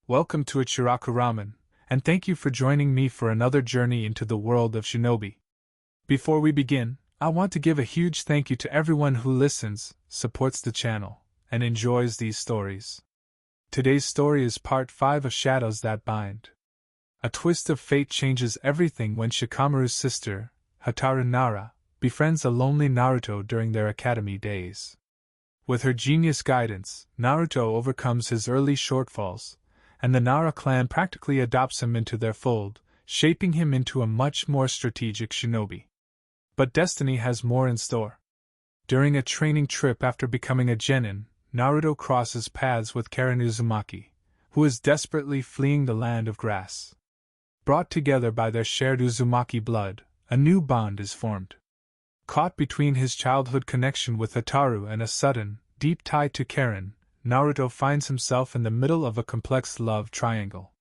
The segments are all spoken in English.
Welcome to Ichiraku Ramen, and thank you for joining me for another journey into the world of shinobi. Before we begin, I want to give a huge thank you to everyone who listens, supports the channel, and enjoys these stories. Today's story is part 5 of Shadows That Bind. A twist of fate changes everything when Shikamaru's sister, Hotaru Nara, befriends a lonely Naruto during their academy days. With her genius guidance, Naruto overcomes his early shortfalls, and the Nara clan practically adopts him into their fold, shaping him into a much more strategic shinobi. But destiny has more in store. During a training trip after becoming a Genin, Naruto crosses paths with Karin Uzumaki, who is desperately fleeing the land of grass. Brought together by their shared Uzumaki blood, a new bond is formed. Caught between his childhood connection with Hotaru and a sudden, deep tie to Karin, Naruto finds himself in the middle of a complex love triangle.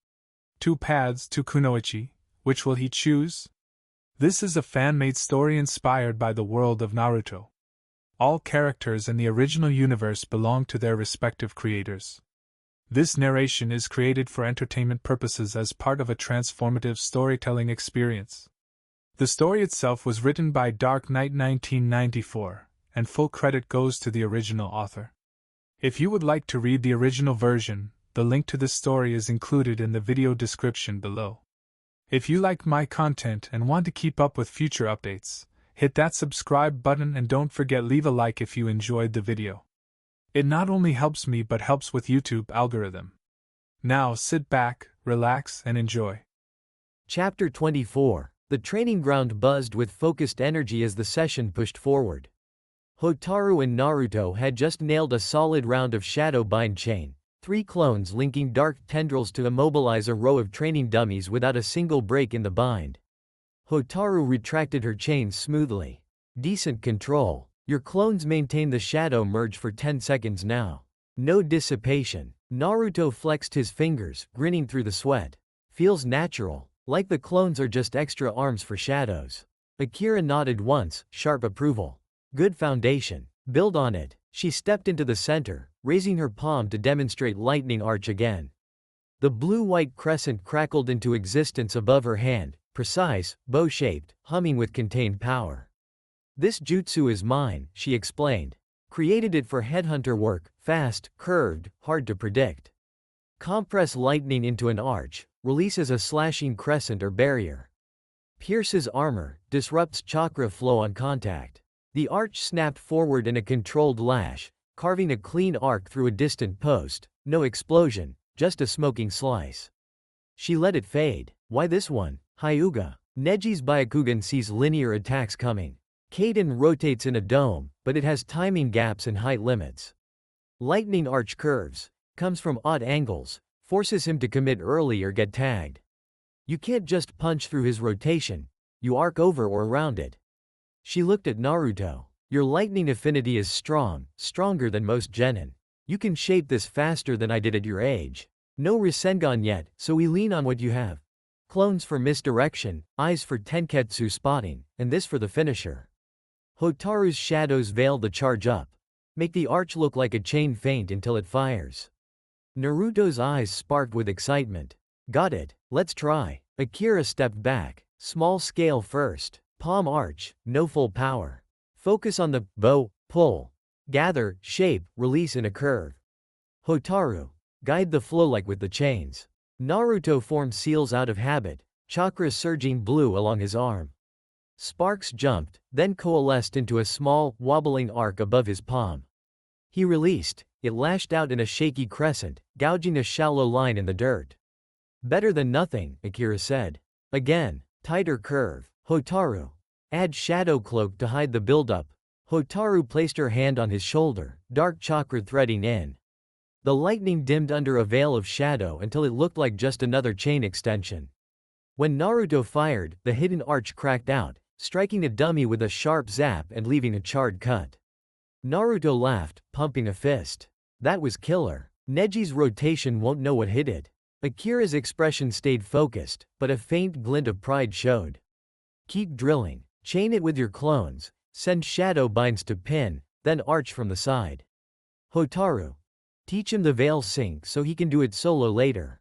Two paths to kunoichi, which will he choose? This is a fan-made story inspired by the world of Naruto. All characters in the original universe belong to their respective creators. This narration is created for entertainment purposes as part of a transformative storytelling experience. The story itself was written by Dark Knight 1994, and full credit goes to the original author. If you would like to read the original version, the link to this story is included in the video description below. If you like my content and want to keep up with future updates, hit that subscribe button and don't forget leave a like if you enjoyed the video. It not only helps me but helps with YouTube algorithm. Now sit back, relax and enjoy. Chapter 24. The training ground buzzed with focused energy as the session pushed forward. Hotaru and Naruto had just nailed a solid round of shadow bind chain, 3 clones linking dark tendrils to immobilize a row of training dummies without a single break in the bind. Hotaru retracted her chains smoothly. Decent control. Your clones maintain the shadow merge for 10 seconds now. No dissipation. Naruto flexed his fingers, grinning through the sweat. Feels natural, like the clones are just extra arms for shadows. Akira nodded once, sharp approval. Good foundation. Build on it. She stepped into the center, raising her palm to demonstrate lightning arch again. The blue-white crescent crackled into existence above her hand, precise, bow-shaped, humming with contained power. This jutsu is mine, she explained. Created it for headhunter work, fast, curved, hard to predict. Compress lightning into an arch, releases a slashing crescent or barrier. Pierces armor, disrupts chakra flow on contact. The arch snapped forward in a controlled lash, carving a clean arc through a distant post. No explosion, just a smoking slice. She let it fade. Why this one? Hyuga. Neji's Byakugan sees linear attacks coming. Kaden rotates in a dome, but it has timing gaps and height limits. Lightning arch curves. Comes from odd angles, forces him to commit early or get tagged. You can't just punch through his rotation, you arc over or around it. She looked at Naruto. Your lightning affinity is strong, stronger than most genin. You can shape this faster than I did at your age. No Rasengan yet, so we lean on what you have. Clones for misdirection, eyes for tenketsu spotting, and this for the finisher. Hotaru's shadows veil the charge up. Make the arch look like a chain feint until it fires. Naruto's eyes sparked with excitement. Got it, let's try. Akira stepped back. Small scale first. Palm arch, no full power. Focus on the bow, pull, gather, shape, release in a curve. Hotaru. Guide the flow like with the chains. Naruto formed seals out of habit, chakra surging blue along his arm. Sparks jumped, then coalesced into a small, wobbling arc above his palm. He released. It lashed out in a shaky crescent, gouging a shallow line in the dirt. Better than nothing, Akira said. Again, tighter curve. Hotaru. Add shadow cloak to hide the buildup. Hotaru placed her hand on his shoulder, dark chakra threading in. The lightning dimmed under a veil of shadow until it looked like just another chain extension. When Naruto fired, the hidden arch cracked out, striking a dummy with a sharp zap and leaving a charred cut. Naruto laughed, pumping a fist. That was killer. Neji's rotation won't know what hit it. Akira's expression stayed focused, but a faint glint of pride showed. Keep drilling. Chain it with your clones. Send shadow binds to pin, then arch from the side. Hotaru. Teach him the veil sync so he can do it solo later.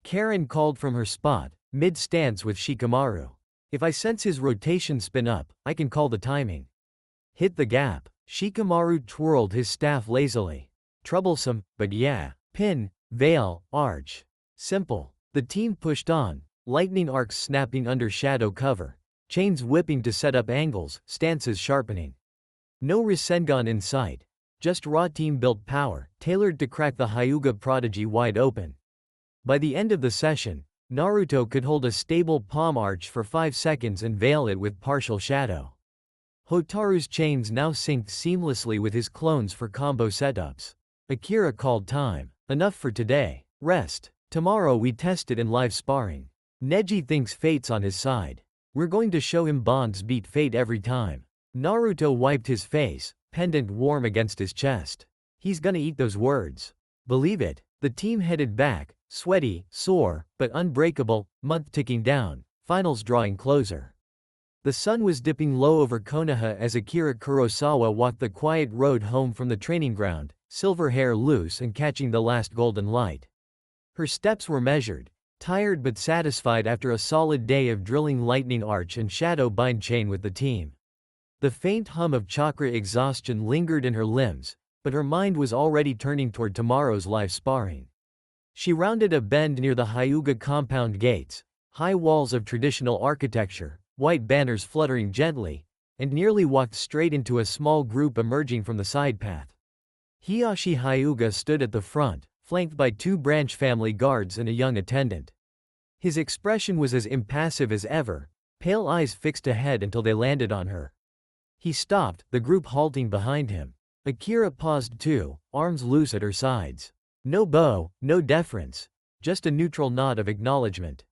Karin called from her spot, mid-stance with Shikamaru. If I sense his rotation spin up, I can call the timing. Hit the gap. Shikamaru twirled his staff lazily. Troublesome, but yeah. Pin, veil, arch. Simple. The team pushed on, lightning arcs snapping under shadow cover, chains whipping to set up angles, stances sharpening. No Rasengan in sight. Just raw team-built power, tailored to crack the Hyuga prodigy wide open. By the end of the session, Naruto could hold a stable palm arch for 5 seconds and veil it with partial shadow. Hotaru's chains now synced seamlessly with his clones for combo setups. Akira called time. Enough for today. Rest. Tomorrow we test it in live sparring. Neji thinks fate's on his side. We're going to show him bonds beat fate every time. Naruto wiped his face, pendant warm against his chest. He's gonna eat those words. Believe it. The team headed back, sweaty, sore, but unbreakable, month ticking down, finals drawing closer. The sun was dipping low over Konoha as Akira Kurosawa walked the quiet road home from the training ground, silver hair loose and catching the last golden light. Her steps were measured, tired but satisfied after a solid day of drilling lightning arch and shadow bind chain with the team. The faint hum of chakra exhaustion lingered in her limbs, but her mind was already turning toward tomorrow's live sparring. She rounded a bend near the Hyuga compound gates, high walls of traditional architecture, white banners fluttering gently, and nearly walked straight into a small group emerging from the side path. Hiyashi Hyuga stood at the front, flanked by 2 branch family guards and a young attendant. His expression was as impassive as ever, pale eyes fixed ahead until they landed on her. He stopped, the group halting behind him. Akira paused too, arms loose at her sides. No bow, no deference, just a neutral nod of acknowledgement.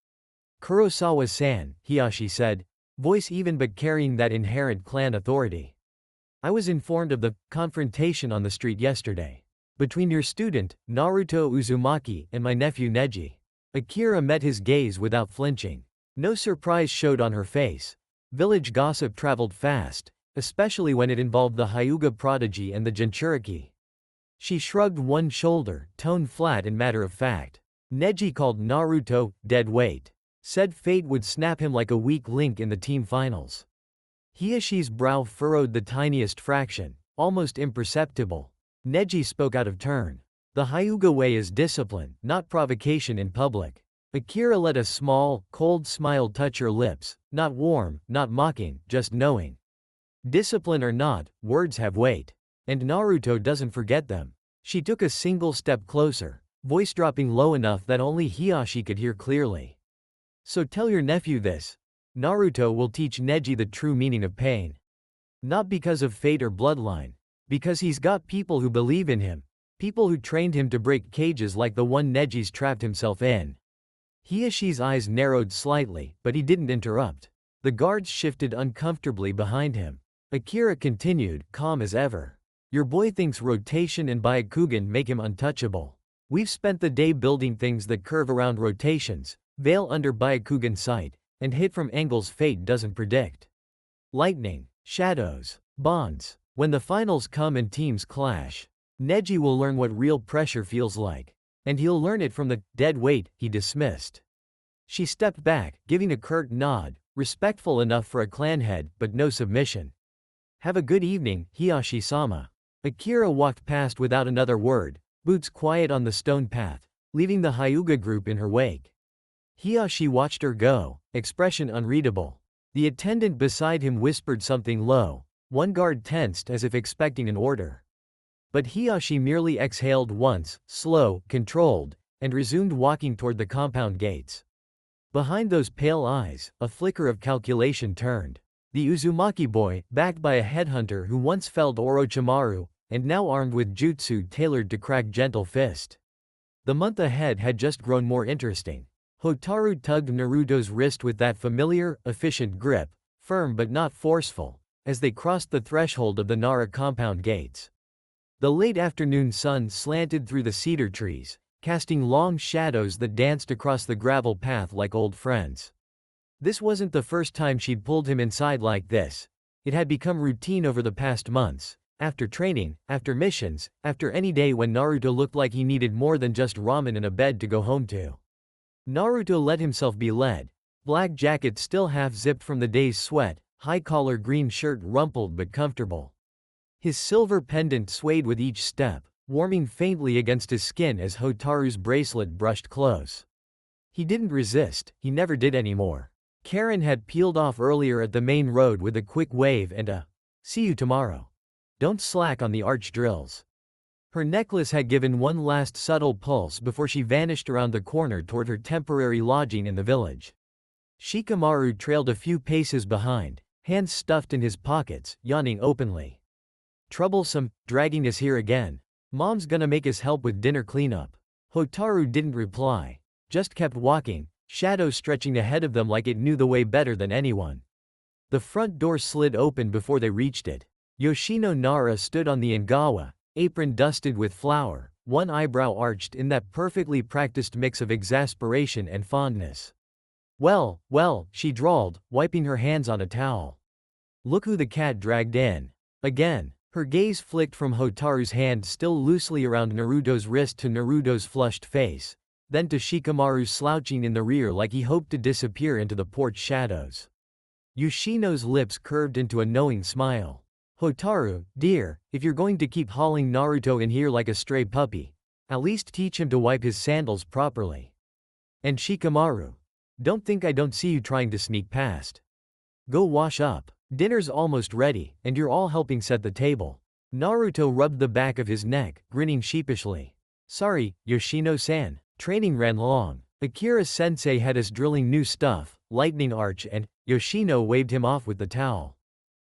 Kurosawa-san, Hiyashi said, voice even but carrying that inherent clan authority. I was informed of the confrontation on the street yesterday. Between your student, Naruto Uzumaki, and my nephew Neji. Akira met his gaze without flinching. No surprise showed on her face. Village gossip traveled fast, especially when it involved the Hyuga prodigy and the Jinchuriki. She shrugged one shoulder, tone flat and matter-of-fact. Neji called Naruto dead weight. Said fate would snap him like a weak link in the team finals. Hiyashi's brow furrowed the tiniest fraction, almost imperceptible. Neji spoke out of turn. The Hyuga way is discipline, not provocation in public. Akira let a small, cold smile touch her lips, not warm, not mocking, just knowing. Discipline or not, words have weight. And Naruto doesn't forget them. She took a single step closer, voice dropping low enough that only Hiyashi could hear clearly. So tell your nephew this. Naruto will teach Neji the true meaning of pain. Not because of fate or bloodline. Because he's got people who believe in him. People who trained him to break cages like the one Neji's trapped himself in. Hiyashi's eyes narrowed slightly, but he didn't interrupt. The guards shifted uncomfortably behind him. Akira continued, calm as ever. Your boy thinks rotation and Byakugan make him untouchable. We've spent the day building things that curve around rotations, veil under Byakugan sight, and hit from angles fate doesn't predict. Lightning, shadows, bonds. When the finals come and teams clash, Neji will learn what real pressure feels like. And he'll learn it from the dead weight he dismissed. She stepped back, giving a curt nod, respectful enough for a clan head, but no submission. Have a good evening, Hiyashi-sama. Akira walked past without another word, boots quiet on the stone path, leaving the Hyuga group in her wake. Hiyashi watched her go, expression unreadable. The attendant beside him whispered something low. One guard tensed as if expecting an order. But Hiyashi merely exhaled once, slow, controlled, and resumed walking toward the compound gates. Behind those pale eyes, a flicker of calculation turned. The Uzumaki boy, backed by a headhunter who once felled Orochimaru, and now armed with jutsu tailored to crack gentle fist. The month ahead had just grown more interesting. Hotaru tugged Naruto's wrist with that familiar, efficient grip, firm but not forceful, as they crossed the threshold of the Nara compound gates. The late afternoon sun slanted through the cedar trees, casting long shadows that danced across the gravel path like old friends. This wasn't the first time she'd pulled him inside like this. It had become routine over the past months, after training, after missions, after any day when Naruto looked like he needed more than just ramen and a bed to go home to. Naruto let himself be led. Black jacket still half-zipped from the day's sweat, high-collar green shirt rumpled but comfortable. His silver pendant swayed with each step, warming faintly against his skin as Hotaru's bracelet brushed close. He didn't resist, he never did anymore. Karin had peeled off earlier at the main road with a quick wave and a "see you tomorrow. Don't slack on the arch drills." Her necklace had given one last subtle pulse before she vanished around the corner toward her temporary lodging in the village. Shikamaru trailed a few paces behind, hands stuffed in his pockets, yawning openly. "Troublesome, dragging us here again. Mom's gonna make us help with dinner cleanup." Hotaru didn't reply, just kept walking, shadows stretching ahead of them like it knew the way better than anyone. The front door slid open before they reached it. Yoshino Nara stood on the Ingawa, apron dusted with flour, one eyebrow arched in that perfectly practiced mix of exasperation and fondness. Well, she drawled, wiping her hands on a towel. "Look who the cat dragged in." Again, her gaze flicked from Hotaru's hand still loosely around Naruto's wrist to Naruto's flushed face, then to Shikamaru slouching in the rear like he hoped to disappear into the porch shadows. Yoshino's lips curved into a knowing smile. "Hotaru, dear, if you're going to keep hauling Naruto in here like a stray puppy, at least teach him to wipe his sandals properly. And Shikamaru, don't think I don't see you trying to sneak past. Go wash up. Dinner's almost ready, and you're all helping set the table." Naruto rubbed the back of his neck, grinning sheepishly. "Sorry, Yoshino-san. Training ran long. Akira-sensei had us drilling new stuff, lightning arch and..." Yoshino waved him off with the towel.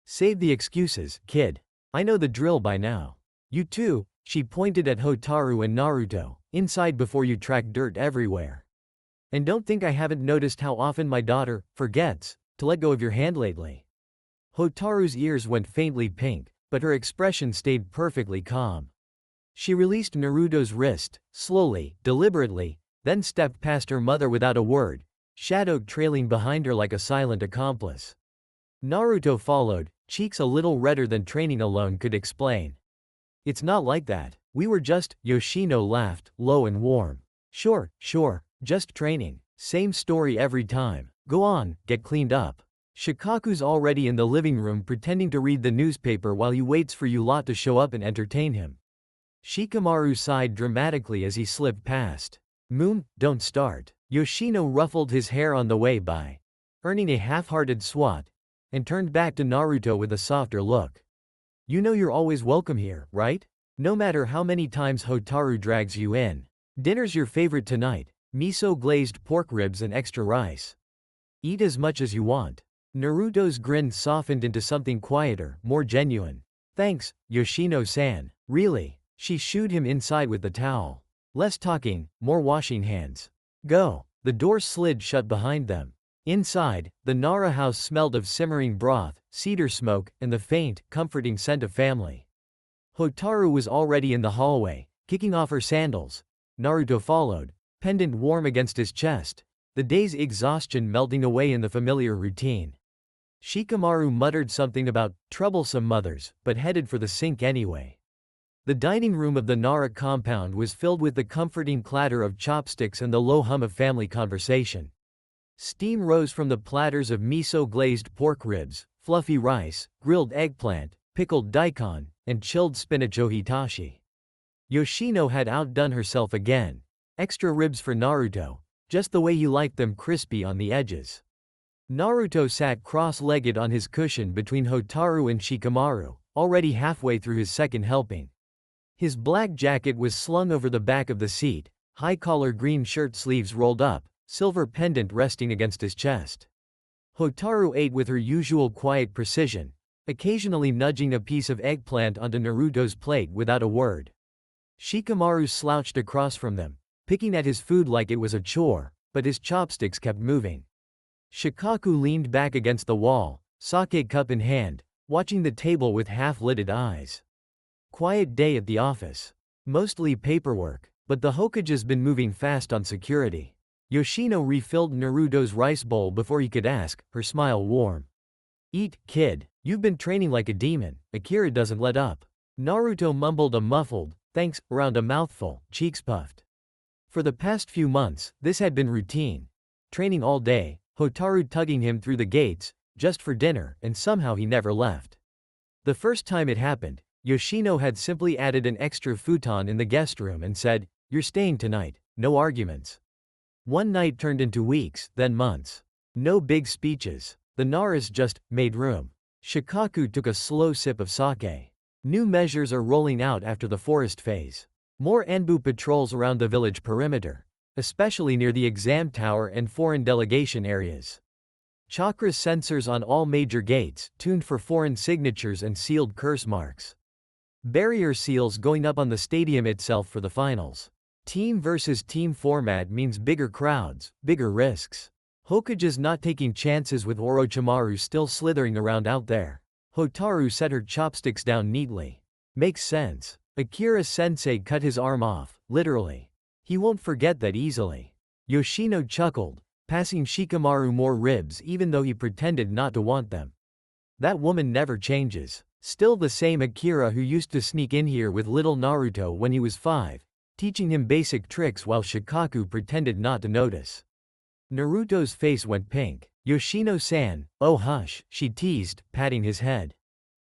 "Save the excuses, kid. I know the drill by now. You too." She pointed at Hotaru and Naruto, "inside before you track dirt everywhere. And don't think I haven't noticed how often my daughter forgets to let go of your hand lately." Hotaru's ears went faintly pink, but her expression stayed perfectly calm. She released Naruto's wrist, slowly, deliberately, then stepped past her mother without a word, shadow trailing behind her like a silent accomplice. Naruto followed, cheeks a little redder than training alone could explain. "It's not like that. We were just..." Yoshino laughed, low and warm. Sure, just training. Same story every time. Go on, get cleaned up. Shikaku's already in the living room pretending to read the newspaper while he waits for you lot to show up and entertain him." Shikamaru sighed dramatically as he slipped past. Don't start." Yoshino ruffled his hair on the way by, earning a half-hearted swat, and turned back to Naruto with a softer look. "You know you're always welcome here, right? No matter how many times Hotaru drags you in. Dinner's your favorite tonight, miso-glazed pork ribs and extra rice. Eat as much as you want." Naruto's grin softened into something quieter, more genuine. "Thanks, Yoshino-san. Really." She shooed him inside with the towel. "Less talking, more washing hands. Go." The door slid shut behind them. Inside, the Nara house smelled of simmering broth, cedar smoke, and the faint, comforting scent of family. Hotaru was already in the hallway, kicking off her sandals. Naruto followed, pendant warm against his chest, the day's exhaustion melting away in the familiar routine. Shikamaru muttered something about troublesome mothers, but headed for the sink anyway. The dining room of the Nara compound was filled with the comforting clatter of chopsticks and the low hum of family conversation. Steam rose from the platters of miso-glazed pork ribs, fluffy rice, grilled eggplant, pickled daikon, and chilled spinach ohitashi. Yoshino had outdone herself again. Extra ribs for Naruto, just the way you liked them, crispy on the edges. Naruto sat cross-legged on his cushion between Hotaru and Shikamaru, already halfway through his second helping. His black jacket was slung over the back of the seat, high-collar green shirt sleeves rolled up, silver pendant resting against his chest. Hotaru ate with her usual quiet precision, occasionally nudging a piece of eggplant onto Naruto's plate without a word. Shikamaru slouched across from them, picking at his food like it was a chore, but his chopsticks kept moving. Shikaku leaned back against the wall, sake cup in hand, watching the table with half-lidded eyes. Quiet day at the office. Mostly paperwork, but the Hokage's been moving fast on security. Yoshino refilled Naruto's rice bowl before he could ask, her smile warm. "Eat, kid. You've been training like a demon. Akira doesn't let up." Naruto mumbled a muffled, "thanks," around a mouthful, cheeks puffed. For the past few months, this had been routine. Training all day, Hotaru tugging him through the gates, just for dinner, and somehow he never left. The first time it happened, Yoshino had simply added an extra futon in the guest room and said, "You're staying tonight." No arguments. One night turned into weeks, then months. No big speeches. The Naras just made room. Shikamaru took a slow sip of sake. New measures are rolling out after the forest phase. More Anbu patrols around the village perimeter, especially near the exam tower and foreign delegation areas. Chakra sensors on all major gates, tuned for foreign signatures and sealed curse marks. Barrier seals going up on the stadium itself for the finals. Team versus team format means bigger crowds, bigger risks. Hokage's not taking chances with Orochimaru still slithering around out there. Hotaru set her chopsticks down neatly. Makes sense. Akira-sensei cut his arm off, literally. He won't forget that easily. Yoshino chuckled, passing Shikamaru more ribs even though he pretended not to want them. That woman never changes. Still the same Akira who used to sneak in here with little Naruto when he was 5, teaching him basic tricks while Shikamaru pretended not to notice. Naruto's face went pink. Yoshino-san, oh hush, she teased, patting his head.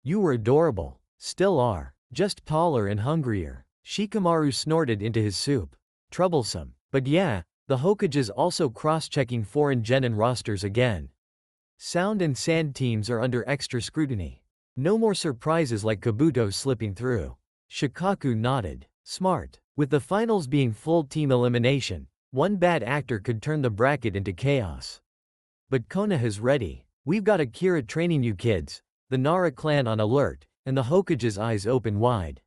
You were adorable. Still are. Just taller and hungrier. Shikamaru snorted into his soup. Troublesome. But yeah, the Hokage's also cross-checking foreign Genin rosters again. Sound and sand teams are under extra scrutiny. No more surprises like Kabuto slipping through. Shikamaru nodded. Smart. With the finals being full team elimination, one bad actor could turn the bracket into chaos. But Konoha's ready. We've got Akira training you kids, the Nara clan on alert, and the Hokage's eyes open wide.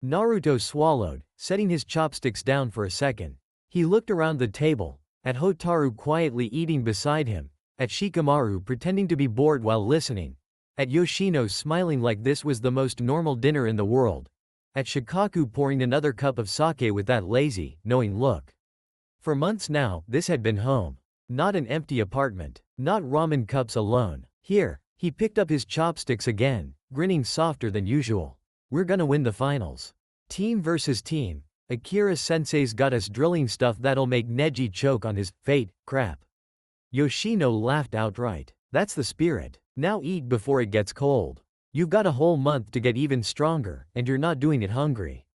Naruto swallowed, setting his chopsticks down for a second. He looked around the table, at Hotaru quietly eating beside him, at Shikamaru pretending to be bored while listening, at Yoshino smiling like this was the most normal dinner in the world, at Shikamaru pouring another cup of sake with that lazy, knowing look. For months now, this had been home. Not an empty apartment. Not ramen cups alone. Here, he picked up his chopsticks again, grinning softer than usual. We're gonna win the finals. Team versus team. Akira-sensei's got us drilling stuff that'll make Neji choke on his fate crap. Yoshino laughed outright. That's the spirit. Now eat before it gets cold. You've got a whole month to get even stronger, and you're not doing it hungry.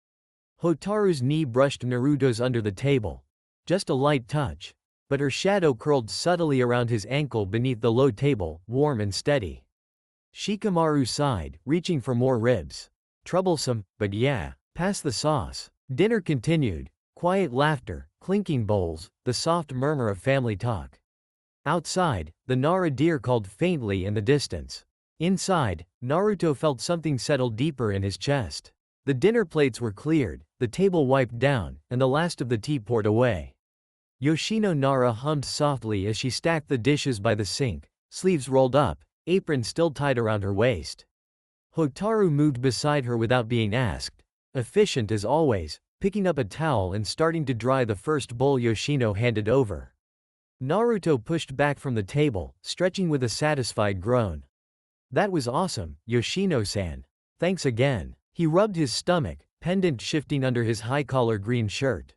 Hotaru's knee brushed Naruto's under the table. Just a light touch. But her shadow curled subtly around his ankle beneath the low table, warm and steady. Shikamaru sighed, reaching for more ribs. Troublesome, but yeah, pass the sauce. Dinner continued. Quiet laughter, clinking bowls, the soft murmur of family talk. Outside, the Nara deer called faintly in the distance. Inside, Naruto felt something settle deeper in his chest. The dinner plates were cleared, the table wiped down, and the last of the tea poured away. Yoshino Nara hummed softly as she stacked the dishes by the sink, sleeves rolled up, apron still tied around her waist. Hotaru moved beside her without being asked, efficient as always, picking up a towel and starting to dry the first bowl Yoshino handed over. Naruto pushed back from the table, stretching with a satisfied groan. That was awesome, Yoshino-san. Thanks again. He rubbed his stomach, pendant shifting under his high-collar green shirt.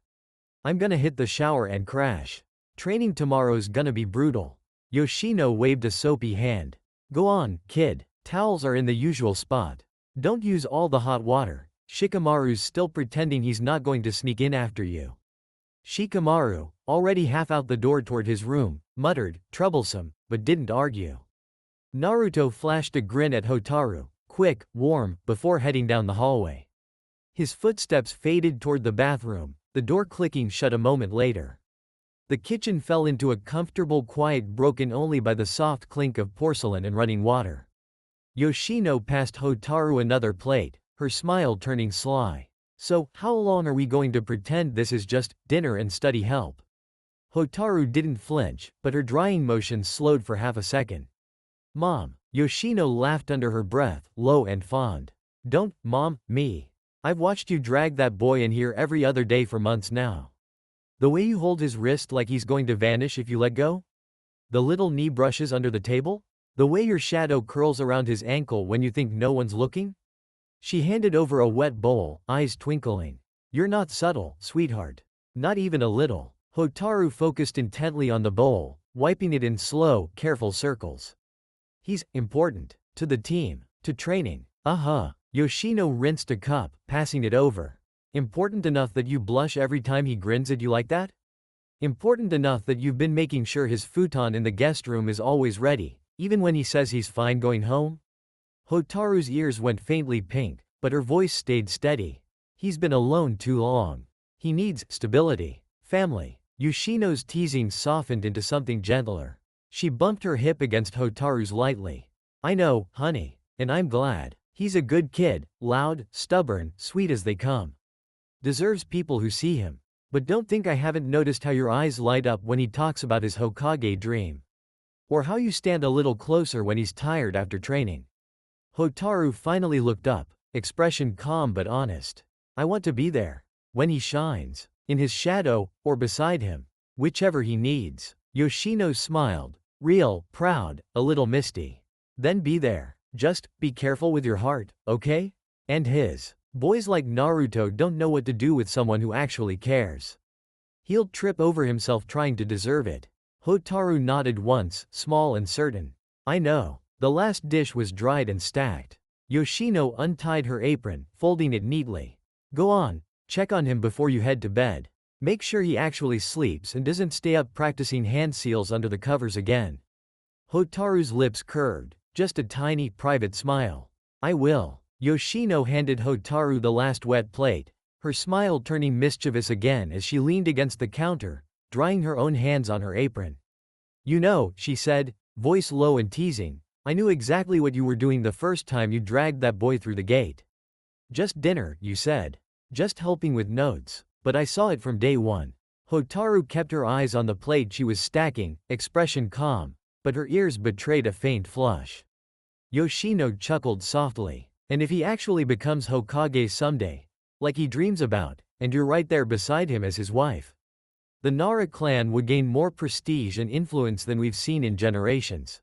I'm gonna hit the shower and crash. Training tomorrow's gonna be brutal. Yoshino waved a soapy hand. Go on, kid. Towels are in the usual spot. Don't use all the hot water. Shikamaru's still pretending he's not going to sneak in after you. Shikamaru, already half out the door toward his room, muttered, troublesome, but didn't argue. Naruto flashed a grin at Hotaru, quick, warm, before heading down the hallway. His footsteps faded toward the bathroom, the door clicking shut a moment later. The kitchen fell into a comfortable quiet broken only by the soft clink of porcelain and running water. Yoshino passed Hotaru another plate, her smile turning sly. So, how long are we going to pretend this is just dinner and study help? Hotaru didn't flinch, but her drying motion slowed for half a second. Mom. Yoshino laughed under her breath, low and fond. Don't, Mom, me. I've watched you drag that boy in here every other day for months now. The way you hold his wrist like he's going to vanish if you let go? The little knee brushes under the table? The way your shadow curls around his ankle when you think no one's looking? She handed over a wet bowl, eyes twinkling. You're not subtle, sweetheart. Not even a little. Hotaru focused intently on the bowl, wiping it in slow, careful circles. He's important. To the team. To training. Yoshino rinsed a cup, passing it over. Important enough that you blush every time he grins at you like that? Important enough that you've been making sure his futon in the guest room is always ready, even when he says he's fine going home? Hotaru's ears went faintly pink, but her voice stayed steady. He's been alone too long. He needs stability. Family. Yoshino's teasing softened into something gentler. She bumped her hip against Hotaru's lightly. I know, honey. And I'm glad. He's a good kid, loud, stubborn, sweet as they come. Deserves people who see him. But don't think I haven't noticed how your eyes light up when he talks about his Hokage dream. Or how you stand a little closer when he's tired after training. Hotaru finally looked up, expression calm but honest. I want to be there. When he shines. In his shadow, or beside him. Whichever he needs. Yoshino smiled. Real, proud, a little misty. Then be there. Just, be careful with your heart, okay? And his. Boys like Naruto don't know what to do with someone who actually cares. He'll trip over himself trying to deserve it. Hotaru nodded once, small and certain. I know. The last dish was dried and stacked. Yoshino untied her apron, folding it neatly. Go on, check on him before you head to bed. Make sure he actually sleeps and doesn't stay up practicing hand seals under the covers again. Hotaru's lips curved, just a tiny, private smile. I will. Yoshino handed Hotaru the last wet plate, her smile turning mischievous again as she leaned against the counter, drying her own hands on her apron. You know, she said, voice low and teasing, I knew exactly what you were doing the first time you dragged that boy through the gate. Just dinner, you said. Just helping with notes. But I saw it from day one. Hotaru kept her eyes on the plate she was stacking, expression calm, but her ears betrayed a faint flush. Yoshino chuckled softly. And if he actually becomes Hokage someday, like he dreams about, and you're right there beside him as his wife, the Nara clan would gain more prestige and influence than we've seen in generations.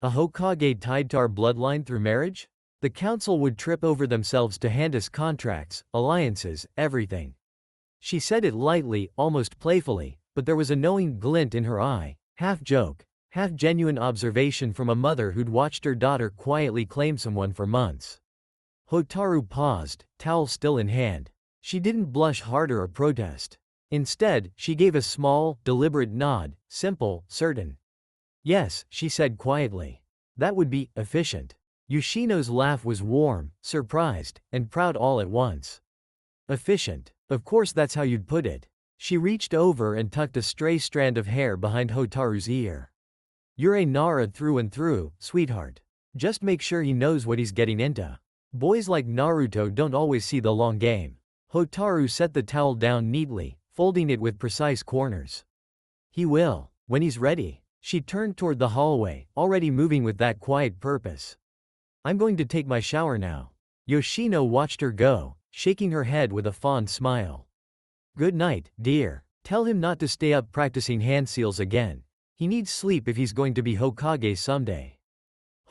A Hokage tied to our bloodline through marriage? The council would trip over themselves to hand us contracts, alliances, everything. She said it lightly, almost playfully, but there was a knowing glint in her eye, half joke, half genuine observation from a mother who'd watched her daughter quietly claim someone for months. Hotaru paused, towel still in hand. She didn't blush harder or protest. Instead, she gave a small, deliberate nod, simple, certain. Yes, she said quietly. That would be efficient. Yoshino's laugh was warm, surprised, and proud all at once. Efficient. Of course that's how you'd put it. She reached over and tucked a stray strand of hair behind Hotaru's ear. You're a Nara through and through, sweetheart. Just make sure he knows what he's getting into. Boys like Naruto don't always see the long game. Hotaru set the towel down neatly, folding it with precise corners. He will. When he's ready. She turned toward the hallway, already moving with that quiet purpose. I'm going to take my shower now. Yoshino watched her go, shaking her head with a fond smile. Good night, dear. Tell him not to stay up practicing hand seals again. He needs sleep if he's going to be Hokage someday.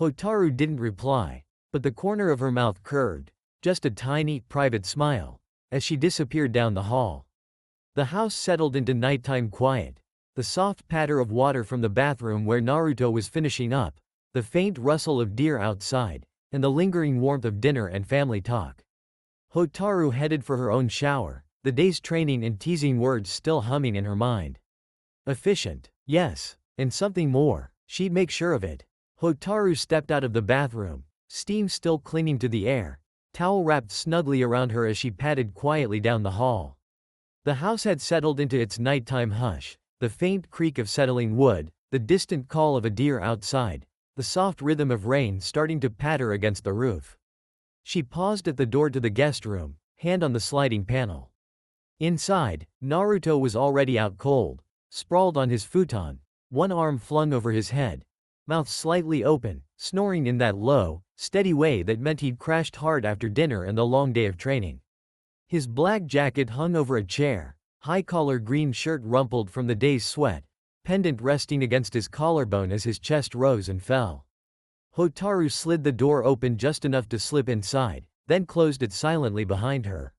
Hotaru didn't reply, but the corner of her mouth curved, just a tiny, private smile, as she disappeared down the hall. The house settled into nighttime quiet. The soft patter of water from the bathroom where Naruto was finishing up, the faint rustle of deer outside, and the lingering warmth of dinner and family talk. Hotaru headed for her own shower, the day's training and teasing words still humming in her mind. Efficient. Yes. And something more. She'd make sure of it. Hotaru stepped out of the bathroom, steam still clinging to the air, towel wrapped snugly around her as she padded quietly down the hall. The house had settled into its nighttime hush, the faint creak of settling wood, the distant call of a deer outside, the soft rhythm of rain starting to patter against the roof. She paused at the door to the guest room, hand on the sliding panel. Inside, Naruto was already out cold, sprawled on his futon, one arm flung over his head, mouth slightly open, snoring in that low, steady way that meant he'd crashed hard after dinner and the long day of training. His black jacket hung over a chair, high-collar green shirt rumpled from the day's sweat, pendant resting against his collarbone as his chest rose and fell. Hotaru slid the door open just enough to slip inside, then closed it silently behind her.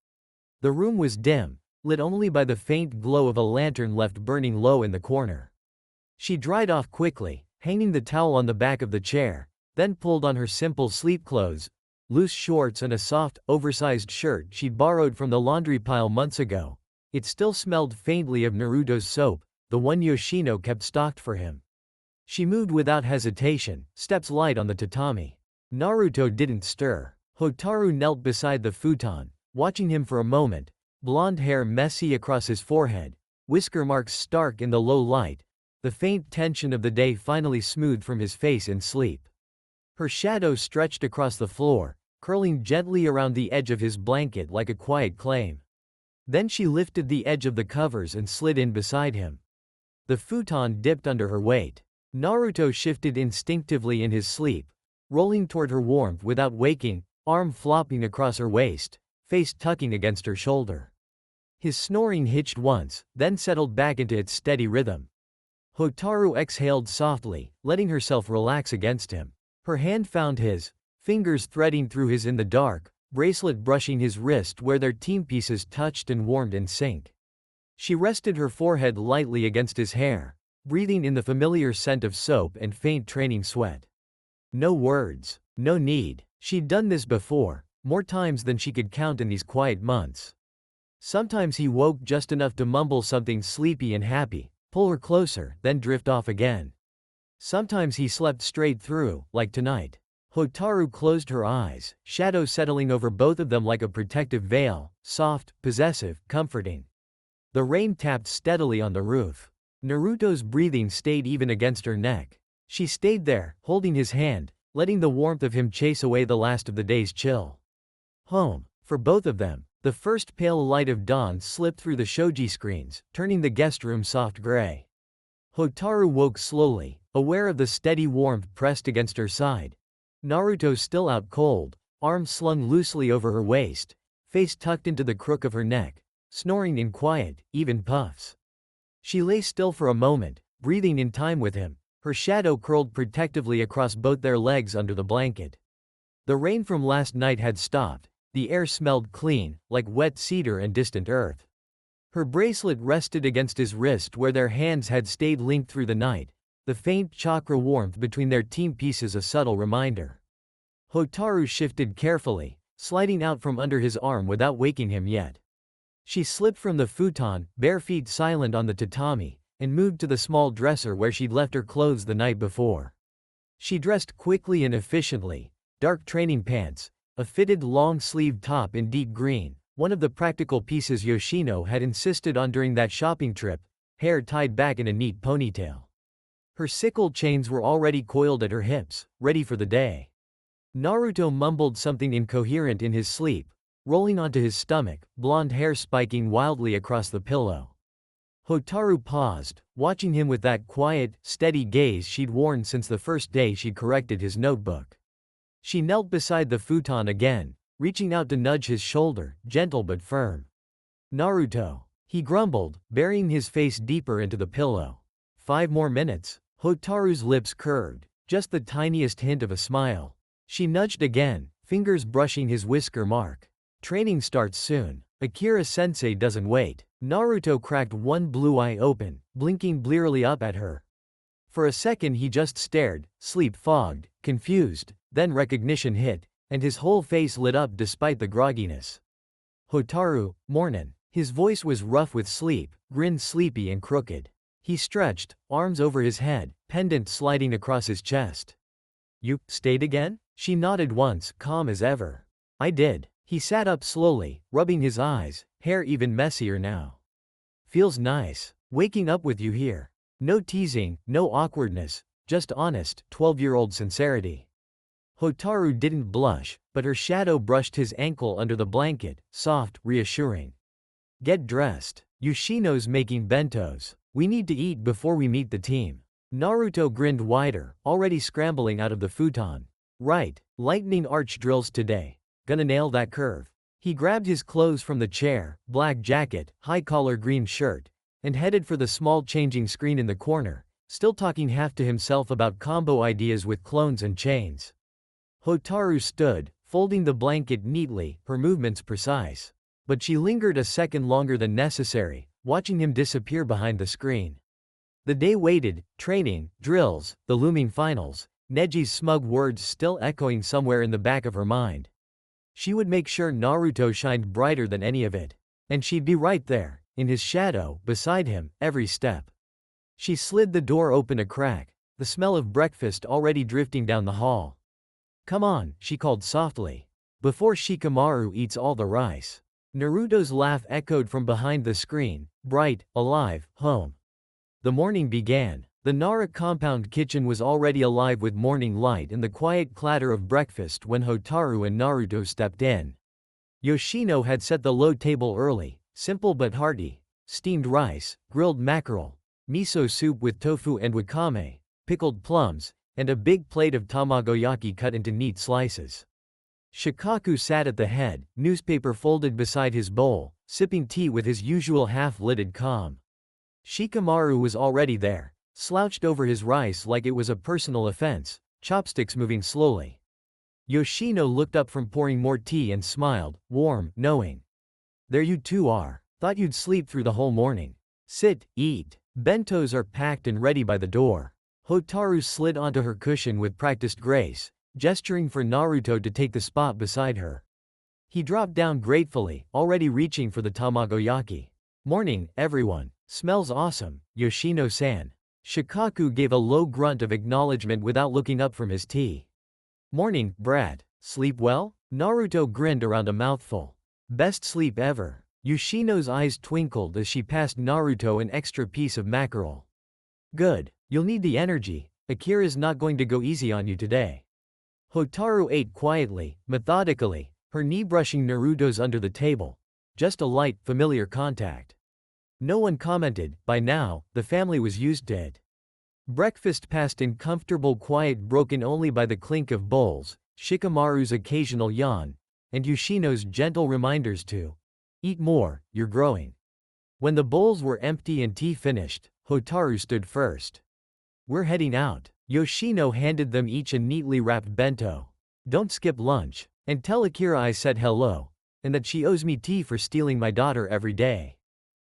The room was dim, lit only by the faint glow of a lantern left burning low in the corner. She dried off quickly, hanging the towel on the back of the chair, then pulled on her simple sleep clothes, loose shorts and a soft, oversized shirt she'd borrowed from the laundry pile months ago. It still smelled faintly of Naruto's soap, the one Yoshino kept stocked for him. She moved without hesitation, steps light on the tatami. Naruto didn't stir. Hotaru knelt beside the futon, watching him for a moment, blonde hair messy across his forehead, whisker marks stark in the low light, the faint tension of the day finally smoothed from his face in sleep. Her shadow stretched across the floor, curling gently around the edge of his blanket like a quiet claim. Then she lifted the edge of the covers and slid in beside him. The futon dipped under her weight. Naruto shifted instinctively in his sleep, rolling toward her warmth without waking, arm flopping across her waist, face tucking against her shoulder. His snoring hitched once, then settled back into its steady rhythm. Hotaru exhaled softly, letting herself relax against him. Her hand found his, fingers threading through his in the dark, bracelet brushing his wrist where their timepieces touched and warmed in sync. She rested her forehead lightly against his hair, breathing in the familiar scent of soap and faint training sweat. No words, no need. She'd done this before, more times than she could count in these quiet months. Sometimes he woke just enough to mumble something sleepy and happy, pull her closer, then drift off again. Sometimes he slept straight through, like tonight. Hotaru closed her eyes, shadow settling over both of them like a protective veil, soft, possessive, comforting. The rain tapped steadily on the roof. Naruto's breathing stayed even against her neck. She stayed there, holding his hand, letting the warmth of him chase away the last of the day's chill. Home. For both of them. The first pale light of dawn slipped through the shoji screens, turning the guest room soft gray. Hotaru woke slowly, aware of the steady warmth pressed against her side. Naruto still out cold, arms slung loosely over her waist, face tucked into the crook of her neck, snoring in quiet, even puffs. She lay still for a moment, breathing in time with him, her shadow curled protectively across both their legs under the blanket. The rain from last night had stopped. The air smelled clean, like wet cedar and distant earth. Her bracelet rested against his wrist where their hands had stayed linked through the night, the faint chakra warmth between their timepieces a subtle reminder. Hotaru shifted carefully, sliding out from under his arm without waking him yet. She slipped from the futon, bare feet silent on the tatami, and moved to the small dresser where she'd left her clothes the night before. She dressed quickly and efficiently, dark training pants, a fitted long-sleeved top in deep green, one of the practical pieces Yoshino had insisted on during that shopping trip, hair tied back in a neat ponytail. Her sickle chains were already coiled at her hips, ready for the day. Naruto mumbled something incoherent in his sleep, rolling onto his stomach, blonde hair spiking wildly across the pillow. Hotaru paused, watching him with that quiet, steady gaze she'd worn since the first day she'd corrected his notebook. She knelt beside the futon again, reaching out to nudge his shoulder, gentle but firm. Naruto, he grumbled, burying his face deeper into the pillow. 5 more minutes. Hotaru's lips curved, just the tiniest hint of a smile. She nudged again, fingers brushing his whisker mark. Training starts soon. Akira-sensei doesn't wait. Naruto cracked one blue eye open, blinking blearily up at her. For a second he just stared, sleep fogged, confused, then recognition hit, and his whole face lit up despite the grogginess. Hotaru, mornin'. His voice was rough with sleep, grin sleepy and crooked. He stretched, arms over his head, pendant sliding across his chest. You stayed again? She nodded once, calm as ever. I did. He sat up slowly, rubbing his eyes, hair even messier now. Feels nice, waking up with you here. No teasing, no awkwardness, just honest, 12-year-old sincerity. Hotaru didn't blush, but her shadow brushed his ankle under the blanket, soft, reassuring. Get dressed. Yoshino's making bentos. We need to eat before we meet the team. Naruto grinned wider, already scrambling out of the futon. Right, lightning arch drills today. Gonna nail that curve. He grabbed his clothes from the chair, black jacket, high-collar green shirt, and headed for the small changing screen in the corner, still talking half to himself about combo ideas with clones and chains. Hotaru stood, folding the blanket neatly, her movements precise. But she lingered a second longer than necessary, watching him disappear behind the screen. The day waited, training, drills, the looming finals, Neji's smug words still echoing somewhere in the back of her mind. She would make sure Naruto shined brighter than any of it. And she'd be right there, in his shadow, beside him, every step. She slid the door open a crack, the smell of breakfast already drifting down the hall. "Come on," she called softly. "Before Shikamaru eats all the rice." Naruto's laugh echoed from behind the screen, bright, alive, home. The morning began. The Nara compound kitchen was already alive with morning light and the quiet clatter of breakfast when Hotaru and Naruto stepped in. Yoshino had set the low table early, simple but hearty: steamed rice, grilled mackerel, miso soup with tofu and wakame, pickled plums, and a big plate of tamagoyaki cut into neat slices. Shikamaru sat at the head, newspaper folded beside his bowl, sipping tea with his usual half-lidded calm. Shikamaru was already there, slouched over his rice like it was a personal offense, chopsticks moving slowly. Yoshino looked up from pouring more tea and smiled, warm, knowing. "There you two are. Thought you'd sleep through the whole morning. Sit, eat. Bentos are packed and ready by the door." Hotaru slid onto her cushion with practiced grace, gesturing for Naruto to take the spot beside her. He dropped down gratefully, already reaching for the tamagoyaki. "Morning, everyone. Smells awesome, Yoshino-san." Shikamaru gave a low grunt of acknowledgement without looking up from his tea. "Morning, brat. Sleep well?" Naruto grinned around a mouthful. "Best sleep ever." Yoshino's eyes twinkled as she passed Naruto an extra piece of mackerel. "Good. You'll need the energy. Akira's not going to go easy on you today." Hotaru ate quietly, methodically, her knee brushing Naruto's under the table. Just a light, familiar contact. No one commented. By now, the family was used to it. Breakfast passed in comfortable quiet, broken only by the clink of bowls, Shikamaru's occasional yawn, and Yoshino's gentle reminders to eat more, you're growing. When the bowls were empty and tea finished, Hotaru stood first. "We're heading out." Yoshino handed them each a neatly wrapped bento. "Don't skip lunch. And tell Akira I said hello, and that she owes me tea for stealing my daughter every day."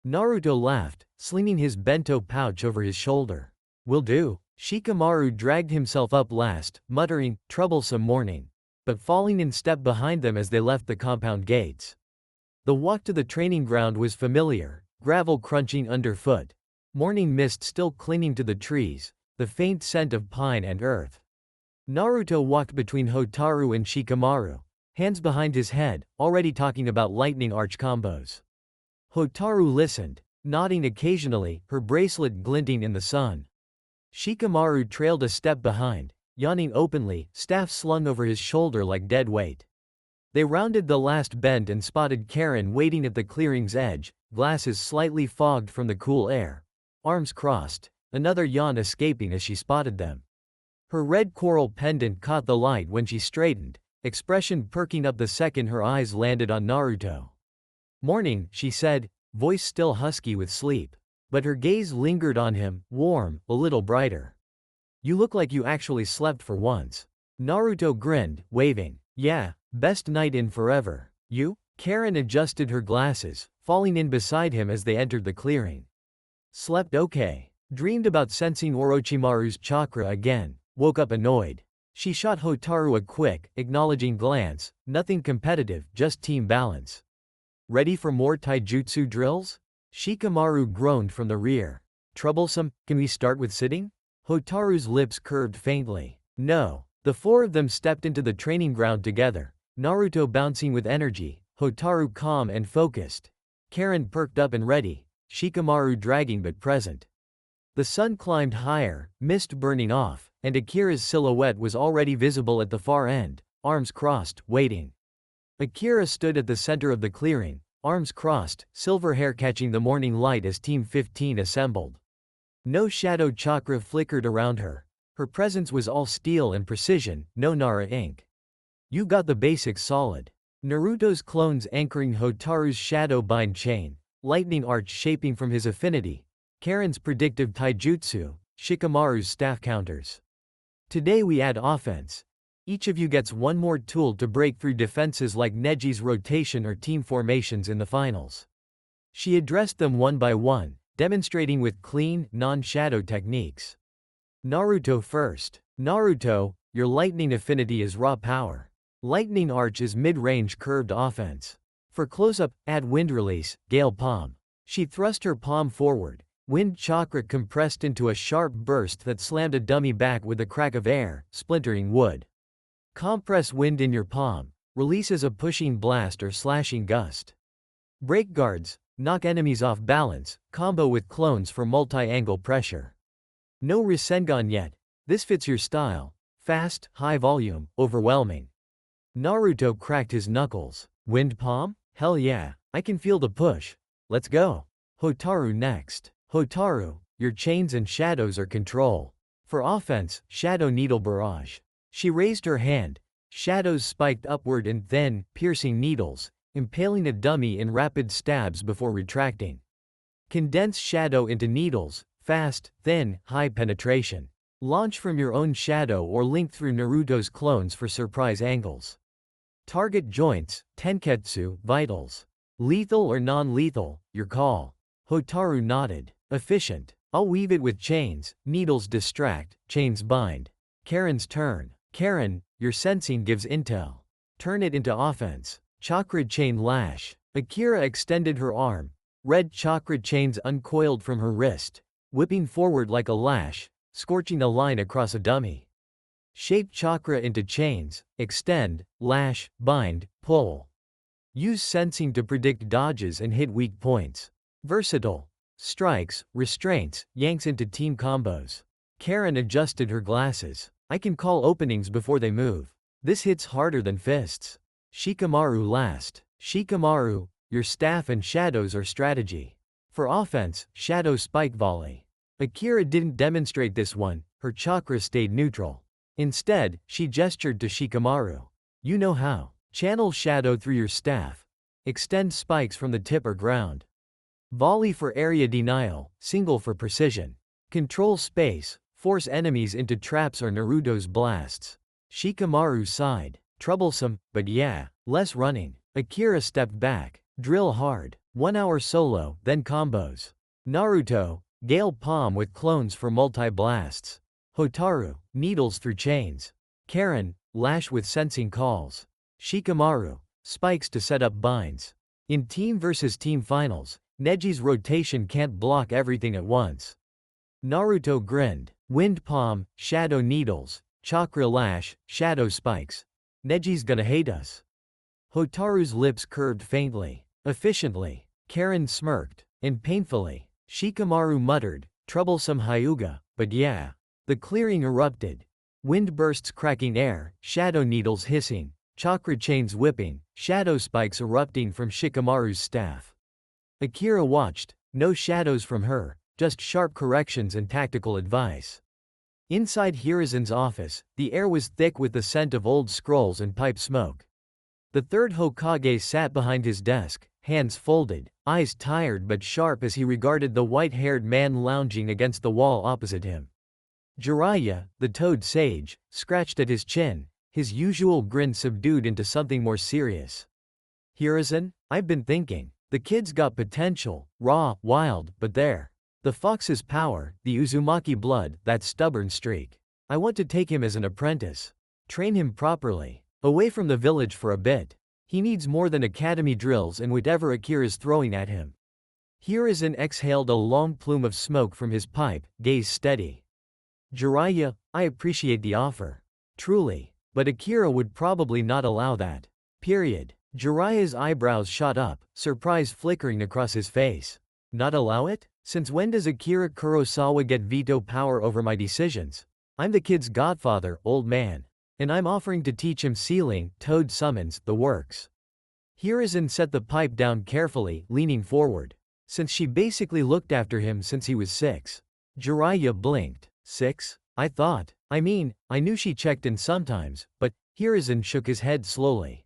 Naruto laughed, slinging his bento pouch over his shoulder. "Will do." Shikamaru dragged himself up last, muttering, "Troublesome morning," but falling in step behind them as they left the compound gates. The walk to the training ground was familiar, gravel crunching underfoot, morning mist still clinging to the trees, the faint scent of pine and earth. Naruto walked between Hotaru and Shikamaru, hands behind his head, already talking about lightning arch combos. Hotaru listened, nodding occasionally, her bracelet glinting in the sun. Shikamaru trailed a step behind, yawning openly, staff slung over his shoulder like dead weight. They rounded the last bend and spotted Karin waiting at the clearing's edge, glasses slightly fogged from the cool air, arms crossed, another yawn escaping as she spotted them. Her red coral pendant caught the light when she straightened, expression perking up the second her eyes landed on Naruto. "Morning," she said, voice still husky with sleep. But her gaze lingered on him, warm, a little brighter. "You look like you actually slept for once." Naruto grinned, waving. "Yeah, best night in forever. You?" Karin adjusted her glasses, falling in beside him as they entered the clearing. "Slept okay. Dreamed about sensing Orochimaru's chakra again. Woke up annoyed." She shot Hotaru a quick, acknowledging glance, nothing competitive, just team balance. "Ready for more taijutsu drills?" Shikamaru groaned from the rear. "Troublesome, can we start with sitting?" Hotaru's lips curved faintly. "No." The four of them stepped into the training ground together, Naruto bouncing with energy, Hotaru calm and focused, Karin perked up and ready, Shikamaru dragging but present. The sun climbed higher, mist burning off, and Akira's silhouette was already visible at the far end, arms crossed, waiting. Akira stood at the center of the clearing, arms crossed, silver hair catching the morning light as Team 15 assembled. No shadow chakra flickered around her. Her presence was all steel and precision, no Nara ink. "You got the basics solid." Naruto's clones anchoring Hotaru's shadow bind chain, lightning arch shaping from his affinity, Karin's predictive taijutsu, Shikamaru's staff counters. "Today we add offense. Each of you gets one more tool to break through defenses like Neji's rotation or team formations in the finals. She addressed them one by one, demonstrating with clean, non-shadow techniques. Naruto first. Naruto, your lightning affinity is raw power. Lightning Arch is mid-range curved offense. For close-up, add wind release, Gale Palm. She thrust her palm forward. Wind chakra compressed into a sharp burst that slammed a dummy back with a crack of air, splintering wood. Compress wind in your palm. Releases a pushing blast or slashing gust. Break guards. Knock enemies off balance. Combo with clones for multi-angle pressure. No Rasengan yet. This fits your style. Fast, high volume, overwhelming. Naruto cracked his knuckles. Wind palm? Hell yeah. I can feel the push. Let's go. Hotaru next. Hotaru, your chains and shadows are control. For offense, Shadow Needle Barrage. She raised her hand. Shadows spiked upward in thin, piercing needles, impaling a dummy in rapid stabs before retracting. Condense shadow into needles, fast, thin, high penetration. Launch from your own shadow or link through Naruto's clones for surprise angles. Target joints, Tenketsu, vitals. Lethal or non-lethal, your call. Hotaru nodded. Efficient. I'll weave it with chains, needles distract, chains bind. Karin's turn. Karin, your sensing gives intel. Turn it into offense. Chakra chain lash. Akira extended her arm. Red chakra chains uncoiled from her wrist, whipping forward like a lash, scorching a line across a dummy. Shape chakra into chains, extend, lash, bind, pull. Use sensing to predict dodges and hit weak points. Versatile. Strikes, restraints, yanks into team combos. Karin adjusted her glasses. I can call openings before they move. This hits harder than fists. Shikamaru last. Shikamaru, your staff and shadows are strategy. For offense, shadow spike volley. Akira didn't demonstrate this one, her chakra stayed neutral. Instead, she gestured to Shikamaru. You know how. Channel shadow through your staff. Extend spikes from the tip or ground. Volley for area denial, single for precision. Control space, force enemies into traps or Naruto's blasts. Shikamaru sighed. Troublesome, but yeah, less running. Akira stepped back. Drill hard. 1 hour solo, then combos. Naruto, Gale Palm with clones for multi-blasts. Hotaru, needles through chains. Karin, lash with sensing calls. Shikamaru, spikes to set up binds. In team versus team finals, Neji's rotation can't block everything at once. Naruto grinned. Wind palm, shadow needles, chakra lash, shadow spikes. Neji's gonna hate us. Hotaru's lips curved faintly. Efficiently. Karin smirked. And painfully. Shikamaru muttered, troublesome Hyuga, but yeah. The clearing erupted. Wind bursts cracking air, shadow needles hissing, chakra chains whipping, shadow spikes erupting from Shikamaru's staff. Akira watched. No shadows from her, just sharp corrections and tactical advice. Inside Hiruzen's office, the air was thick with the scent of old scrolls and pipe smoke. The third Hokage sat behind his desk, hands folded, eyes tired but sharp as he regarded the white-haired man lounging against the wall opposite him. Jiraiya, the toad sage, scratched at his chin, his usual grin subdued into something more serious. Hiruzen, I've been thinking. The kid's got potential, raw, wild, but there. The fox's power, the Uzumaki blood, that stubborn streak. I want to take him as an apprentice. Train him properly. Away from the village for a bit. He needs more than academy drills and whatever Akira's throwing at him. Hiruzen exhaled a long plume of smoke from his pipe, gaze steady. Jiraiya, I appreciate the offer. Truly. But Akira would probably not allow that. Period. Jiraiya's eyebrows shot up, surprise flickering across his face. Not allow it? Since when does Akira Kurosawa get veto power over my decisions? I'm the kid's godfather, old man. And I'm offering to teach him sealing, toad summons, the works. Hiruzen set the pipe down carefully, leaning forward. Since she basically looked after him since he was 6. Jiraiya blinked. 6? I knew she checked in sometimes, but Hiruzen shook his head slowly.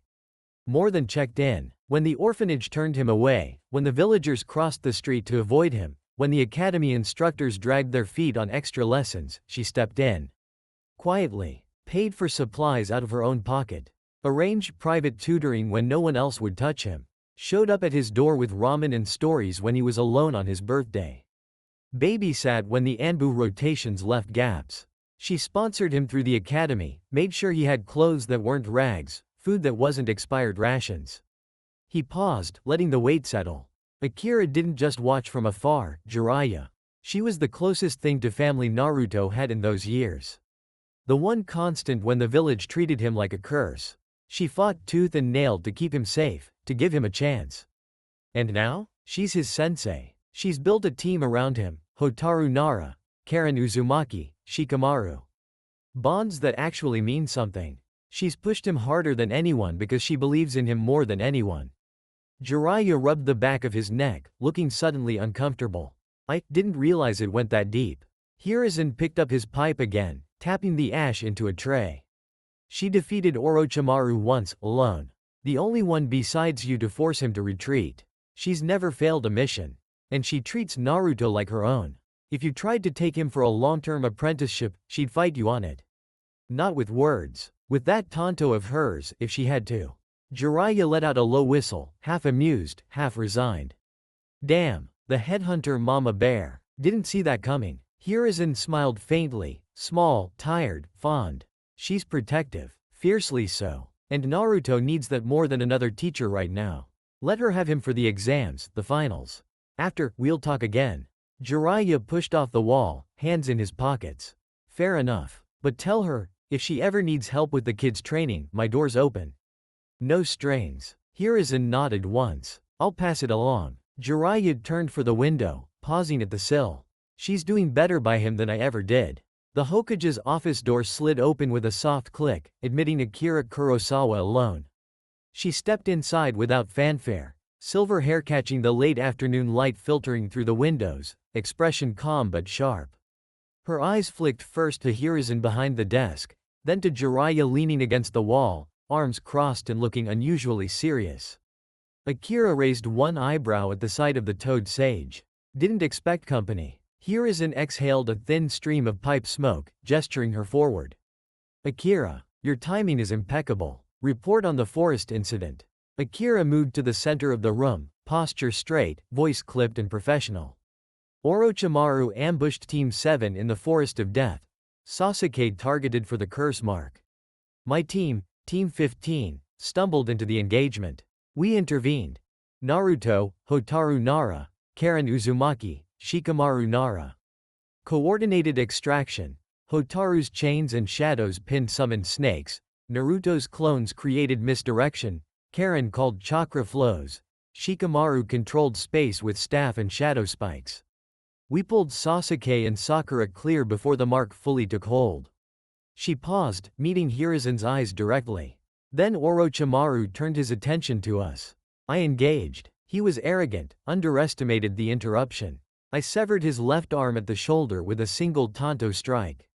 More than checked in. When the orphanage turned him away, when the villagers crossed the street to avoid him, when the academy instructors dragged their feet on extra lessons, she stepped in. Quietly. Paid for supplies out of her own pocket. Arranged private tutoring when no one else would touch him. Showed up at his door with ramen and stories when he was alone on his birthday. Babysat when the Anbu rotations left gaps. She sponsored him through the academy, made sure he had clothes that weren't rags, food that wasn't expired rations. He paused, letting the weight settle. Akira didn't just watch from afar, Jiraiya. She was the closest thing to family Naruto had in those years. The one constant when the village treated him like a curse. She fought tooth and nail to keep him safe, to give him a chance. And now? She's his sensei. She's built a team around him, Hotaru Nara, Karin Uzumaki, Shikamaru. Bonds that actually mean something. She's pushed him harder than anyone because she believes in him more than anyone. Jiraiya rubbed the back of his neck, looking suddenly uncomfortable. I didn't realize it went that deep. Hiruzen picked up his pipe again, tapping the ash into a tray. She defeated Orochimaru once, alone. The only one besides you to force him to retreat. She's never failed a mission. And she treats Naruto like her own. If you tried to take him for a long-term apprenticeship, she'd fight you on it. Not with words. With that tanto of hers, if she had to. Jiraiya let out a low whistle, half amused, half resigned. Damn, the headhunter mama bear. Didn't see that coming. Hiruzen smiled faintly, small, tired, fond. She's protective, fiercely so. And Naruto needs that more than another teacher right now. Let her have him for the exams, the finals. After, we'll talk again. Jiraiya pushed off the wall, hands in his pockets. Fair enough. But tell her, if she ever needs help with the kids' training, my door's open. No strings. Hiruzen nodded once. I'll pass it along. Jiraiya turned for the window, pausing at the sill. She's doing better by him than I ever did. The Hokage's office door slid open with a soft click, admitting Akira Kurosawa alone. She stepped inside without fanfare, silver hair catching the late afternoon light filtering through the windows, expression calm but sharp. Her eyes flicked first to Hiruzen behind the desk, then to Jiraiya leaning against the wall, arms crossed and looking unusually serious. Akira raised one eyebrow at the sight of the toad sage. Didn't expect company. Hiruzen exhaled a thin stream of pipe smoke, gesturing her forward. Akira, your timing is impeccable. Report on the forest incident. Akira moved to the center of the room, posture straight, voice clipped and professional. Orochimaru ambushed Team 7 in the Forest of Death. Sasuke targeted for the curse mark. My team, Team 15, stumbled into the engagement. We intervened. Naruto, Hotaru Nara, Karin Uzumaki, Shikamaru Nara. Coordinated extraction. Hotaru's chains and shadows pinned summoned snakes. Naruto's clones created misdirection. Karin called chakra flows. Shikamaru controlled space with staff and shadow spikes. We pulled Sasuke and Sakura clear before the mark fully took hold. She paused, meeting Hiruzen's eyes directly. Then Orochimaru turned his attention to us. I engaged. He was arrogant, underestimated the interruption. I severed his left arm at the shoulder with a single tanto strike.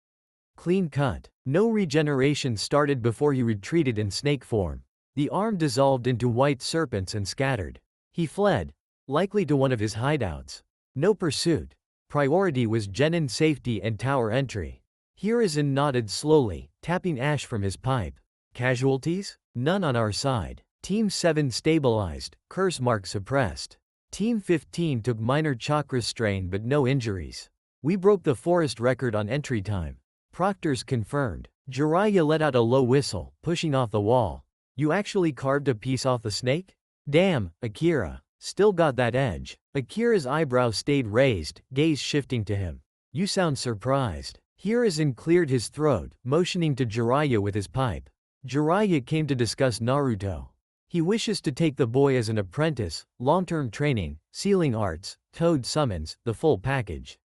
Clean cut. No regeneration started before he retreated in snake form. The arm dissolved into white serpents and scattered. He fled, likely to one of his hideouts. No pursuit. Priority was Genin safety and tower entry. Hiruzen nodded slowly, tapping ash from his pipe. Casualties? None on our side. Team 7 stabilized, curse mark suppressed. Team 15 took minor chakra strain but no injuries. We broke the forest record on entry time. Proctors confirmed. Jiraiya let out a low whistle, pushing off the wall. You actually carved a piece off the snake? Damn, Akira. Still got that edge. Akira's eyebrow stayed raised, gaze shifting to him. You sound surprised. Hiruzen cleared his throat, motioning to Jiraiya with his pipe. Jiraiya came to discuss Naruto. He wishes to take the boy as an apprentice, long-term training, sealing arts, toad summons, the full package.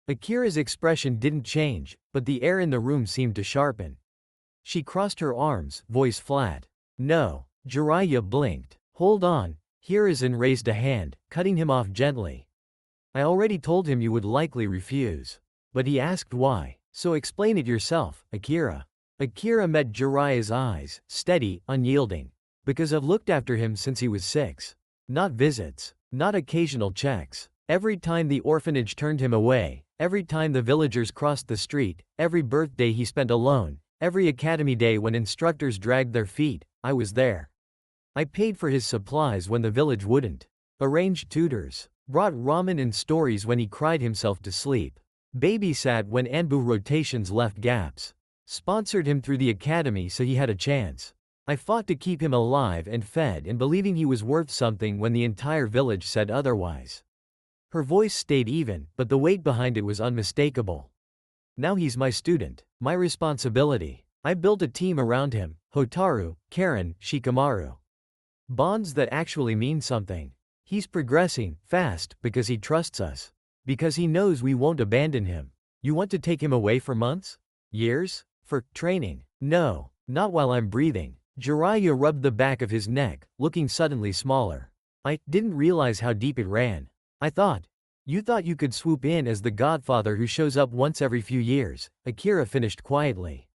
Akira's expression didn't change, but the air in the room seemed to sharpen. She crossed her arms, voice flat. No. Jiraiya blinked. Hold on. Hiruzen raised a hand, cutting him off gently. I already told him you would likely refuse. But he asked why, so explain it yourself, Akira. Akira met Jiraiya's eyes, steady, unyielding. Because I've looked after him since he was 6. Not visits. Not occasional checks. Every time the orphanage turned him away, every time the villagers crossed the street, every birthday he spent alone, Every academy day when instructors dragged their feet, I was there. I paid for his supplies when the village wouldn't. Arranged tutors. Brought ramen and stories when he cried himself to sleep. Babysat when Anbu rotations left gaps. Sponsored him through the academy so he had a chance. I fought to keep him alive and fed and believing he was worth something when the entire village said otherwise. Her voice stayed even, but the weight behind it was unmistakable. Now he's my student, my responsibility. I built a team around him, Hotaru, Karin, Shikamaru. Bonds that actually mean something. He's progressing, fast, because he trusts us. Because he knows we won't abandon him. You want to take him away for months? Years? For training? No, not while I'm breathing. Jiraiya rubbed the back of his neck, looking suddenly smaller. I didn't realize how deep it ran. You thought you could swoop in as the godfather who shows up once every few years, Akira finished quietly.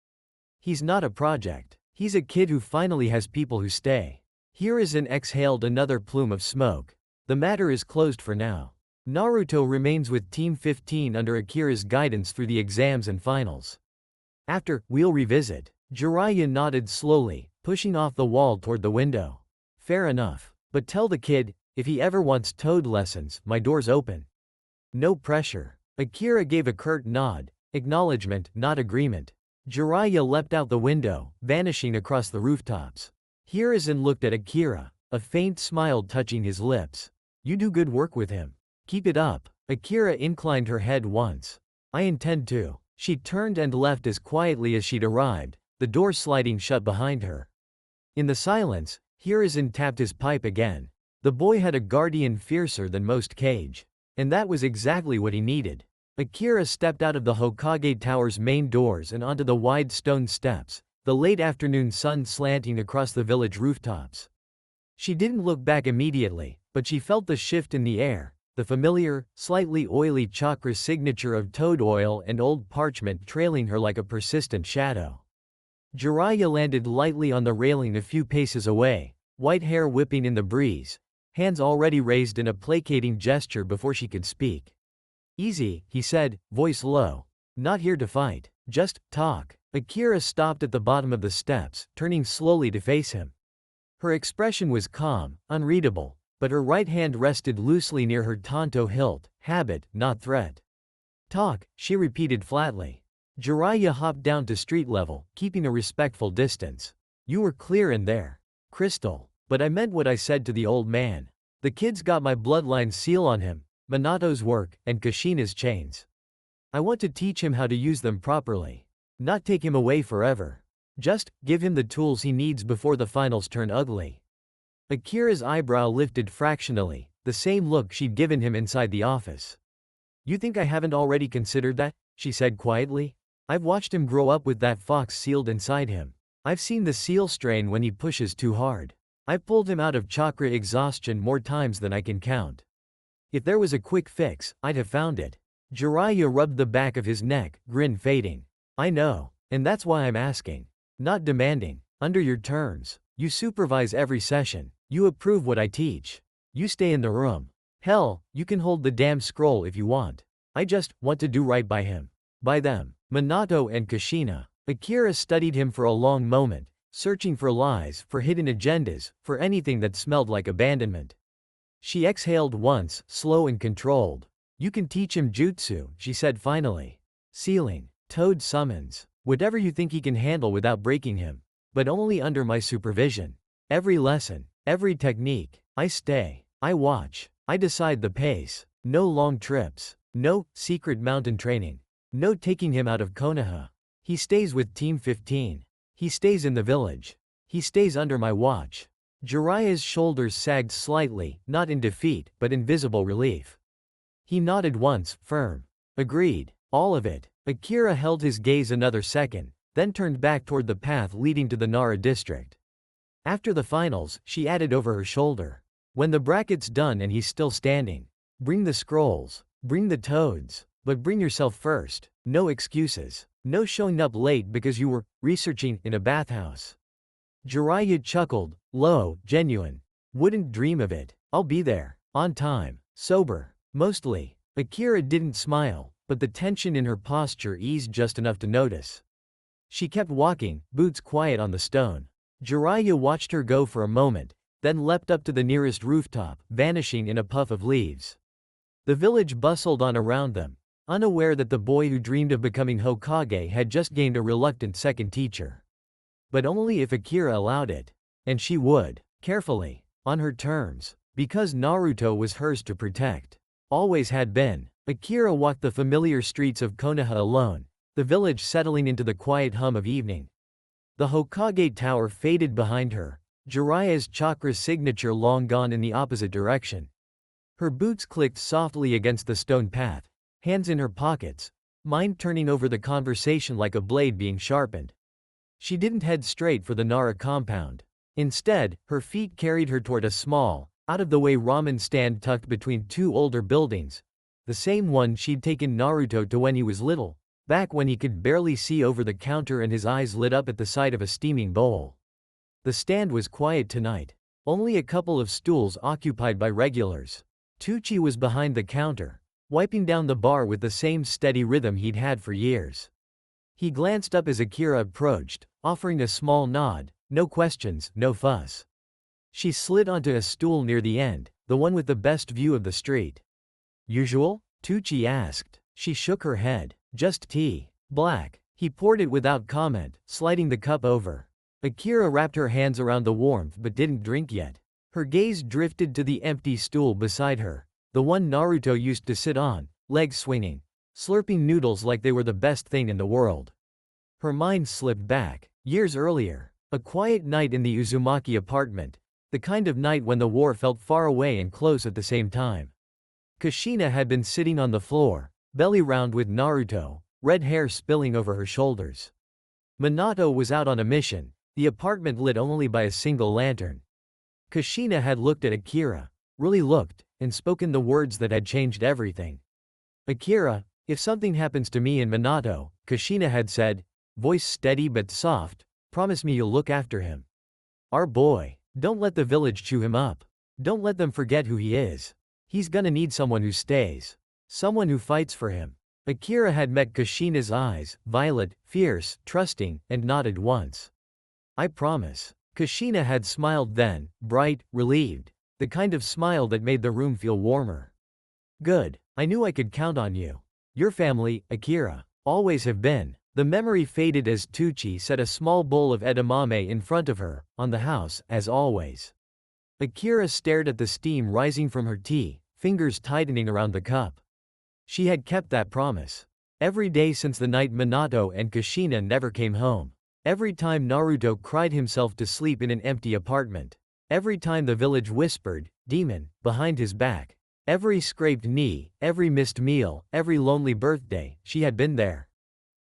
He's not a project. He's a kid who finally has people who stay. Hiruzen exhaled another plume of smoke. The matter is closed for now. Naruto remains with Team 15 under Akira's guidance through the exams and finals. After, we'll revisit. Jiraiya nodded slowly, pushing off the wall toward the window. Fair enough. But tell the kid, if he ever wants toad lessons, my door's open. No pressure. Akira gave a curt nod, acknowledgement, not agreement. Jiraiya leapt out the window, vanishing across the rooftops. Hiruzen looked at Akira, a faint smile touching his lips. You do good work with him. Keep it up. Akira inclined her head once. I intend to. She turned and left as quietly as she'd arrived, the door sliding shut behind her. In the silence, Hiruzen tapped his pipe again. The boy had a guardian fiercer than most cage. And that was exactly what he needed. Akira stepped out of the Hokage Tower's main doors and onto the wide stone steps, the late afternoon sun slanting across the village rooftops. She didn't look back immediately, but she felt the shift in the air, the familiar, slightly oily chakra signature of toad oil and old parchment trailing her like a persistent shadow. Jiraiya landed lightly on the railing a few paces away, white hair whipping in the breeze, hands already raised in a placating gesture before she could speak. Easy, he said, voice low. Not here to fight, just talk. Akira stopped at the bottom of the steps, turning slowly to face him. Her expression was calm, unreadable, but her right hand rested loosely near her tanto hilt, habit, not threat. Talk, she repeated flatly. Jiraiya hopped down to street level, keeping a respectful distance. You were clear in there. Crystal. But I meant what I said to the old man. The kid's got my bloodline seal on him, Minato's work, and Kushina's chains. I want to teach him how to use them properly. Not take him away forever. Just give him the tools he needs before the finals turn ugly. Akira's eyebrow lifted fractionally, the same look she'd given him inside the office. You think I haven't already considered that? She said quietly. I've watched him grow up with that fox sealed inside him. I've seen the seal strain when he pushes too hard. I've pulled him out of chakra exhaustion more times than I can count. If there was a quick fix, I'd have found it. Jiraiya rubbed the back of his neck, grin fading. I know. And that's why I'm asking. Not demanding. Under your terms. You supervise every session. You approve what I teach. You stay in the room. Hell, you can hold the damn scroll if you want. I just want to do right by him. By them. Minato and Kushina. Akira studied him for a long moment, searching for lies, for hidden agendas, for anything that smelled like abandonment. She exhaled once, slow and controlled. You can teach him jutsu, she said finally. Sealing. Toad summons. Whatever you think he can handle without breaking him. But only under my supervision. Every lesson, every technique, I stay. I watch. I decide the pace. No long trips. No secret mountain training. No taking him out of Konoha. He stays with Team 15. He stays in the village. He stays under my watch. Jiraiya's shoulders sagged slightly, not in defeat, but in visible relief. He nodded once, firm. Agreed. All of it. Akira held his gaze another second, then turned back toward the path leading to the Nara district. After the finals, she added over her shoulder. When the bracket's done and he's still standing, bring the scrolls, bring the toads, but bring yourself first. No excuses. No showing up late because you were researching in a bathhouse. Jiraiya chuckled, low, genuine. Wouldn't dream of it. I'll be there. On time. Sober. Mostly. Akira didn't smile, but the tension in her posture eased just enough to notice. She kept walking, boots quiet on the stone. Jiraiya watched her go for a moment, then leapt up to the nearest rooftop, vanishing in a puff of leaves. The village bustled on around them, unaware that the boy who dreamed of becoming Hokage had just gained a reluctant second teacher. But only if Akira allowed it. And she would. Carefully. On her terms. Because Naruto was hers to protect. Always had been. Akira walked the familiar streets of Konoha alone, the village settling into the quiet hum of evening. The Hokage tower faded behind her, Jiraiya's chakra signature long gone in the opposite direction. Her boots clicked softly against the stone path, hands in her pockets, mind turning over the conversation like a blade being sharpened. She didn't head straight for the Nara compound. Instead, her feet carried her toward a small, out-of-the-way ramen stand tucked between two older buildings, the same one she'd taken Naruto to when he was little, back when he could barely see over the counter and his eyes lit up at the sight of a steaming bowl. The stand was quiet tonight. Only a couple of stools occupied by regulars. Tucci was behind the counter, wiping down the bar with the same steady rhythm he'd had for years. He glanced up as Akira approached, offering a small nod, no questions, no fuss. She slid onto a stool near the end, the one with the best view of the street. Usual? Tucci asked. She shook her head. Just tea. Black. He poured it without comment, sliding the cup over. Akira wrapped her hands around the warmth but didn't drink yet. Her gaze drifted to the empty stool beside her, the one Naruto used to sit on, legs swinging, slurping noodles like they were the best thing in the world. Her mind slipped back, years earlier, a quiet night in the Uzumaki apartment, the kind of night when the war felt far away and close at the same time. Kushina had been sitting on the floor, belly round with Naruto, red hair spilling over her shoulders. Minato was out on a mission, the apartment lit only by a single lantern. Kushina had looked at Akira, really looked, and spoken the words that had changed everything. Akira, if something happens to me and Minato, Kushina had said, voice steady but soft, promise me you'll look after him. Our boy. Don't let the village chew him up. Don't let them forget who he is. He's gonna need someone who stays. Someone who fights for him. Akira had met Kushina's eyes, violet, fierce, trusting, and nodded once. I promise. Kushina had smiled then, bright, relieved, the kind of smile that made the room feel warmer. Good. I knew I could count on you. Your family, Akira, always have been. The memory faded as Tucci set a small bowl of edamame in front of her, on the house, as always. Akira stared at the steam rising from her tea, fingers tightening around the cup. She had kept that promise. Every day since the night Minato and Kushina never came home. Every time Naruto cried himself to sleep in an empty apartment. Every time the village whispered, demon, behind his back. Every scraped knee, every missed meal, every lonely birthday, she had been there.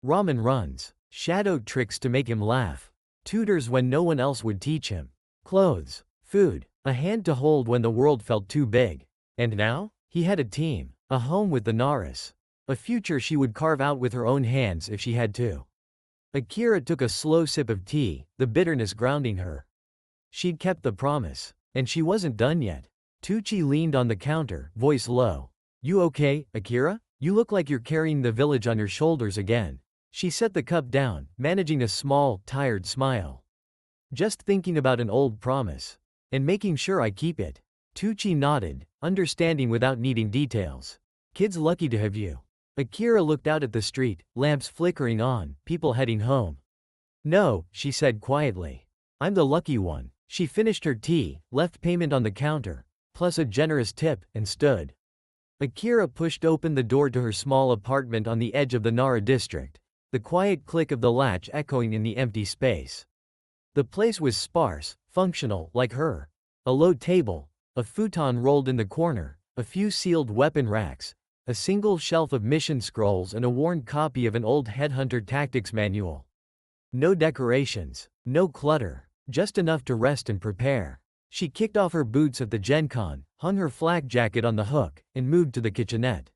Ramen runs. Shadow tricks to make him laugh. Tutors when no one else would teach him. Clothes. Food. A hand to hold when the world felt too big. And now? He had a team. A home with the Naras. A future she would carve out with her own hands if she had to. Akira took a slow sip of tea, the bitterness grounding her. She'd kept the promise. And she wasn't done yet. Tucci leaned on the counter, voice low. You okay, Akira? You look like you're carrying the village on your shoulders again. She set the cup down, managing a small, tired smile. Just thinking about an old promise. And making sure I keep it. Tucci nodded, understanding without needing details. Kid's lucky to have you. Akira looked out at the street, lamps flickering on, people heading home. No, she said quietly. I'm the lucky one. She finished her tea, left payment on the counter, plus a generous tip, and stood. Akira pushed open the door to her small apartment on the edge of the Nara district, the quiet click of the latch echoing in the empty space. The place was sparse, functional, like her. A low table, a futon rolled in the corner, a few sealed weapon racks, a single shelf of mission scrolls and a worn copy of an old headhunter tactics manual. No decorations, no clutter, just enough to rest and prepare. She kicked off her boots at the Gencon, hung her flak jacket on the hook, and moved to the kitchenette.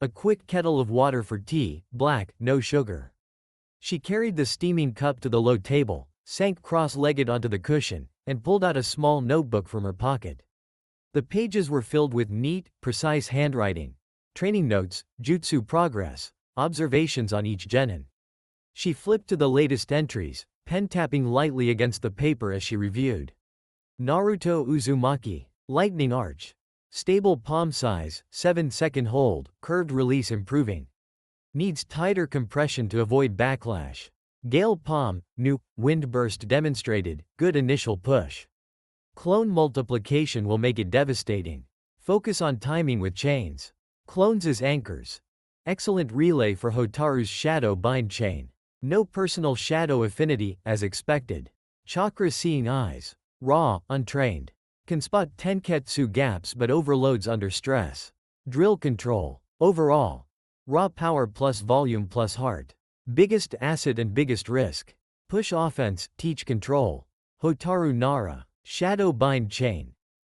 A quick kettle of water for tea, black, no sugar. She carried the steaming cup to the low table, sank cross-legged onto the cushion, and pulled out a small notebook from her pocket. The pages were filled with neat, precise handwriting, training notes, jutsu progress, observations on each genin. She flipped to the latest entries, pen tapping lightly against the paper as she reviewed. Naruto Uzumaki, lightning arch. Stable palm size, 7-second hold, curved release improving. Needs tighter compression to avoid backlash. Gale palm, new, wind burst demonstrated, good initial push. Clone multiplication will make it devastating. Focus on timing with chains. Clones as anchors. Excellent relay for Hotaru's shadow bind chain. No personal shadow affinity, as expected. Chakra seeing eyes. Raw, untrained. Can spot tenketsu gaps but overloads under stress. Drill control. Overall. Raw power plus volume plus heart. Biggest asset and biggest risk. Push offense, teach control. Hotaru Nara. Shadow bind chain.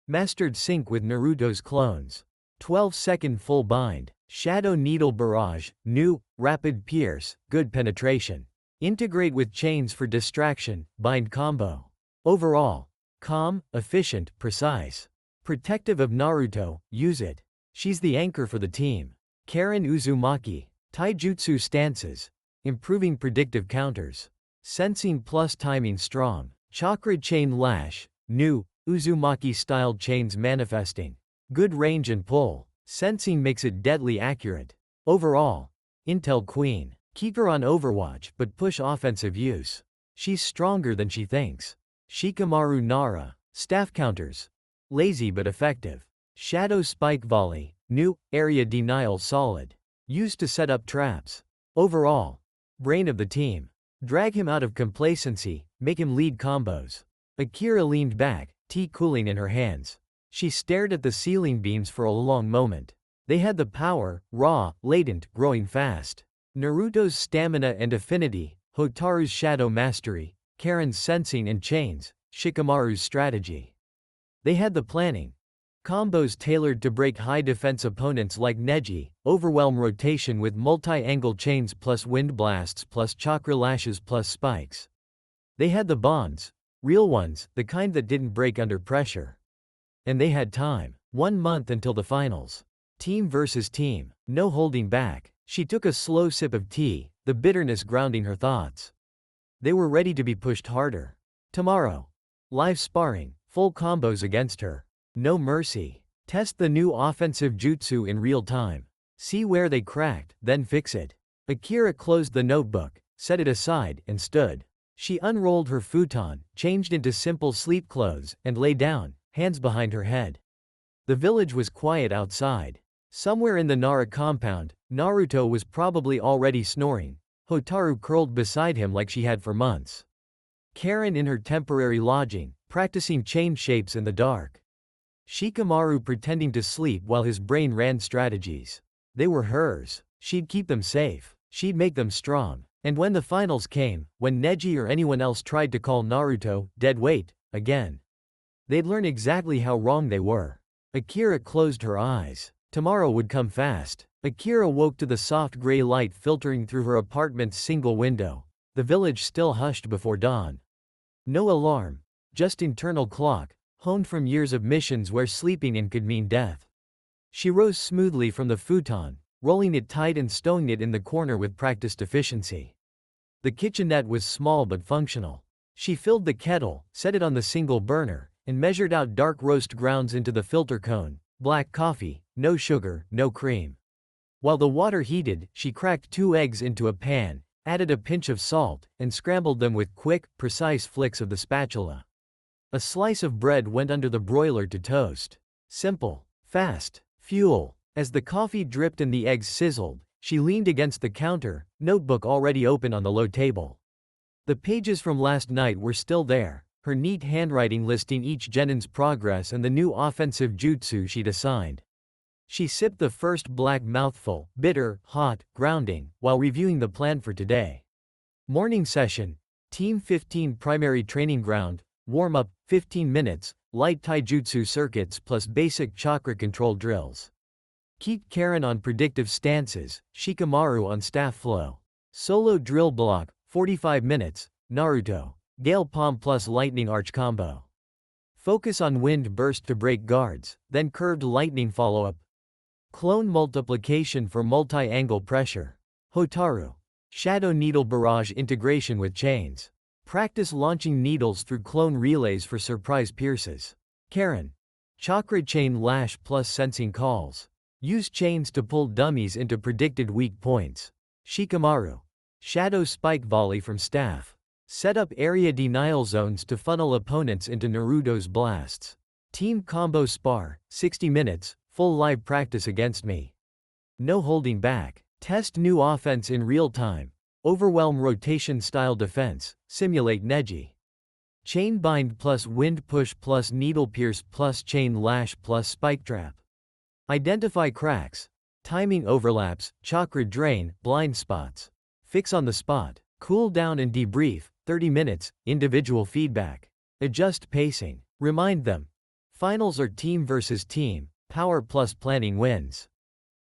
Mastered sync with Naruto's clones. 12-second full bind. Shadow needle barrage, new, rapid pierce, good penetration. Integrate with chains for distraction, bind combo. Overall. Calm, efficient, precise. Protective of Naruto, use it. She's the anchor for the team. Karin Uzumaki. Taijutsu stances. Improving predictive counters. Sensing plus timing strong. Chakra chain lash. New, Uzumaki-styled chains manifesting. Good range and pull. Sensing makes it deadly accurate. Overall. Intel Queen. Keep her on Overwatch but push offensive use. She's stronger than she thinks. Shikamaru Nara. Staff counters. Lazy but effective. Shadow spike volley. New, area denial solid. Used to set up traps. Overall. Brain of the team. Drag him out of complacency, make him lead combos. Akira leaned back, tea cooling in her hands. She stared at the ceiling beams for a long moment. They had the power, raw, latent, growing fast. Naruto's stamina and affinity, Hotaru's shadow mastery, Karin's sensing and chains, Shikamaru's strategy. They had the planning. Combos tailored to break high defense opponents like Neji, overwhelm rotation with multi-angle chains plus wind blasts plus chakra lashes plus spikes. They had the bonds. Real ones, the kind that didn't break under pressure. And they had time. 1 month until the finals. Team versus team. No holding back. She took a slow sip of tea, the bitterness grounding her thoughts. They were ready to be pushed harder. Tomorrow. Live sparring, full combos against her. No mercy. Test the new offensive jutsu in real time. See where they cracked, then fix it. Akira closed the notebook, set it aside, and stood. She unrolled her futon, changed into simple sleep clothes, and lay down, hands behind her head. The village was quiet outside. Somewhere in the Nara compound, Naruto was probably already snoring. Hotaru curled beside him like she had for months. Karin in her temporary lodging, practicing chain shapes in the dark. Shikamaru pretending to sleep while his brain ran strategies. They were hers. She'd keep them safe. She'd make them strong. And when the finals came, when Neji or anyone else tried to call Naruto dead weight again, they'd learn exactly how wrong they were. Akira closed her eyes. Tomorrow would come fast. Akira woke to the soft gray light filtering through her apartment's single window. The village still hushed before dawn. No alarm. Just internal clock, honed from years of missions where sleeping in could mean death. She rose smoothly from the futon, rolling it tight and stowing it in the corner with practiced efficiency. The kitchenette was small but functional. She filled the kettle, set it on the single burner, and measured out dark roast grounds into the filter cone. Black coffee, no sugar, no cream. While the water heated, she cracked 2 eggs into a pan, added a pinch of salt, and scrambled them with quick, precise flicks of the spatula. A slice of bread went under the broiler to toast. Simple. Fast. Fuel. As the coffee dripped and the eggs sizzled, she leaned against the counter, notebook already open on the low table. The pages from last night were still there, her neat handwriting listing each genin's progress and the new offensive jutsu she'd assigned. She sipped the first black mouthful, bitter, hot, grounding, while reviewing the plan for today. Morning session. Team 15 primary training ground, warm-up, 15 minutes, light taijutsu circuits plus basic chakra control drills. Keep Karin on predictive stances, Shikamaru on staff flow. Solo drill block, 45 minutes, Naruto. Gale palm plus lightning arch combo. Focus on wind burst to break guards, then curved lightning follow-up. Clone multiplication for multi-angle pressure. Hotaru. Shadow Needle Barrage integration with chains. Practice launching needles through clone relays for surprise pierces. Karin. Chakra Chain Lash plus Sensing Calls. Use chains to pull dummies into predicted weak points. Shikamaru. Shadow Spike Volley from staff. Set up area denial zones to funnel opponents into Naruto's blasts. Team Combo Spar, 60 minutes, full live practice against me. No holding back. Test new offense in real time. Overwhelm rotation style defense, simulate Neji. Chain Bind plus Wind Push plus Needle Pierce plus Chain Lash plus Spike Trap. Identify cracks. Timing overlaps, chakra drain, blind spots. Fix on the spot. Cool down and debrief, 30 minutes, individual feedback. Adjust pacing. Remind them. Finals are team versus team, power plus planning wins.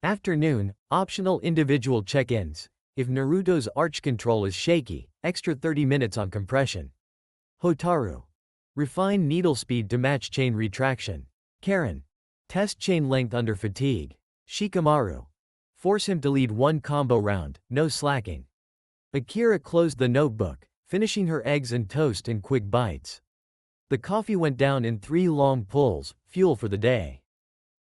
Afternoon, optional individual check-ins. If Naruto's arch control is shaky, extra 30 minutes on compression. Hotaru. Refine needle speed to match chain retraction. Karin. Test chain length under fatigue. Shikamaru. Force him to lead one combo round, no slacking. Akira closed the notebook, finishing her eggs and toast in quick bites. The coffee went down in 3 long pulls, fuel for the day.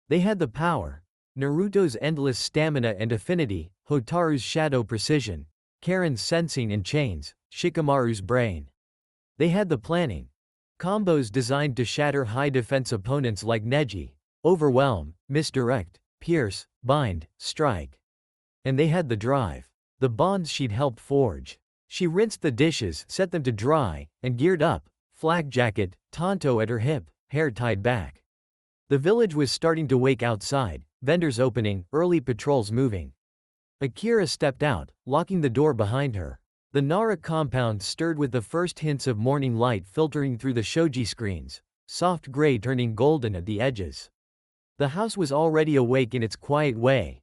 They had the power. Naruto's endless stamina and affinity, Hotaru's shadow precision, Karin's sensing and chains, Shikamaru's brain. They had the planning. Combos designed to shatter high defense opponents like Neji, overwhelm, misdirect, pierce, bind, strike. And they had the drive. The bonds she'd helped forge. She rinsed the dishes, set them to dry, and geared up, flak jacket, tanto at her hip, hair tied back. The village was starting to wake outside, vendors opening, early patrols moving. Akira stepped out, locking the door behind her. The Nara compound stirred with the first hints of morning light filtering through the shoji screens, soft gray turning golden at the edges. The house was already awake in its quiet way.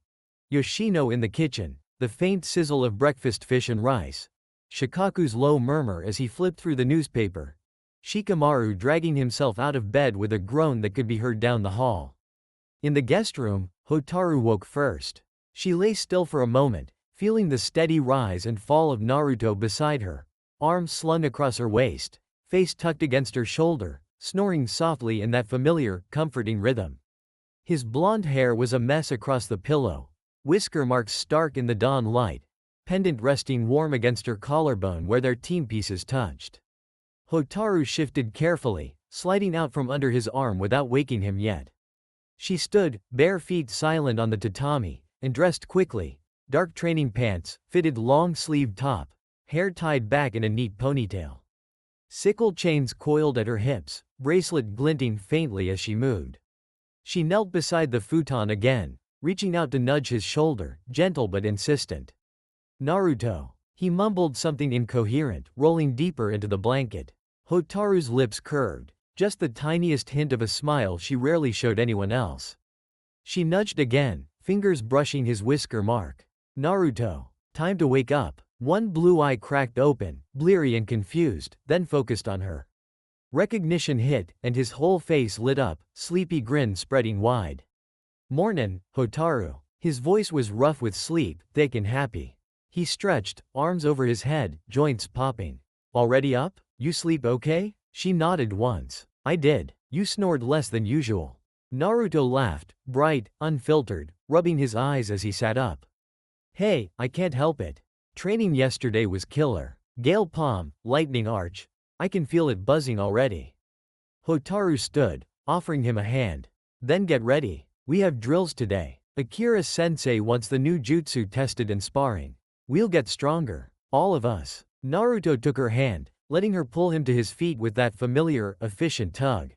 Yoshino in the kitchen, the faint sizzle of breakfast fish and rice. Shikaku's low murmur as he flipped through the newspaper. Shikamaru dragging himself out of bed with a groan that could be heard down the hall. In the guest room, Hotaru woke first. She lay still for a moment, feeling the steady rise and fall of Naruto beside her, arms slung across her waist, face tucked against her shoulder, snoring softly in that familiar, comforting rhythm. His blonde hair was a mess across the pillow, whisker marks stark in the dawn light, pendant resting warm against her collarbone where their timepieces touched. Hotaru shifted carefully, sliding out from under his arm without waking him yet. She stood, bare feet silent on the tatami, and dressed quickly, dark training pants, fitted long-sleeved top, hair tied back in a neat ponytail. Sickle chains coiled at her hips, bracelet glinting faintly as she moved. She knelt beside the futon again, reaching out to nudge his shoulder, gentle but insistent. Naruto. He mumbled something incoherent, rolling deeper into the blanket. Hotaru's lips curved, just the tiniest hint of a smile she rarely showed anyone else. She nudged again, fingers brushing his whisker mark. Naruto. Time to wake up. One blue eye cracked open, bleary and confused, then focused on her. Recognition hit, and his whole face lit up, sleepy grin spreading wide. "Mornin', Hotaru." His voice was rough with sleep, thick and happy. He stretched, arms over his head, joints popping. "Already up? You sleep okay?" She nodded once. "I did. You snored less than usual." Naruto laughed, bright, unfiltered, rubbing his eyes as he sat up. "Hey, I can't help it. Training yesterday was killer. Gale Palm, Lightning Arch. I can feel it buzzing already." Hotaru stood, offering him a hand. "Then get ready. We have drills today. Akira-sensei wants the new jutsu tested in sparring. We'll get stronger. All of us." Naruto took her hand, letting her pull him to his feet with that familiar, efficient tug.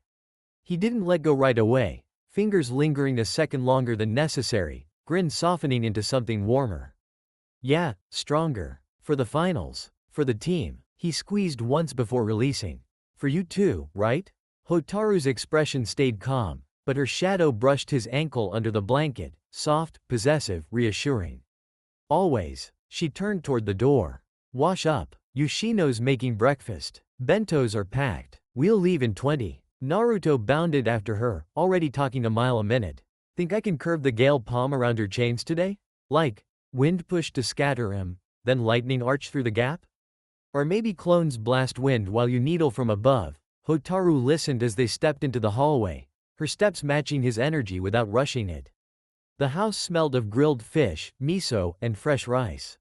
He didn't let go right away, fingers lingering a second longer than necessary, grin softening into something warmer. "Yeah, stronger. For the finals. For the team." He squeezed once before releasing. "For you too, right?" Hotaru's expression stayed calm, but her shadow brushed his ankle under the blanket, soft, possessive, reassuring. "Always." She turned toward the door. "Wash up. Yoshino's making breakfast. Bentos are packed. We'll leave in 20. Naruto bounded after her, already talking a mile a minute. "Think I can curve the Gale Palm around her chains today? Like, wind push to scatter him, then lightning arch through the gap? Or maybe clones blast wind while you needle from above? Hotaru listened as they stepped into the hallway, her steps matching his energy without rushing it. The house smelled of grilled fish, miso, and fresh rice.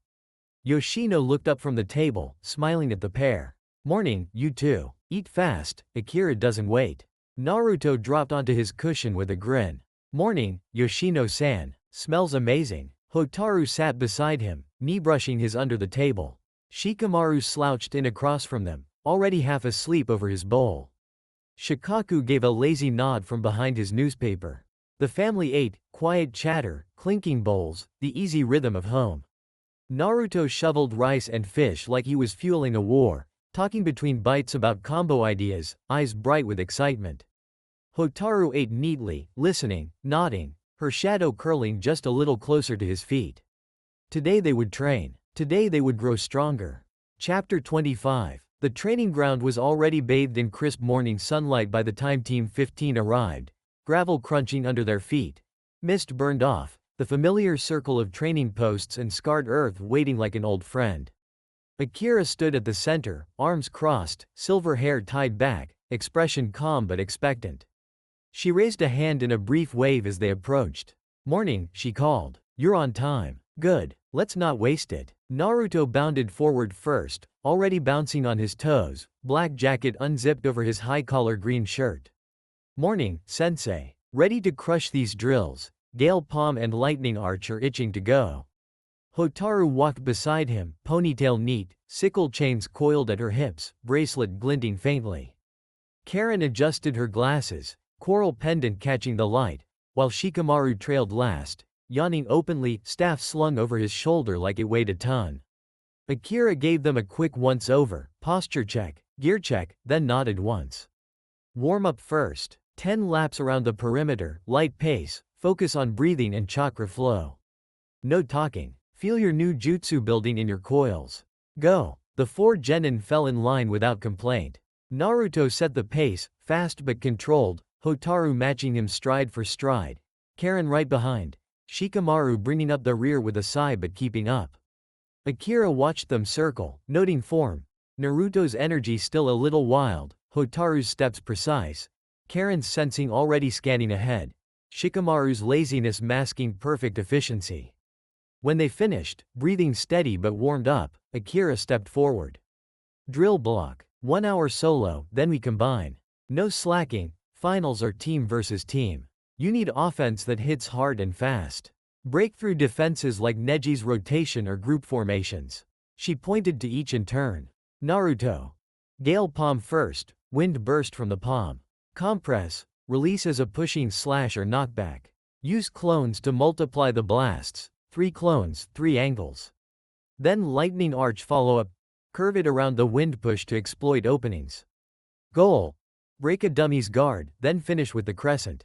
Yoshino looked up from the table, smiling at the pair. Morning, you two. Eat fast, Akira doesn't wait. Naruto dropped onto his cushion with a grin. Morning, Yoshino-san. Smells amazing. Hotaru sat beside him, knee-brushing his under the table. Shikamaru slouched in across from them, already half asleep over his bowl. Shikaku gave a lazy nod from behind his newspaper. The family ate, quiet chatter, clinking bowls, the easy rhythm of home. Naruto shoveled rice and fish like he was fueling a war, talking between bites about combo ideas, eyes bright with excitement. Hotaru ate neatly, listening, nodding, her shadow curling just a little closer to his feet. Today they would train. Today they would grow stronger. Chapter 25. The training ground was already bathed in crisp morning sunlight by the time Team 15 arrived, gravel crunching under their feet. Mist burned off, the familiar circle of training posts and scarred earth waiting like an old friend. Akira stood at the center, arms crossed, silver hair tied back, expression calm but expectant. She raised a hand in a brief wave as they approached. Morning, she called. You're on time. Good. Let's not waste it. Naruto bounded forward first, already bouncing on his toes, black jacket unzipped over his high-collar green shirt. Morning, sensei. Ready to crush these drills. Gale Palm and Lightning Arch are itching to go. Hotaru walked beside him, ponytail neat, sickle chains coiled at her hips, bracelet glinting faintly. Karin adjusted her glasses, coral pendant catching the light, while Shikamaru trailed last, yawning openly, staff slung over his shoulder like it weighed a ton. Akira gave them a quick once-over, posture check, gear check, then nodded once. Warm up first. 10 laps around the perimeter, light pace, focus on breathing and chakra flow. No talking. Feel your new jutsu building in your coils. Go. The 4 genin fell in line without complaint. Naruto set the pace, fast but controlled, Hotaru matching him stride for stride. Karin right behind. Shikamaru bringing up the rear with a sigh but keeping up. Akira watched them circle, noting form. Naruto's energy still a little wild, Hotaru's steps precise. Karin's sensing already scanning ahead. Shikamaru's laziness masking perfect efficiency. When they finished, breathing steady but warmed up, Akira stepped forward. Drill block. 1 hour solo, then we combine. No slacking, finals are team versus team. You need offense that hits hard and fast. Breakthrough defenses like Neji's rotation or group formations. She pointed to each in turn. Naruto. Gale Palm first, wind burst from the palm. Compress, release as a pushing slash or knockback. Use clones to multiply the blasts, 3 clones, 3 angles. Then lightning arch follow-up, curve it around the wind push to exploit openings. Goal. Break a dummy's guard, then finish with the crescent.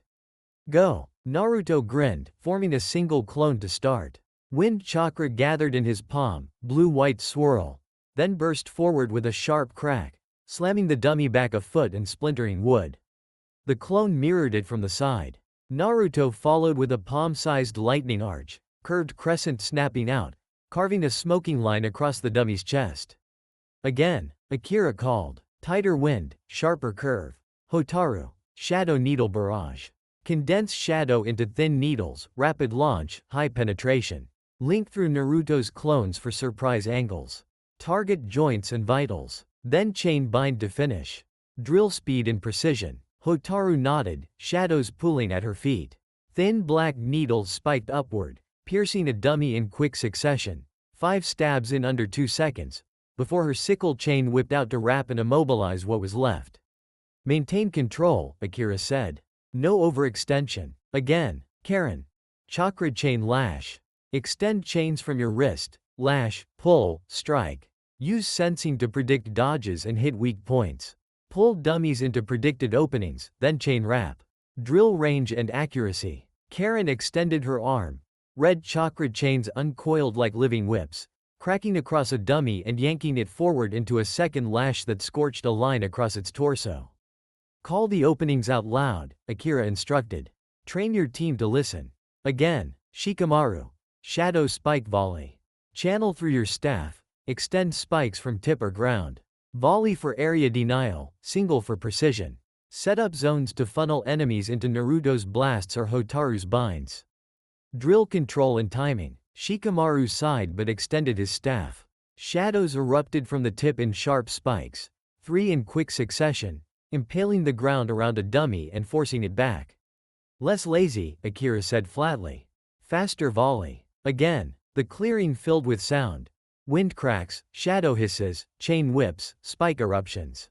Go. Naruto grinned, forming a single clone to start. Wind chakra gathered in his palm, blue-white swirl, then burst forward with a sharp crack, slamming the dummy back a foot and splintering wood. The clone mirrored it from the side. Naruto followed with a palm-sized lightning arch, curved crescent snapping out, carving a smoking line across the dummy's chest. Again, Akira called. Tighter wind, sharper curve. Hotaru. Shadow needle barrage. Condense shadow into thin needles, rapid launch, high penetration. Link through Naruto's clones for surprise angles. Target joints and vitals. Then chain bind to finish. Drill speed and precision. Hotaru nodded, shadows pooling at her feet. Thin black needles spiked upward, piercing a dummy in quick succession. 5 stabs in under 2 seconds, before her sickle chain whipped out to wrap and immobilize what was left. Maintain control, Akira said. No overextension. Again, Karin. Chakra chain lash. Extend chains from your wrist, lash, pull, strike. Use sensing to predict dodges and hit weak points. Pull dummies into predicted openings, then chain wrap. Drill range and accuracy. Karin extended her arm. Red chakra chains uncoiled like living whips, cracking across a dummy and yanking it forward into a second lash that scorched a line across its torso. Call the openings out loud, Akira instructed. Train your team to listen. Again, Shikamaru. Shadow spike volley. Channel through your staff. Extend spikes from tip or ground. Volley for area denial, single for precision. Set up zones to funnel enemies into Naruto's blasts or Hotaru's binds. Drill control and timing. Shikamaru sighed but extended his staff. Shadows erupted from the tip in sharp spikes, 3 in quick succession, impaling the ground around a dummy and forcing it back. Less lazy, Akira said flatly. Faster volley. Again, the clearing filled with sound. Wind cracks, shadow hisses, chain whips, spike eruptions.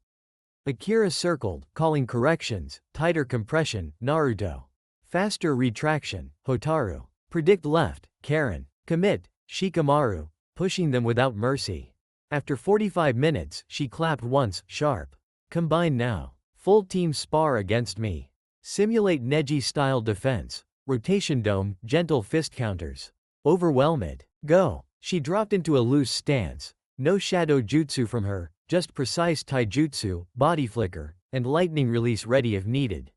Akira circled, calling corrections, tighter compression, Naruto. Faster retraction, Hotaru. Predict left, Karin. Commit, Shikamaru, pushing them without mercy. After 45 minutes, she clapped once, sharp. Combine now. Full team spar against me. Simulate Neji-style defense. Rotation dome, gentle fist counters. Overwhelm it. Go. She dropped into a loose stance. No shadow jutsu from her, just precise taijutsu, body flicker, and lightning release ready if needed.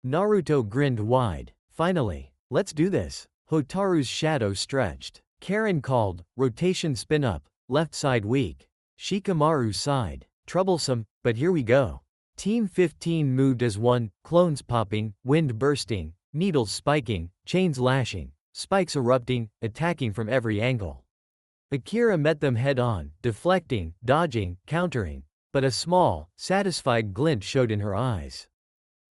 Naruto grinned wide. Finally. Let's do this. Hotaru's shadow stretched. Karin called, rotation spin up, left side weak. Shikamaru sighed. Troublesome, but here we go. Team 15 moved as one, clones popping, wind bursting, needles spiking, chains lashing, spikes erupting, attacking from every angle. Akira met them head-on, deflecting, dodging, countering, but a small, satisfied glint showed in her eyes.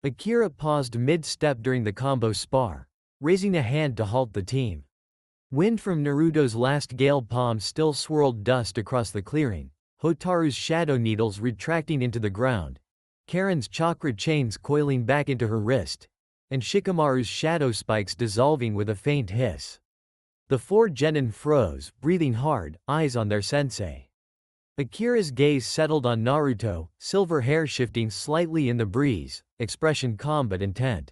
Akira paused mid-step during the combo spar, raising a hand to halt the team. Wind from Naruto's last gale palm still swirled dust across the clearing, Hotaru's shadow needles retracting into the ground, Karin's chakra chains coiling back into her wrist, and Shikamaru's shadow spikes dissolving with a faint hiss. The 4 genin froze, breathing hard, eyes on their sensei. Akira's gaze settled on Naruto, silver hair shifting slightly in the breeze, expression calm but intent.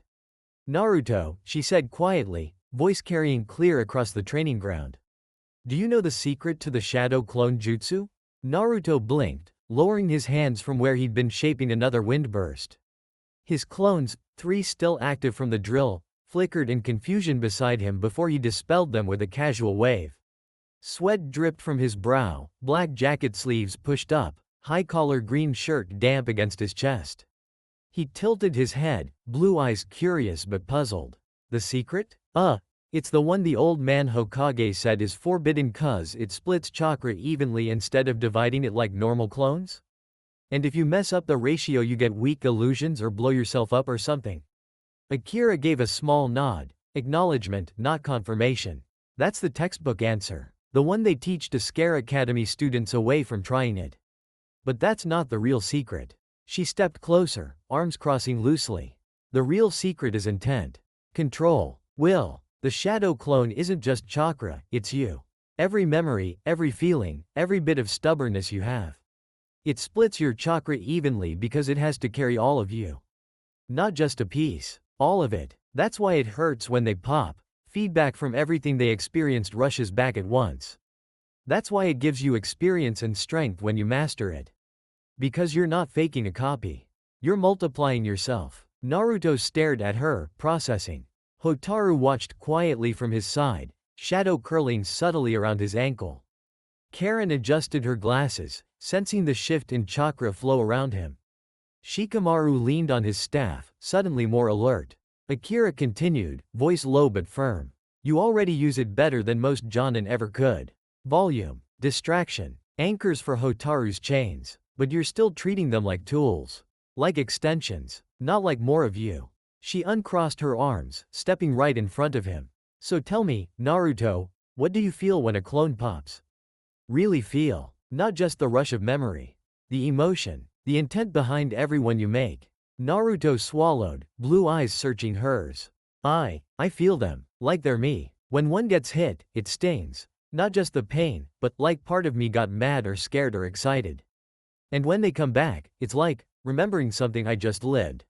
Naruto, she said quietly, voice carrying clear across the training ground. Do you know the secret to the shadow clone jutsu? Naruto blinked, lowering his hands from where he'd been shaping another wind burst. His clones, 3 still active from the drill, flickered in confusion beside him before he dispelled them with a casual wave. Sweat dripped from his brow, black jacket sleeves pushed up, high-collar green shirt damp against his chest. He tilted his head, blue eyes curious but puzzled. The secret? It's the one the old man Hokage said is forbidden cuz it splits chakra evenly instead of dividing it like normal clones? And if you mess up the ratio you get weak illusions or blow yourself up or something. Akira gave a small nod, acknowledgement, not confirmation. That's the textbook answer, the one they teach to scare academy students away from trying it. But that's not the real secret. She stepped closer, arms crossing loosely. The real secret is intent. Control. Will. The shadow clone isn't just chakra, it's you. Every memory, every feeling, every bit of stubbornness you have. It splits your chakra evenly because it has to carry all of you. Not just a piece. All of it. That's why it hurts when they pop. Feedback from everything they experienced rushes back at once. That's why it gives you experience and strength when you master it. Because you're not faking a copy. You're multiplying yourself. Naruto stared at her, processing. Hotaru watched quietly from his side, shadow curling subtly around his ankle. Karin adjusted her glasses, sensing the shift in chakra flow around him. Shikamaru leaned on his staff, suddenly more alert. Akira continued, voice low but firm. You already use it better than most jonin ever could. Volume, distraction, anchors for Hotaru's chains, but you're still treating them like tools. Like extensions, not like more of you. She uncrossed her arms, stepping right in front of him. So tell me, Naruto, what do you feel when a clone pops? Really feel. Not just the rush of memory. The emotion. The intent behind every one you make. Naruto swallowed, blue eyes searching hers. I feel them, like they're me. When one gets hit, it stings. Not just the pain, but like part of me got mad or scared or excited. And when they come back, it's like remembering something I just lived.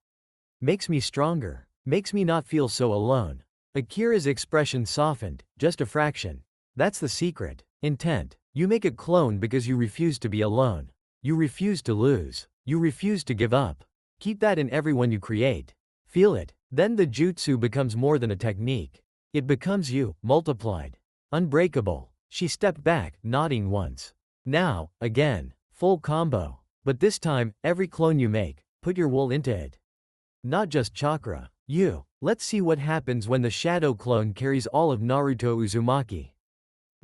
Makes me stronger. Makes me not feel so alone. Akira's expression softened, just a fraction. That's the secret. Intent. You make a clone because you refuse to be alone. You refuse to lose. You refuse to give up. Keep that in everyone you create. Feel it. Then the jutsu becomes more than a technique. It becomes you, multiplied. Unbreakable. She stepped back, nodding once. Now, again. Full combo. But this time, every clone you make, put your wool into it. Not just chakra. Let's see what happens when the shadow clone carries all of Naruto Uzumaki.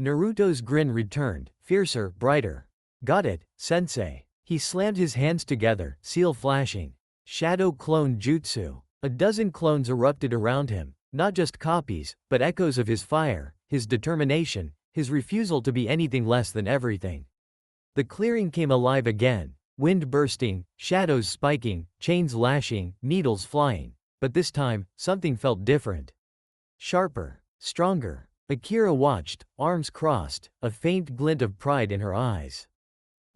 Naruto's grin returned, fiercer, brighter. Got it, sensei. He slammed his hands together, seal flashing. Shadow clone jutsu. A dozen clones erupted around him, not just copies, but echoes of his fire, his determination, his refusal to be anything less than everything. The clearing came alive again, wind bursting, shadows spiking, chains lashing, needles flying. But this time, something felt different. Sharper. Stronger. Akira watched, arms crossed, a faint glint of pride in her eyes.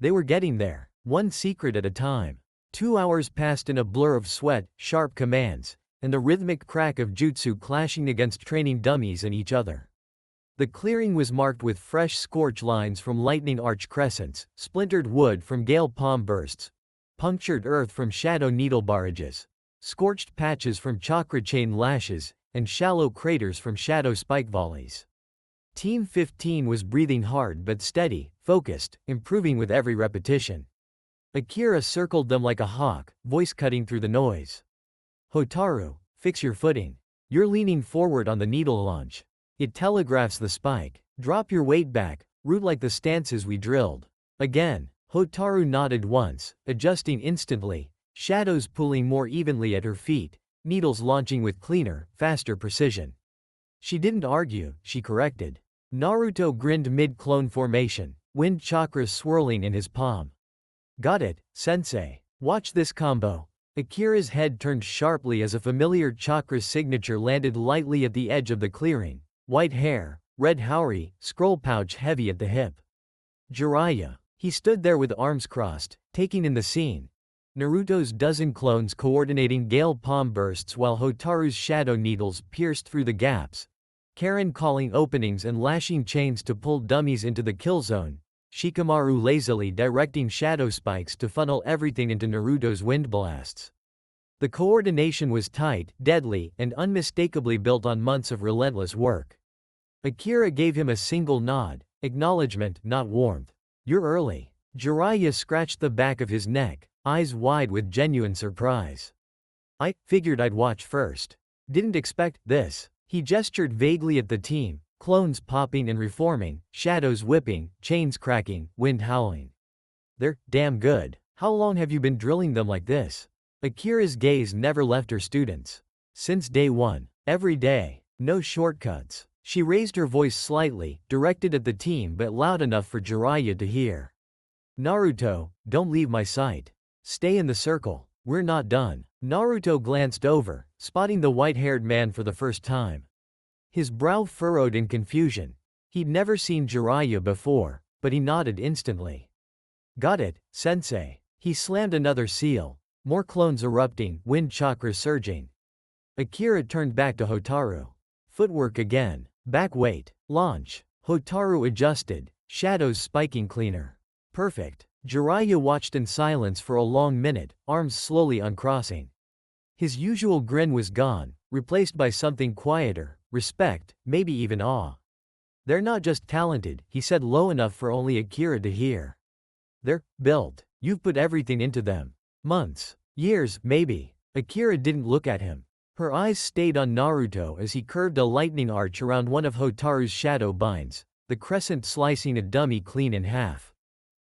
They were getting there, one secret at a time. 2 hours passed in a blur of sweat, sharp commands, and the rhythmic crack of jutsu clashing against training dummies and each other. The clearing was marked with fresh scorch lines from lightning arch crescents, splintered wood from gale palm bursts, punctured earth from shadow needle barrages, scorched patches from chakra chain lashes, and shallow craters from shadow spike volleys. Team 15 was breathing hard but steady, focused, improving with every repetition. Akira circled them like a hawk, voice cutting through the noise. Hotaru, fix your footing. You're leaning forward on the needle launch. It telegraphs the spike. Drop your weight back, root like the stances we drilled. Again, Hotaru nodded once, adjusting instantly, shadows pulling more evenly at her feet, needles launching with cleaner, faster precision. She didn't argue, she corrected. Naruto grinned mid-clone formation, wind chakras swirling in his palm. Got it, sensei. Watch this combo. Akira's head turned sharply as a familiar chakra signature landed lightly at the edge of the clearing. White hair, red haori, scroll pouch heavy at the hip. Jiraiya. He stood there with arms crossed, taking in the scene. Naruto's dozen clones coordinating gale palm bursts while Hotaru's shadow needles pierced through the gaps. Karin calling openings and lashing chains to pull dummies into the kill zone. Shikamaru lazily directing shadow spikes to funnel everything into Naruto's wind blasts. The coordination was tight, deadly, and unmistakably built on months of relentless work. Akira gave him a single nod, acknowledgement, not warmth. You're early. Jiraiya scratched the back of his neck, eyes wide with genuine surprise. I figured I'd watch first. Didn't expect this. He gestured vaguely at the team, clones popping and reforming, shadows whipping, chains cracking, wind howling. They're damn good. How long have you been drilling them like this? Akira's gaze never left her students. Since day one. Every day. No shortcuts. She raised her voice slightly, directed at the team but loud enough for Jiraiya to hear. Naruto, don't leave my sight. Stay in the circle. We're not done. Naruto glanced over, spotting the white-haired man for the first time. His brow furrowed in confusion. He'd never seen Jiraiya before, but he nodded instantly. Got it, sensei. He slammed another seal. More clones erupting, wind chakra surging. Akira turned back to Hotaru. Footwork again. Back weight. Launch. Hotaru adjusted, shadows spiking cleaner. Perfect. Jiraiya watched in silence for a long minute, arms slowly uncrossing. His usual grin was gone, replaced by something quieter, respect, maybe even awe. They're not just talented, he said low enough for only Akira to hear. They're built. You've put everything into them. Months. Years, maybe. Akira didn't look at him. Her eyes stayed on Naruto as he curved a lightning arch around one of Hotaru's shadow binds, the crescent slicing a dummy clean in half.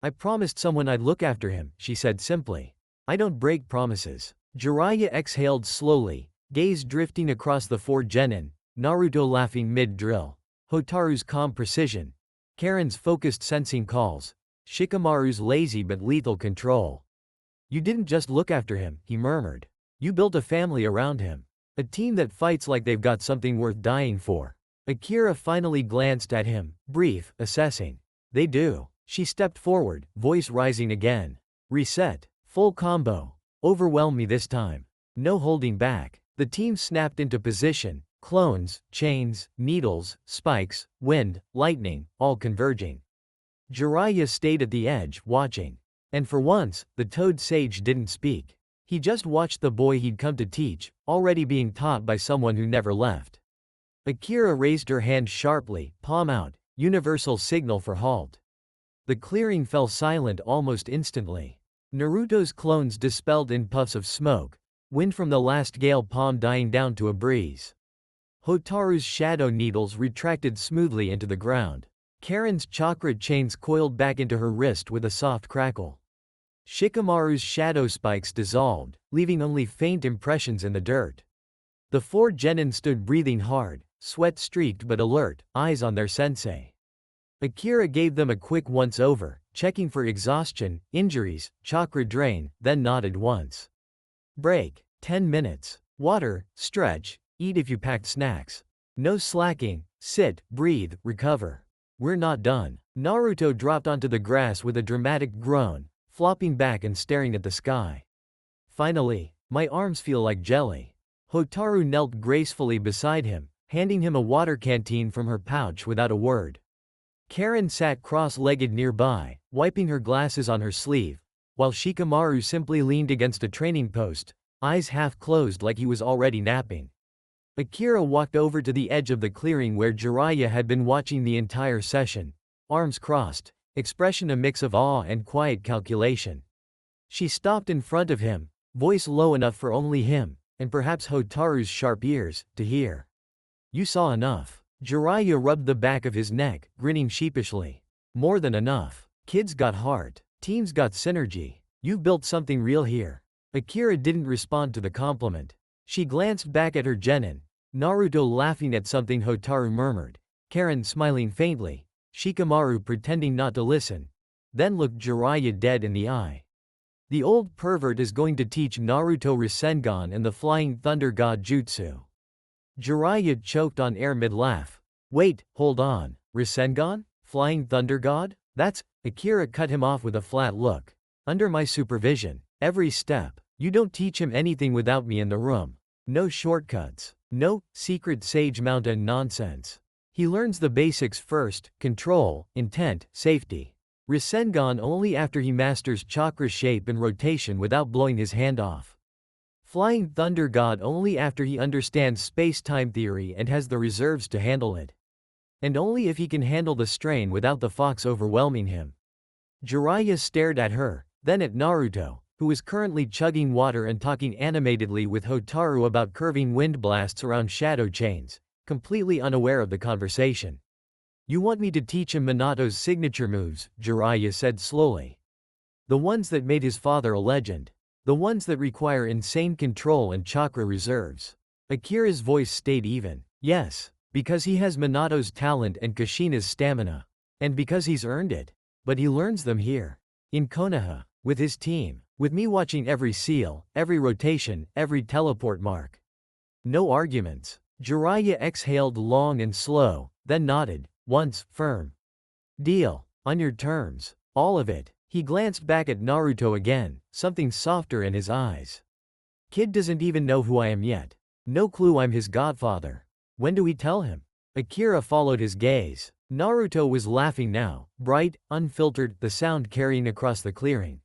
I promised someone I'd look after him, she said simply. I don't break promises. Jiraiya exhaled slowly, gaze drifting across the four Genin, Naruto laughing mid-drill, Hotaru's calm precision, Karin's focused sensing calls, Shikamaru's lazy but lethal control. You didn't just look after him, he murmured. You built a family around him. A team that fights like they've got something worth dying for. Akira finally glanced at him, brief, assessing. They do. She stepped forward, voice rising again. Reset. Full combo. Overwhelm me this time. No holding back. The team snapped into position, clones, chains, needles, spikes, wind, lightning, all converging. Jiraiya stayed at the edge, watching. And for once, the Toad Sage didn't speak. He just watched the boy he'd come to teach, already being taught by someone who never left. Akira raised her hand sharply, palm out. Universal signal for halt. The clearing fell silent almost instantly. Naruto's clones dispelled in puffs of smoke, wind from the last gale palm dying down to a breeze. Hotaru's shadow needles retracted smoothly into the ground. Karin's chakra chains coiled back into her wrist with a soft crackle. Shikamaru's shadow spikes dissolved, leaving only faint impressions in the dirt. The four genin stood breathing hard, sweat streaked but alert, eyes on their sensei. Akira gave them a quick once-over, checking for exhaustion, injuries, chakra drain, then nodded once. Break. 10 minutes. Water, stretch, eat if you packed snacks. No slacking, sit, breathe, recover. We're not done. Naruto dropped onto the grass with a dramatic groan, flopping back and staring at the sky. Finally, my arms feel like jelly. Hotaru knelt gracefully beside him, handing him a water canteen from her pouch without a word. Karin sat cross-legged nearby, wiping her glasses on her sleeve, while Shikamaru simply leaned against a training post, eyes half closed like he was already napping. Akira walked over to the edge of the clearing where Jiraiya had been watching the entire session, arms crossed, expression a mix of awe and quiet calculation. She stopped in front of him, voice low enough for only him, and perhaps Hotaru's sharp ears, to hear. You saw enough. Jiraiya rubbed the back of his neck, grinning sheepishly. More than enough. Kids got heart. Teams got synergy. You've built something real here. Akira didn't respond to the compliment. She glanced back at her genin, Naruto laughing at something Hotaru murmured, Karin smiling faintly, Shikamaru pretending not to listen, then looked Jiraiya dead in the eye. The old pervert is going to teach Naruto Rasengan and the Flying Thunder God Jutsu. Jiraiya choked on air mid-laugh. Wait, hold on. Rasengan? Flying Thunder God? That's… Akira cut him off with a flat look. Under my supervision. Every step. You don't teach him anything without me in the room. No shortcuts. No secret Sage Mountain nonsense. He learns the basics first: control, intent, safety. Rasengan only after he masters chakra shape and rotation without blowing his hand off. Flying Thunder God only after he understands space-time theory and has the reserves to handle it. And only if he can handle the strain without the fox overwhelming him. Jiraiya stared at her, then at Naruto, who was currently chugging water and talking animatedly with Hotaru about curving wind blasts around shadow chains, completely unaware of the conversation. You want me to teach him Minato's signature moves, Jiraiya said slowly. The ones that made his father a legend. The ones that require insane control and chakra reserves. Akira's voice stayed even. Yes, because he has Minato's talent and Kushina's stamina. And because he's earned it. But he learns them here. In Konoha. With his team. With me watching every seal, every rotation, every teleport mark. No arguments. Jiraiya exhaled long and slow, then nodded, once, firm. Deal. On your terms. All of it. He glanced back at Naruto again, something softer in his eyes. Kid doesn't even know who I am yet. No clue I'm his godfather. When do we tell him? Akira followed his gaze. Naruto was laughing now, bright, unfiltered, the sound carrying across the clearing.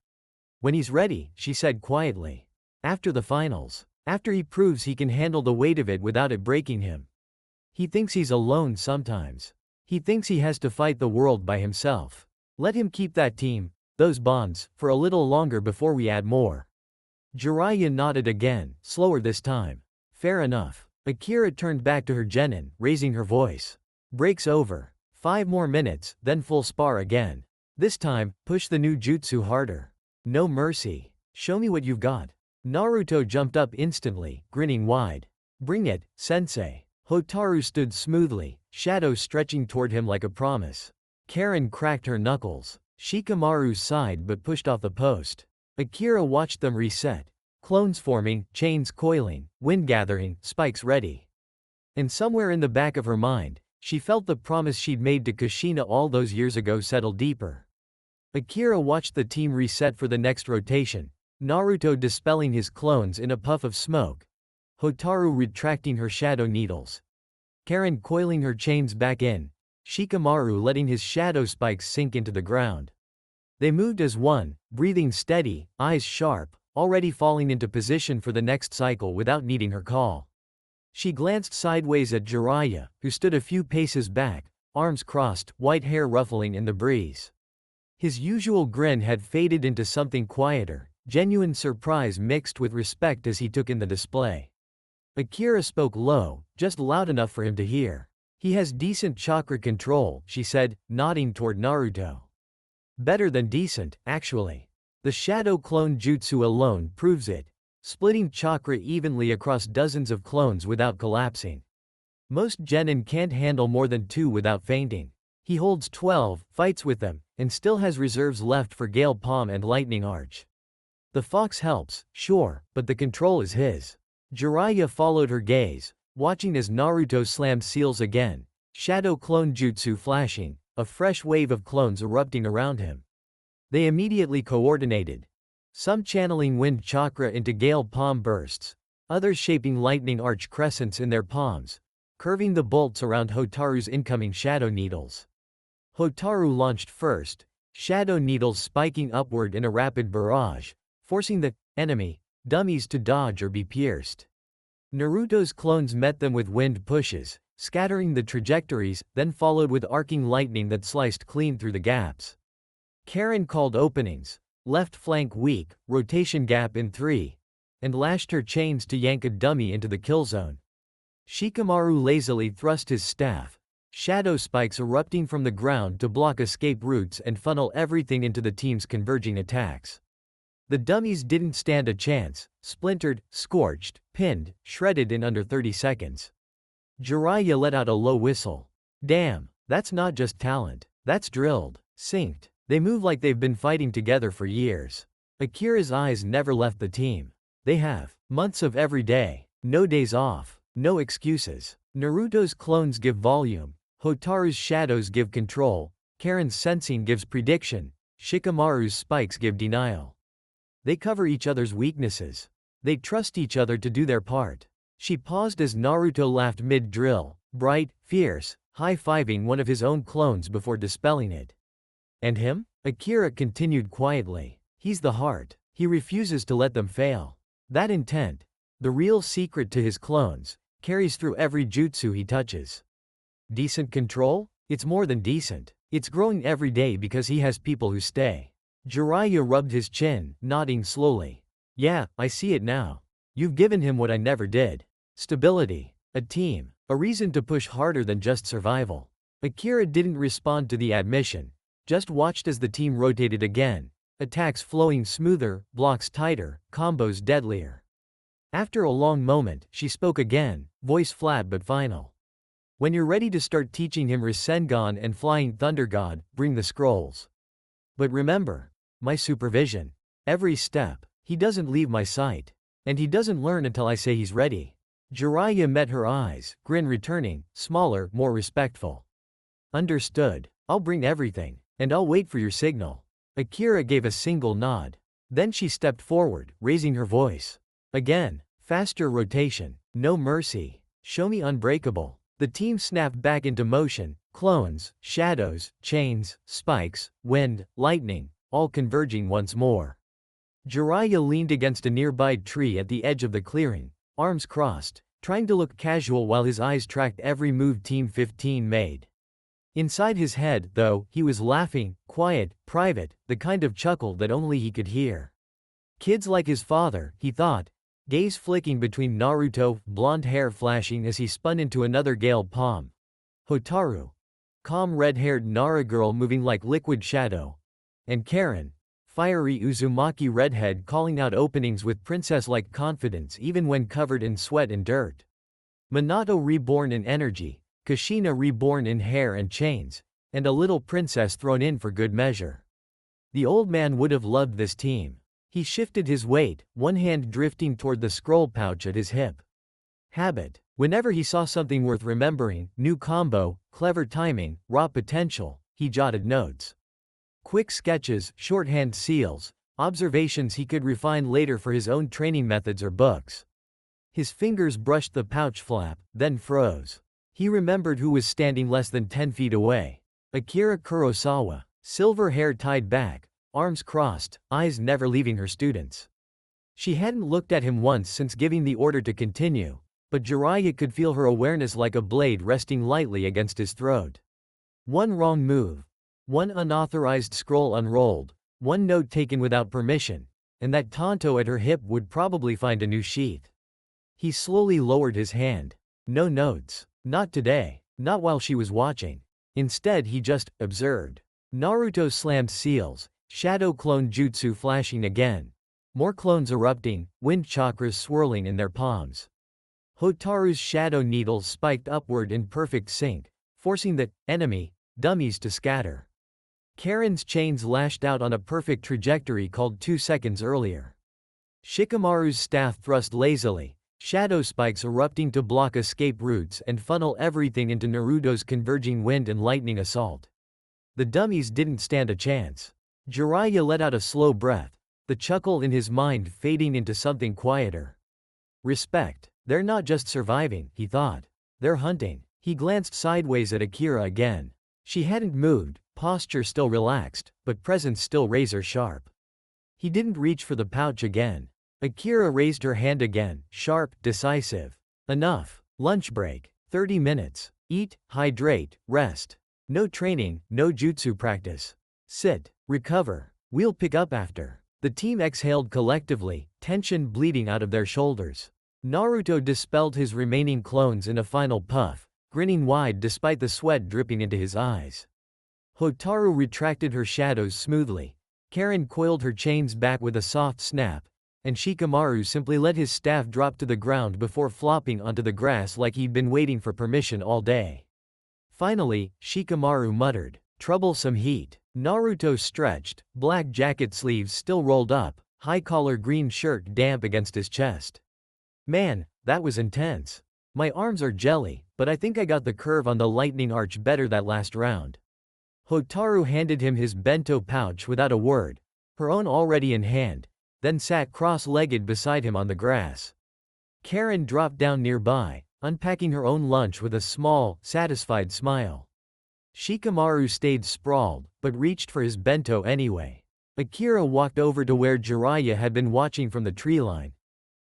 When he's ready, she said quietly. After the finals. After he proves he can handle the weight of it without it breaking him. He thinks he's alone sometimes. He thinks he has to fight the world by himself. Let him keep that team, those bonds, for a little longer before we add more. Jiraiya nodded again, slower this time. Fair enough. Akira turned back to her genin, raising her voice. Break's over. 5 more minutes, then full spar again. This time, push the new jutsu harder. No mercy. Show me what you've got. Naruto jumped up instantly, grinning wide. Bring it, sensei. Hotaru stood smoothly, shadows stretching toward him like a promise. Karin cracked her knuckles. Shikamaru sighed but pushed off the post. Akira watched them reset. Clones forming, chains coiling, wind gathering, spikes ready. And somewhere in the back of her mind, she felt the promise she'd made to Kushina all those years ago settle deeper. Akira watched the team reset for the next rotation, Naruto dispelling his clones in a puff of smoke, Hotaru retracting her shadow needles, Karin coiling her chains back in, Shikamaru letting his shadow spikes sink into the ground. They moved as one, breathing steady, eyes sharp, already falling into position for the next cycle without needing her call. She glanced sideways at Jiraiya, who stood a few paces back, arms crossed, white hair ruffling in the breeze. His usual grin had faded into something quieter, genuine surprise mixed with respect as he took in the display. Akira spoke low, just loud enough for him to hear. "He has decent chakra control," she said, nodding toward Naruto. "Better than decent, actually. The shadow clone jutsu alone proves it, splitting chakra evenly across dozens of clones without collapsing. Most genin can't handle more than 2 without fainting. He holds 12, fights with them, and still has reserves left for Gale Palm and Lightning Arch. The fox helps, sure, but the control is his." Jiraiya followed her gaze, watching as Naruto slammed seals again, shadow clone jutsu flashing, a fresh wave of clones erupting around him. They immediately coordinated, some channeling wind chakra into Gale Palm bursts, others shaping lightning arch crescents in their palms, curving the bolts around Hotaru's incoming shadow needles. Hotaru launched first, shadow needles spiking upward in a rapid barrage, forcing the enemy dummies to dodge or be pierced. Naruto's clones met them with wind pushes, scattering the trajectories, then followed with arcing lightning that sliced clean through the gaps. Karin called openings, left flank weak, rotation gap in 3, and lashed her chains to yank a dummy into the kill zone. Shikamaru lazily thrust his staff, shadow spikes erupting from the ground to block escape routes and funnel everything into the team's converging attacks. The dummies didn't stand a chance, splintered, scorched, pinned, shredded in under 30 seconds. Jiraiya let out a low whistle. "Damn, that's not just talent, that's drilled, synced. They move like they've been fighting together for years." Akira's eyes never left the team. They have months of every day, no days off, no excuses. Naruto's clones give volume, Hotaru's shadows give control, Karin's sensing gives prediction, Shikamaru's spikes give denial. They cover each other's weaknesses. They trust each other to do their part. She paused as Naruto laughed mid-drill, bright, fierce, high-fiving one of his own clones before dispelling it. "And him?" Akira continued quietly. "He's the heart. He refuses to let them fail. That intent, the real secret to his clones, carries through every jutsu he touches." Decent control? It's more than decent. It's growing every day because he has people who stay. Jiraiya rubbed his chin, nodding slowly. "Yeah, I see it now. You've given him what I never did. Stability, a team, a reason to push harder than just survival." Akira didn't respond to the admission, just watched as the team rotated again, attacks flowing smoother, blocks tighter, combos deadlier. After a long moment, she spoke again, voice flat but final. "When you're ready to start teaching him Rasengan and Flying Thunder God, bring the scrolls. But remember, my supervision. Every step, he doesn't leave my sight. And he doesn't learn until I say he's ready." Jiraiya met her eyes, grin returning, smaller, more respectful. "Understood. I'll bring everything, and I'll wait for your signal." Akira gave a single nod. Then she stepped forward, raising her voice. Again, faster rotation, no mercy. "Show me unbreakable." The team snapped back into motion, clones, shadows, chains, spikes, wind, lightning, all converging once more. Jiraiya leaned against a nearby tree at the edge of the clearing, arms crossed, trying to look casual while his eyes tracked every move Team 15 made. Inside his head, though, he was laughing, quiet, private, the kind of chuckle that only he could hear. Kids like his father, he thought, gaze flicking between Naruto, blonde hair flashing as he spun into another Gale Palm. Hotaru, calm red-haired Nara girl moving like liquid shadow. And Karin, fiery Uzumaki redhead calling out openings with princess-like confidence even when covered in sweat and dirt. Minato reborn in energy, Kushina reborn in hair and chains, and a little princess thrown in for good measure. The old man would have loved this team. He shifted his weight, one hand drifting toward the scroll pouch at his hip. Habit. Whenever he saw something worth remembering, new combo, clever timing, raw potential, he jotted notes. Quick sketches, shorthand seals, observations he could refine later for his own training methods or books. His fingers brushed the pouch flap, then froze. He remembered who was standing less than 10 feet away. Akira Kurosawa, silver hair tied back, arms crossed, eyes never leaving her students. She hadn't looked at him once since giving the order to continue, but Jiraiya could feel her awareness like a blade resting lightly against his throat. One wrong move. One unauthorized scroll unrolled. One note taken without permission. And that Tonto at her hip would probably find a new sheath. He slowly lowered his hand. No notes. Not today. Not while she was watching. Instead he just observed. Naruto slammed seals, shadow clone jutsu flashing again. More clones erupting, wind chakras swirling in their palms. Hotaru's shadow needles spiked upward in perfect sync, forcing the enemy dummies to scatter. Karin's chains lashed out on a perfect trajectory called 2 seconds earlier. Shikamaru's staff thrust lazily, shadow spikes erupting to block escape routes and funnel everything into Naruto's converging wind and lightning assault. The dummies didn't stand a chance. Jiraiya let out a slow breath, the chuckle in his mind fading into something quieter. Respect. They're not just surviving, he thought. They're hunting. He glanced sideways at Akira again. She hadn't moved, posture still relaxed, but presence still razor sharp. He didn't reach for the pouch again. Akira raised her hand again, sharp, decisive. Enough. Lunch break. 30 minutes. Eat, hydrate, rest. No training, no jutsu practice. Sit. Recover. We'll pick up after. The team exhaled collectively, tension bleeding out of their shoulders. Naruto dispelled his remaining clones in a final puff, grinning wide despite the sweat dripping into his eyes. Hotaru retracted her shadows smoothly. Karin coiled her chains back with a soft snap, and Shikamaru simply let his staff drop to the ground before flopping onto the grass like he'd been waiting for permission all day. Finally, Shikamaru muttered, "Troublesome heat." Naruto stretched, black jacket sleeves still rolled up, high-collar green shirt damp against his chest. "Man, that was intense. My arms are jelly, but I think I got the curve on the lightning arch better that last round." Hotaru handed him his bento pouch without a word, her own already in hand, then sat cross-legged beside him on the grass. Karin dropped down nearby, unpacking her own lunch with a small, satisfied smile. Shikamaru stayed sprawled, but reached for his bento anyway. Akira walked over to where Jiraiya had been watching from the tree line.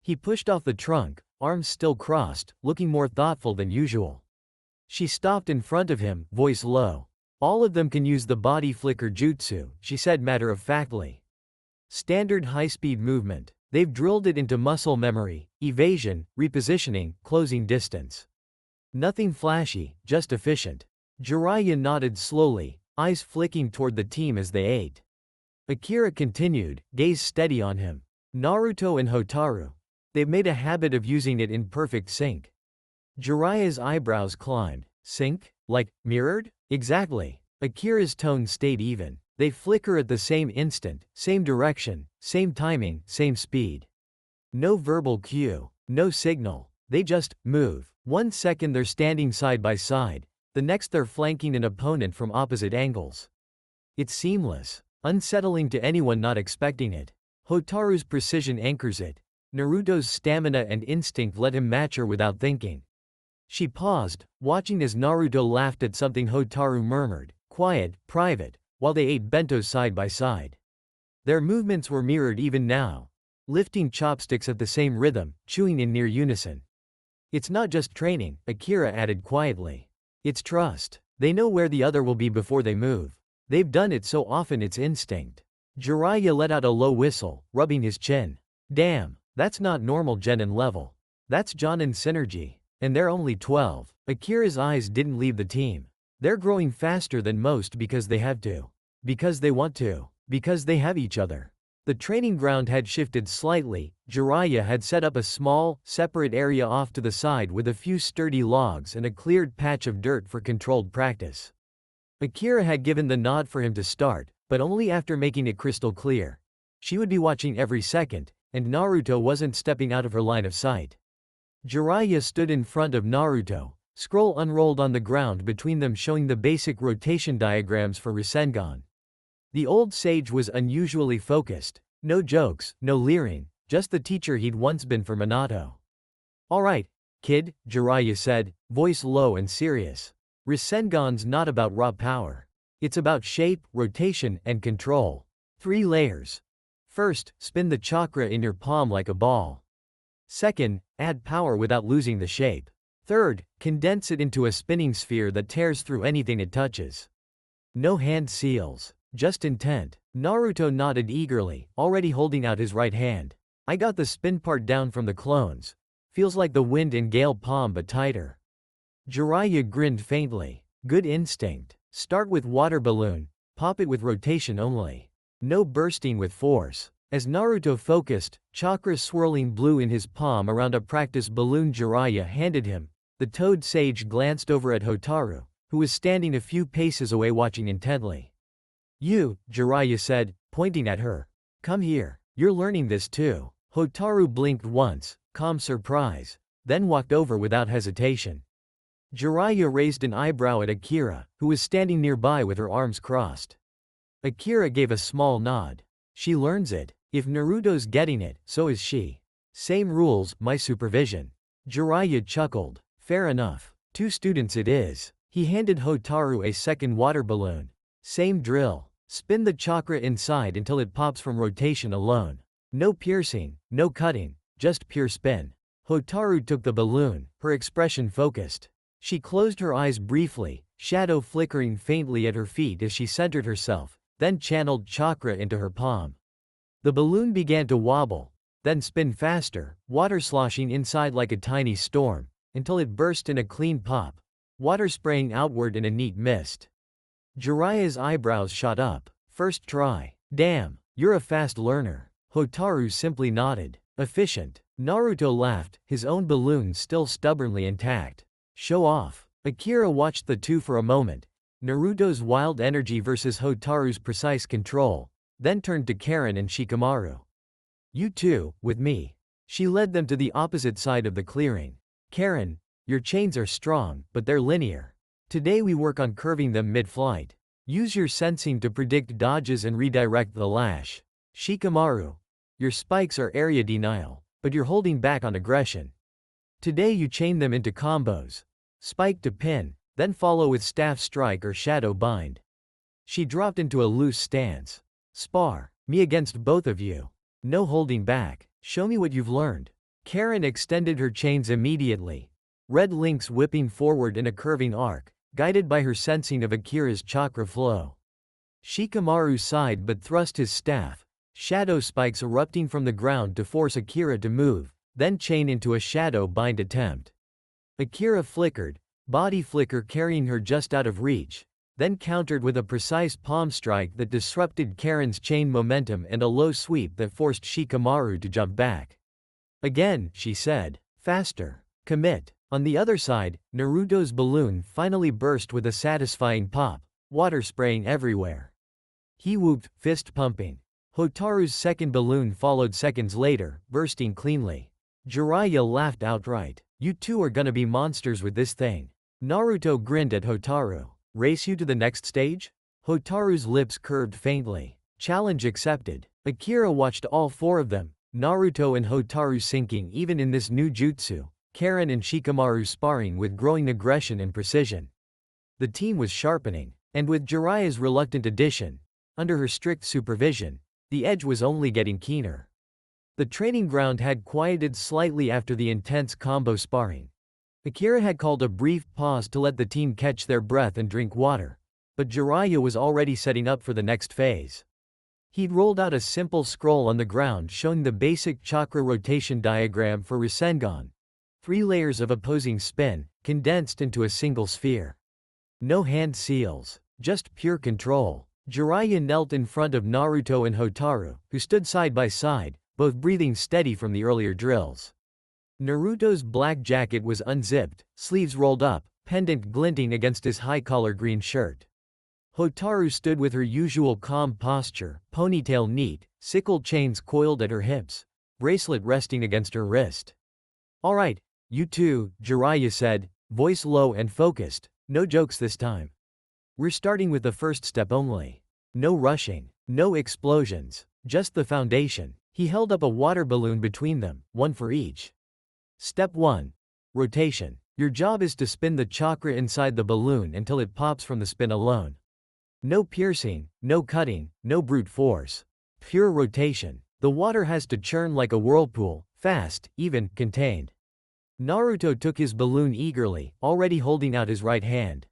He pushed off the trunk, arms still crossed, looking more thoughtful than usual. She stopped in front of him, voice low. "All of them can use the body flicker jutsu," she said matter-of-factly. "Standard high-speed movement. They've drilled it into muscle memory, evasion, repositioning, closing distance. Nothing flashy, just efficient." Jiraiya nodded slowly, eyes flicking toward the team as they ate. Akira continued, gaze steady on him. "Naruto and Hotaru. They've made a habit of using it in perfect sync." Jiraiya's eyebrows climbed. "Sync? Like, mirrored?" "Exactly." Akira's tone stayed even. "They flicker at the same instant, same direction, same timing, same speed. No verbal cue, no signal. They just move. 1 second they're standing side by side, the next they're flanking an opponent from opposite angles. It's seamless, unsettling to anyone not expecting it. Hotaru's precision anchors it. Naruto's stamina and instinct let him match her without thinking." She paused, watching as Naruto laughed at something Hotaru murmured, quiet, private, while they ate bento side by side. Their movements were mirrored even now. Lifting chopsticks at the same rhythm, chewing in near unison. "It's not just training," Akira added quietly. "It's trust. They know where the other will be before they move. They've done it so often it's instinct." Jiraiya let out a low whistle, rubbing his chin. "Damn, that's not normal Genin level. That's Jonin synergy. And they're only 12. Akira's eyes didn't leave the team. "They're growing faster than most because they have to. Because they want to. Because they have each other." The training ground had shifted slightly. Jiraiya had set up a small, separate area off to the side with a few sturdy logs and a cleared patch of dirt for controlled practice. Akira had given the nod for him to start, but only after making it crystal clear. She would be watching every second, and Naruto wasn't stepping out of her line of sight. Jiraiya stood in front of Naruto, scroll unrolled on the ground between them showing the basic rotation diagrams for Rasengan. The old sage was unusually focused. No jokes, no leering, just the teacher he'd once been for Minato. "All right, kid," Jiraiya said, voice low and serious. "Rasengan's not about raw power. It's about shape, rotation, and control. 3 layers. First, spin the chakra in your palm like a ball. Second, add power without losing the shape. Third, condense it into a spinning sphere that tears through anything it touches. No hand seals, just intent. Naruto nodded eagerly, already holding out his right hand. I got the spin part down from the clones. Feels like the wind in gale palm but tighter. Jiraiya grinned faintly. Good instinct. Start with water balloon, pop it with rotation only. No bursting with force. As Naruto focused, chakra swirling blue in his palm around a practice balloon Jiraiya handed him. The toad sage glanced over at Hotaru, who was standing a few paces away watching intently. You, Jiraiya said, pointing at her. Come here, you're learning this too. Hotaru blinked once, calm surprise, then walked over without hesitation. Jiraiya raised an eyebrow at Akira, who was standing nearby with her arms crossed. Akira gave a small nod. She learns it. If Naruto's getting it, so is she. Same rules, my supervision. Jiraiya chuckled. Fair enough. 2 students it is. He handed Hotaru a second water balloon. Same drill. Spin the chakra inside until it pops from rotation alone. No piercing, no cutting, just pure spin. Hotaru took the balloon, her expression focused. She closed her eyes briefly, shadow flickering faintly at her feet as she centered herself, then channeled chakra into her palm. The balloon began to wobble, then spin faster, water sloshing inside like a tiny storm, until it burst in a clean pop, water spraying outward in a neat mist. Jiraiya's eyebrows shot up. First try. Damn, you're a fast learner. Hotaru simply nodded. Efficient. Naruto laughed, his own balloon still stubbornly intact. Show off. Akira watched the two for a moment. Naruto's wild energy versus Hotaru's precise control, then turned to Karin and Shikamaru. You two, with me. She led them to the opposite side of the clearing. Karin, your chains are strong, but they're linear. Today we work on curving them mid-flight. Use your sensing to predict dodges and redirect the lash. Shikamaru, your spikes are area denial, but you're holding back on aggression. Today you chain them into combos. Spike to pin, then follow with staff strike or shadow bind. She dropped into a loose stance. Spar, me against both of you. No holding back. Show me what you've learned. Karin extended her chains immediately. Red links whipping forward in a curving arc, guided by her sensing of Akira's chakra flow. Shikamaru sighed but thrust his staff, shadow spikes erupting from the ground to force Akira to move, then chain into a shadow bind attempt. Akira flickered, body flicker carrying her just out of reach, then countered with a precise palm strike that disrupted Karin's chain momentum and a low sweep that forced Shikamaru to jump back. Again, she said. Faster. Commit. On the other side, Naruto's balloon finally burst with a satisfying pop, water spraying everywhere. He whooped, fist pumping. Hotaru's second balloon followed seconds later, bursting cleanly. Jiraiya laughed outright. You two are gonna be monsters with this thing. Naruto grinned at Hotaru. Race you to the next stage? Hotaru's lips curved faintly. Challenge accepted. Akira watched all 4 of them, Naruto and Hotaru sinking even in this new jutsu, Karin and Shikamaru sparring with growing aggression and precision. The team was sharpening, and with Jiraiya's reluctant addition, under her strict supervision, the edge was only getting keener. The training ground had quieted slightly after the intense combo sparring. Akira had called a brief pause to let the team catch their breath and drink water, but Jiraiya was already setting up for the next phase. He'd rolled out a simple scroll on the ground showing the basic chakra rotation diagram for Rasengan. 3 layers of opposing spin, condensed into a single sphere. No hand seals, just pure control. Jiraiya knelt in front of Naruto and Hotaru, who stood side by side, both breathing steady from the earlier drills. Naruto's black jacket was unzipped, sleeves rolled up, pendant glinting against his high-collar green shirt. Hotaru stood with her usual calm posture, ponytail neat, sickle chains coiled at her hips, bracelet resting against her wrist. All right, you two, Jiraiya said, voice low and focused, no jokes this time. We're starting with the first step only. No rushing, no explosions, just the foundation. He held up a water balloon between them, one for each. Step 1. Rotation. Your job is to spin the chakra inside the balloon until it pops from the spin alone. No piercing, no cutting, no brute force. Pure rotation. The water has to churn like a whirlpool, fast, even, contained. Naruto took his balloon eagerly, already holding out his right hand.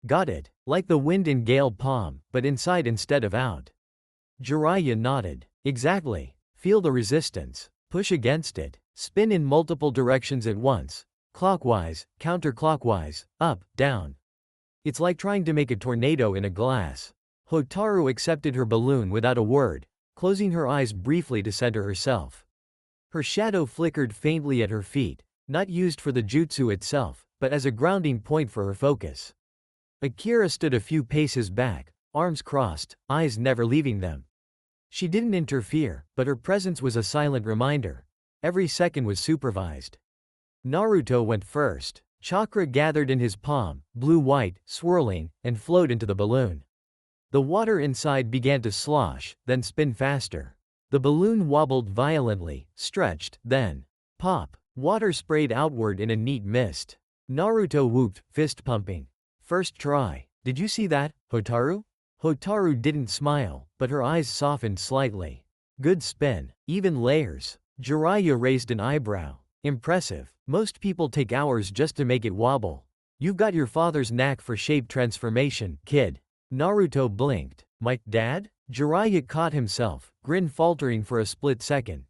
Got it. Like the wind in gale palm, but inside instead of out. Jiraiya nodded. Exactly. Feel the resistance. Push against it. Spin in multiple directions at once. Clockwise, counterclockwise, up, down. It's like trying to make a tornado in a glass. Hotaru accepted her balloon without a word, closing her eyes briefly to center herself. Her shadow flickered faintly at her feet, not used for the jutsu itself, but as a grounding point for her focus. Akira stood a few paces back, arms crossed, eyes never leaving them. She didn't interfere, but her presence was a silent reminder. Every second was supervised. Naruto went first. Chakra gathered in his palm, blue-white, swirling, and flowed into the balloon. The water inside began to slosh, then spin faster. The balloon wobbled violently, stretched, then pop. Water sprayed outward in a neat mist. Naruto whooped, fist pumping. First try. Did you see that, Hotaru? Hotaru didn't smile, but her eyes softened slightly. Good spin. Even layers. Jiraiya raised an eyebrow. Impressive. Most people take hours just to make it wobble. You've got your father's knack for shape transformation, kid. Naruto blinked. My dad? Jiraiya caught himself, grin faltering for a split second.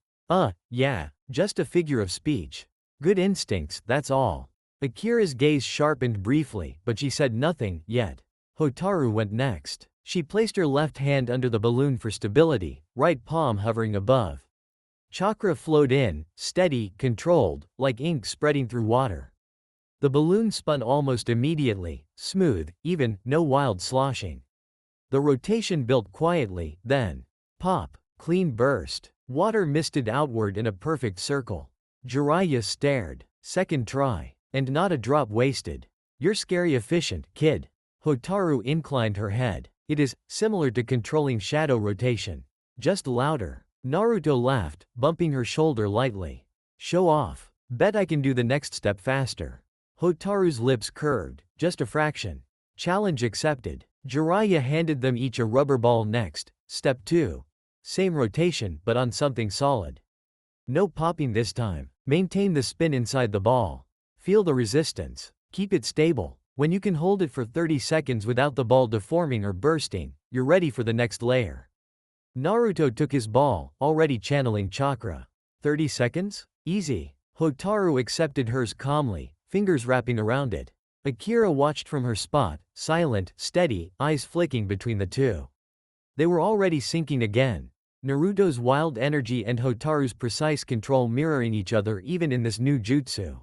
Yeah, just a figure of speech. Good instincts, that's all. Akira's gaze sharpened briefly, but she said nothing, yet. Hotaru went next. She placed her left hand under the balloon for stability, right palm hovering above. Chakra flowed in, steady, controlled, like ink spreading through water. The balloon spun almost immediately, smooth, even, no wild sloshing. The rotation built quietly, then, pop, clean burst. Water misted outward in a perfect circle. Jiraiya stared. Second try. And not a drop wasted. You're scary efficient, kid. Hotaru inclined her head. It is similar to controlling shadow rotation. Just louder. Naruto laughed, bumping her shoulder lightly. Show off. Bet I can do the next step faster. Hotaru's lips curved, just a fraction. Challenge accepted. Jiraiya handed them each a rubber ball next. Step 2. Same rotation, but on something solid. No popping this time. Maintain the spin inside the ball. Feel the resistance. Keep it stable. When you can hold it for 30 seconds without the ball deforming or bursting, you're ready for the next layer. Naruto took his ball, already channeling chakra. 30 seconds? Easy. Hotaru accepted hers calmly, fingers wrapping around it. Akira watched from her spot, silent, steady, eyes flicking between the two. They were already sinking again. Naruto's wild energy and Hotaru's precise control mirroring each other even in this new jutsu.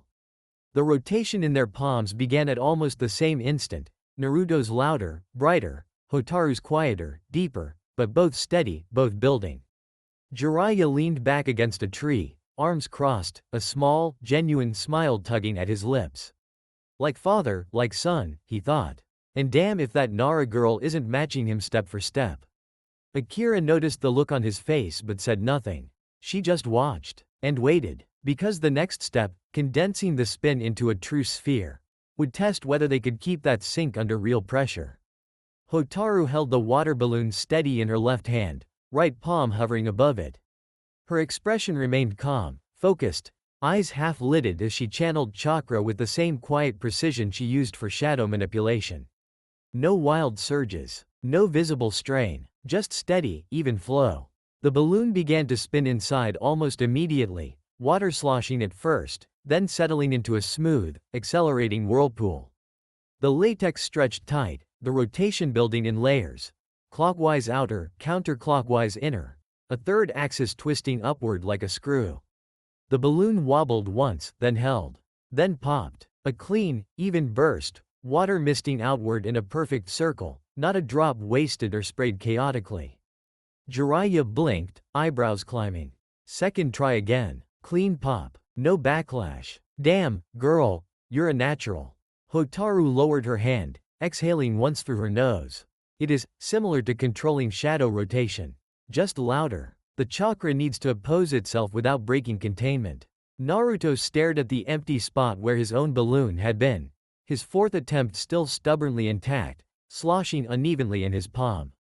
The rotation in their palms began at almost the same instant. Naruto's louder, brighter, Hotaru's quieter, deeper, but both steady, both building. Jiraiya leaned back against a tree, arms crossed, a small, genuine smile tugging at his lips. Like father, like son, he thought. And damn if that Nara girl isn't matching him step for step. Akira noticed the look on his face but said nothing. She just watched. And waited. Because the next step, condensing the spin into a true sphere, would test whether they could keep that sink under real pressure. Hotaru held the water balloon steady in her left hand, right palm hovering above it. Her expression remained calm, focused, eyes half-lidded as she channeled chakra with the same quiet precision she used for shadow manipulation. No wild surges, no visible strain, just steady, even flow. The balloon began to spin inside almost immediately, water sloshing at first, then settling into a smooth, accelerating whirlpool. The latex stretched tight, the rotation building in layers. Clockwise outer, counterclockwise inner. A third axis twisting upward like a screw. The balloon wobbled once, then held. Then popped. A clean, even burst, water misting outward in a perfect circle, not a drop wasted or sprayed chaotically. Jiraiya blinked, eyebrows climbing. Second try again. Clean pop. No backlash. Damn, girl, you're a natural. Hotaru lowered her hand, exhaling once through her nose. It is similar to controlling shadow rotation. Just louder. The chakra needs to oppose itself without breaking containment. Naruto stared at the empty spot where his own balloon had been. His fourth attempt still stubbornly intact, sloshing unevenly in his palm.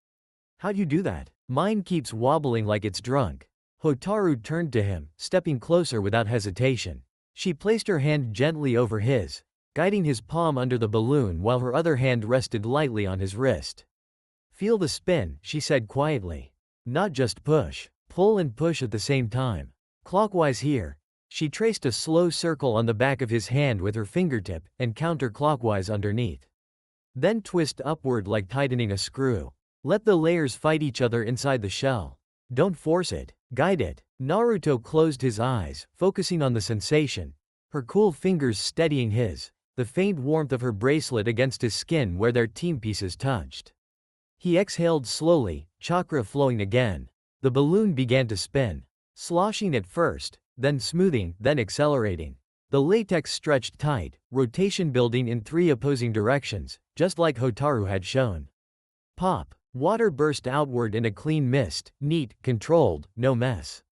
How'd you do that? Mine keeps wobbling like it's drunk. Hotaru turned to him, stepping closer without hesitation. She placed her hand gently over his, guiding his palm under the balloon while her other hand rested lightly on his wrist. "Feel the spin," she said quietly. "Not just push. Pull and push at the same time. Clockwise here." She traced a slow circle on the back of his hand with her fingertip, and counterclockwise underneath. Then twist upward like tightening a screw. Let the layers fight each other inside the shell. Don't force it, guide it. Naruto closed his eyes, focusing on the sensation, her cool fingers steadying his, the faint warmth of her bracelet against his skin where their timepieces touched. He exhaled slowly, chakra flowing again. The balloon began to spin, sloshing at first, then smoothing, then accelerating. The latex stretched tight, rotation building in 3 opposing directions, just like Hotaru had shown. Pop! Water burst outward in a clean mist, neat, controlled, no mess.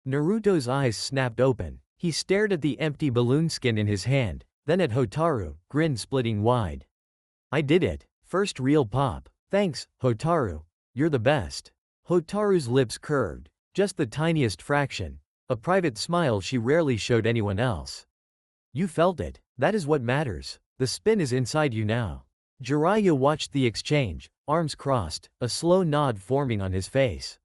Naruto's eyes snapped open. He stared at the empty balloon skin in his hand, then at Hotaru, grin splitting wide. "I did it. First real pop. Thanks, Hotaru. You're the best." Hotaru's lips curved, just the tiniest fraction, a private smile she rarely showed anyone else. "You felt it. That is what matters. The spin is inside you now." Jiraiya watched the exchange, arms crossed, a slow nod forming on his face.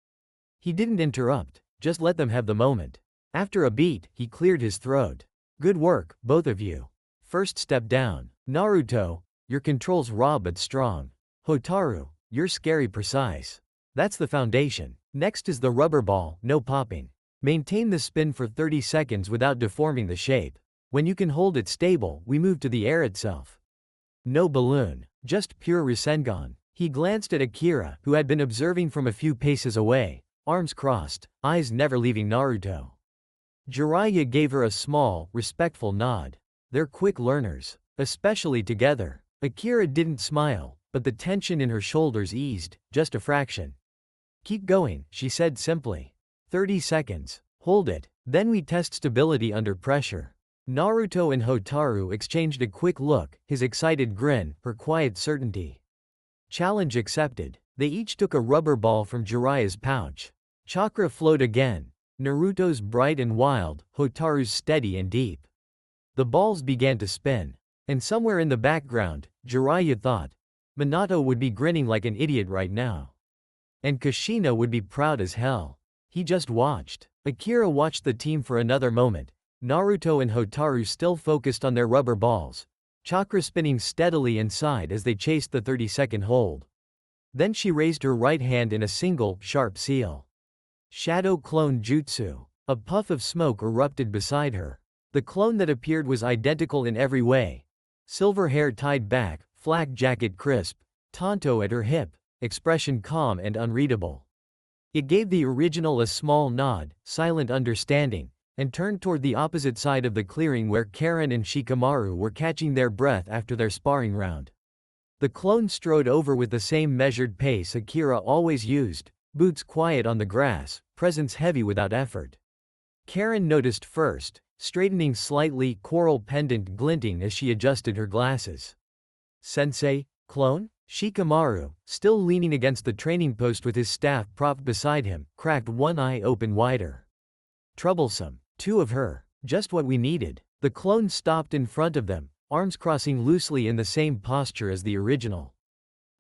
He didn't interrupt, just let them have the moment. After a beat, he cleared his throat. "Good work, both of you. First step down. Naruto, your control's raw but strong. Hotaru, you're scary precise. That's the foundation. Next is the rubber ball, no popping. Maintain the spin for 30 seconds without deforming the shape. When you can hold it stable, we move to the air itself. No balloon, just pure Rasengan." He glanced at Akira, who had been observing from a few paces away, arms crossed, eyes never leaving Naruto. Jiraiya gave her a small, respectful nod. They're quick learners, especially together. Akira didn't smile, but the tension in her shoulders eased, just a fraction. "Keep going," she said simply. 30 seconds. Hold it, then we test stability under pressure. Naruto and Hotaru exchanged a quick look, his excited grin, her quiet certainty. Challenge accepted. They each took a rubber ball from Jiraiya's pouch. Chakra flowed again. Naruto's bright and wild, Hotaru's steady and deep. The balls began to spin. And somewhere in the background, Jiraiya thought, Minato would be grinning like an idiot right now. And Kushina would be proud as hell. He just watched. Akira watched the team for another moment. Naruto and Hotaru still focused on their rubber balls, chakra spinning steadily inside as they chased the 30-second hold. Then she raised her right hand in a single, sharp seal. Shadow Clone Jutsu. A puff of smoke erupted beside her. The clone that appeared was identical in every way. Silver hair tied back, flak jacket crisp, tanto at her hip, expression calm and unreadable. It gave the original a small nod, silent understanding, and turned toward the opposite side of the clearing where Karin and Shikamaru were catching their breath after their sparring round. The clone strode over with the same measured pace Akira always used, boots quiet on the grass, presence heavy without effort. Karin noticed first, straightening slightly, coral pendant glinting as she adjusted her glasses. "Sensei, clone?" Shikamaru, still leaning against the training post with his staff propped beside him, cracked one eye open wider. "Troublesome. 2 of her. Just what we needed." The clone stopped in front of them, arms crossing loosely in the same posture as the original.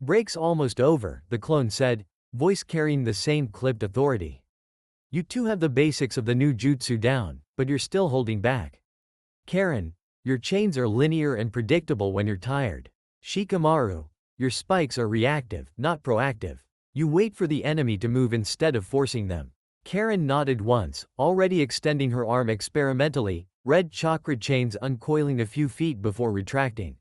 "Break's almost over," the clone said, voice carrying the same clipped authority. "You two have the basics of the new jutsu down, but you're still holding back. Karin, your chains are linear and predictable when you're tired. Shikamaru, your spikes are reactive, not proactive. You wait for the enemy to move instead of forcing them." Karin nodded once, already extending her arm experimentally, red chakra chains uncoiling a few feet before retracting.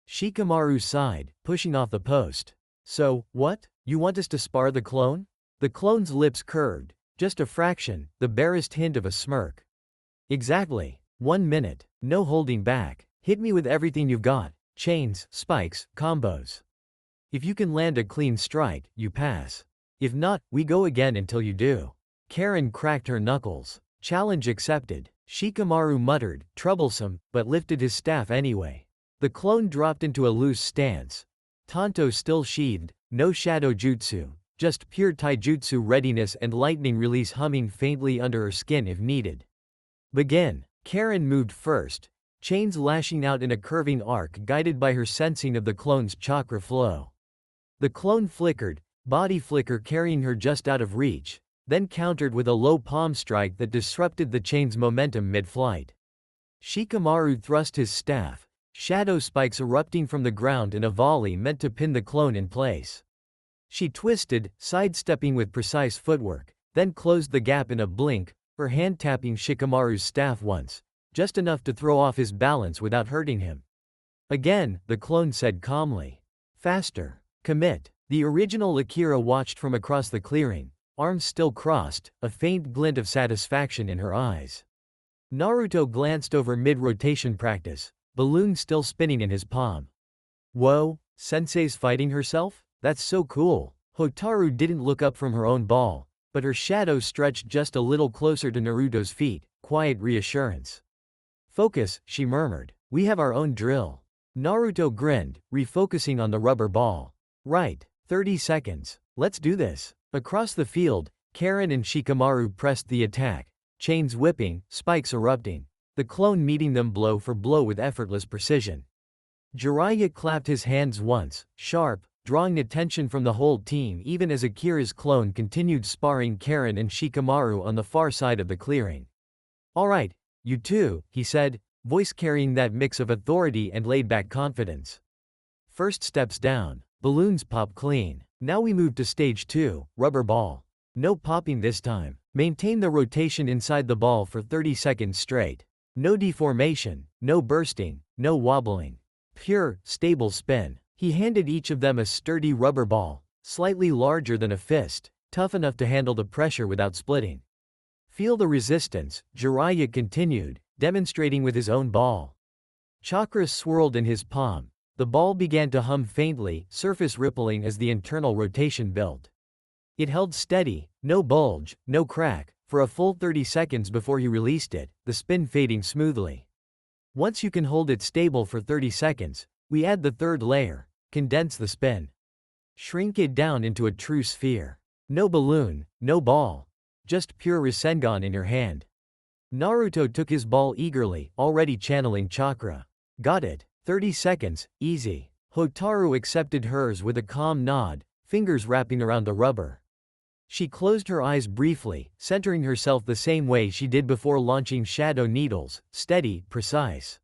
Shikamaru sighed, pushing off the post. "So, what? You want us to spar the clone?" The clone's lips curved, just a fraction, the barest hint of a smirk. "Exactly. 1 minute. No holding back. Hit me with everything you've got. Chains, spikes, combos. If you can land a clean strike, you pass. If not, we go again until you do." Karin cracked her knuckles. Challenge accepted. Shikamaru muttered, troublesome, but lifted his staff anyway. The clone dropped into a loose stance. Tanto still sheathed, no shadow jutsu, just pure taijutsu readiness and lightning release humming faintly under her skin if needed. "Begin." Karin moved first, chains lashing out in a curving arc guided by her sensing of the clone's chakra flow. The clone flickered, body flicker carrying her just out of reach, then countered with a low palm strike that disrupted the chain's momentum mid-flight. Shikamaru thrust his staff, shadow spikes erupting from the ground in a volley meant to pin the clone in place. She twisted, sidestepping with precise footwork, then closed the gap in a blink, her hand tapping Shikamaru's staff once, just enough to throw off his balance without hurting him. Again, the clone said calmly. Faster. Commit. The original Akira watched from across the clearing, arms still crossed, a faint glint of satisfaction in her eyes. Naruto glanced over mid-rotation practice, balloon still spinning in his palm. Whoa, sensei's fighting herself? That's so cool. Hotaru didn't look up from her own ball, but her shadow stretched just a little closer to Naruto's feet, quiet reassurance. Focus, she murmured. We have our own drill. Naruto grinned, refocusing on the rubber ball. Right, 30 seconds. Let's do this. Across the field, Karin and Shikamaru pressed the attack, chains whipping, spikes erupting, the clone meeting them blow for blow with effortless precision. Jiraiya clapped his hands once, sharp, drawing attention from the whole team even as Akira's clone continued sparring Karin and Shikamaru on the far side of the clearing. All right, you two, he said, voice carrying that mix of authority and laid-back confidence. First steps down, balloons pop clean. Now we move to stage 2, rubber ball. No popping this time. Maintain the rotation inside the ball for 30 seconds straight. No deformation, no bursting, no wobbling. Pure, stable spin. He handed each of them a sturdy rubber ball, slightly larger than a fist, tough enough to handle the pressure without splitting. Feel the resistance, Jiraiya continued, demonstrating with his own ball. Chakra swirled in his palm. The ball began to hum faintly, surface rippling as the internal rotation built. It held steady, no bulge, no crack, for a full 30 seconds before he released it, the spin fading smoothly. Once you can hold it stable for 30 seconds, we add the third layer. Condense the spin. Shrink it down into a true sphere. No balloon, no ball. Just pure Rasengan in your hand. Naruto took his ball eagerly, already channeling chakra. Got it. 30 seconds, easy. Hotaru accepted hers with a calm nod, fingers wrapping around the rubber. She closed her eyes briefly, centering herself the same way she did before launching shadow needles, steady, precise.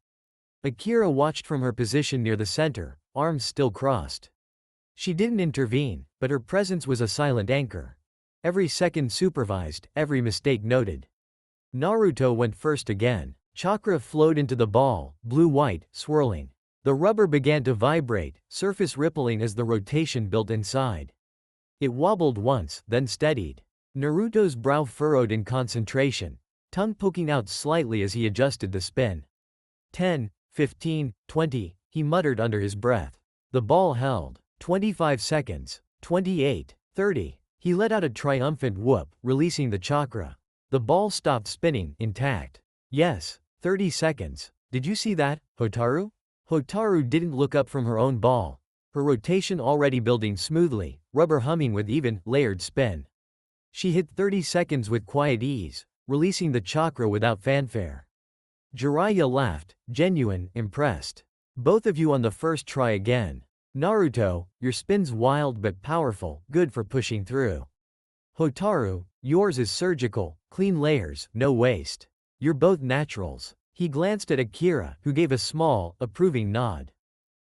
Akira watched from her position near the center, arms still crossed. She didn't intervene, but her presence was a silent anchor. Every second supervised, every mistake noted. Naruto went first again. Chakra flowed into the ball, blue-white, swirling. The rubber began to vibrate, surface rippling as the rotation built inside. It wobbled once, then steadied. Naruto's brow furrowed in concentration, tongue poking out slightly as he adjusted the spin. 10, 15, 20, he muttered under his breath. The ball held. 25 seconds. 28, 30. He let out a triumphant whoop, releasing the chakra. The ball stopped spinning, intact. Yes, 30 seconds. Did you see that, Hotaru? Hotaru didn't look up from her own ball. Her rotation already building smoothly, rubber humming with even, layered spin. She hit 30 seconds with quiet ease, releasing the chakra without fanfare. Jiraiya laughed, genuine, impressed. Both of you on the first try again. Naruto, your spin's wild but powerful, good for pushing through. Hotaru, yours is surgical, clean layers, no waste. You're both naturals. He glanced at Akira, who gave a small, approving nod.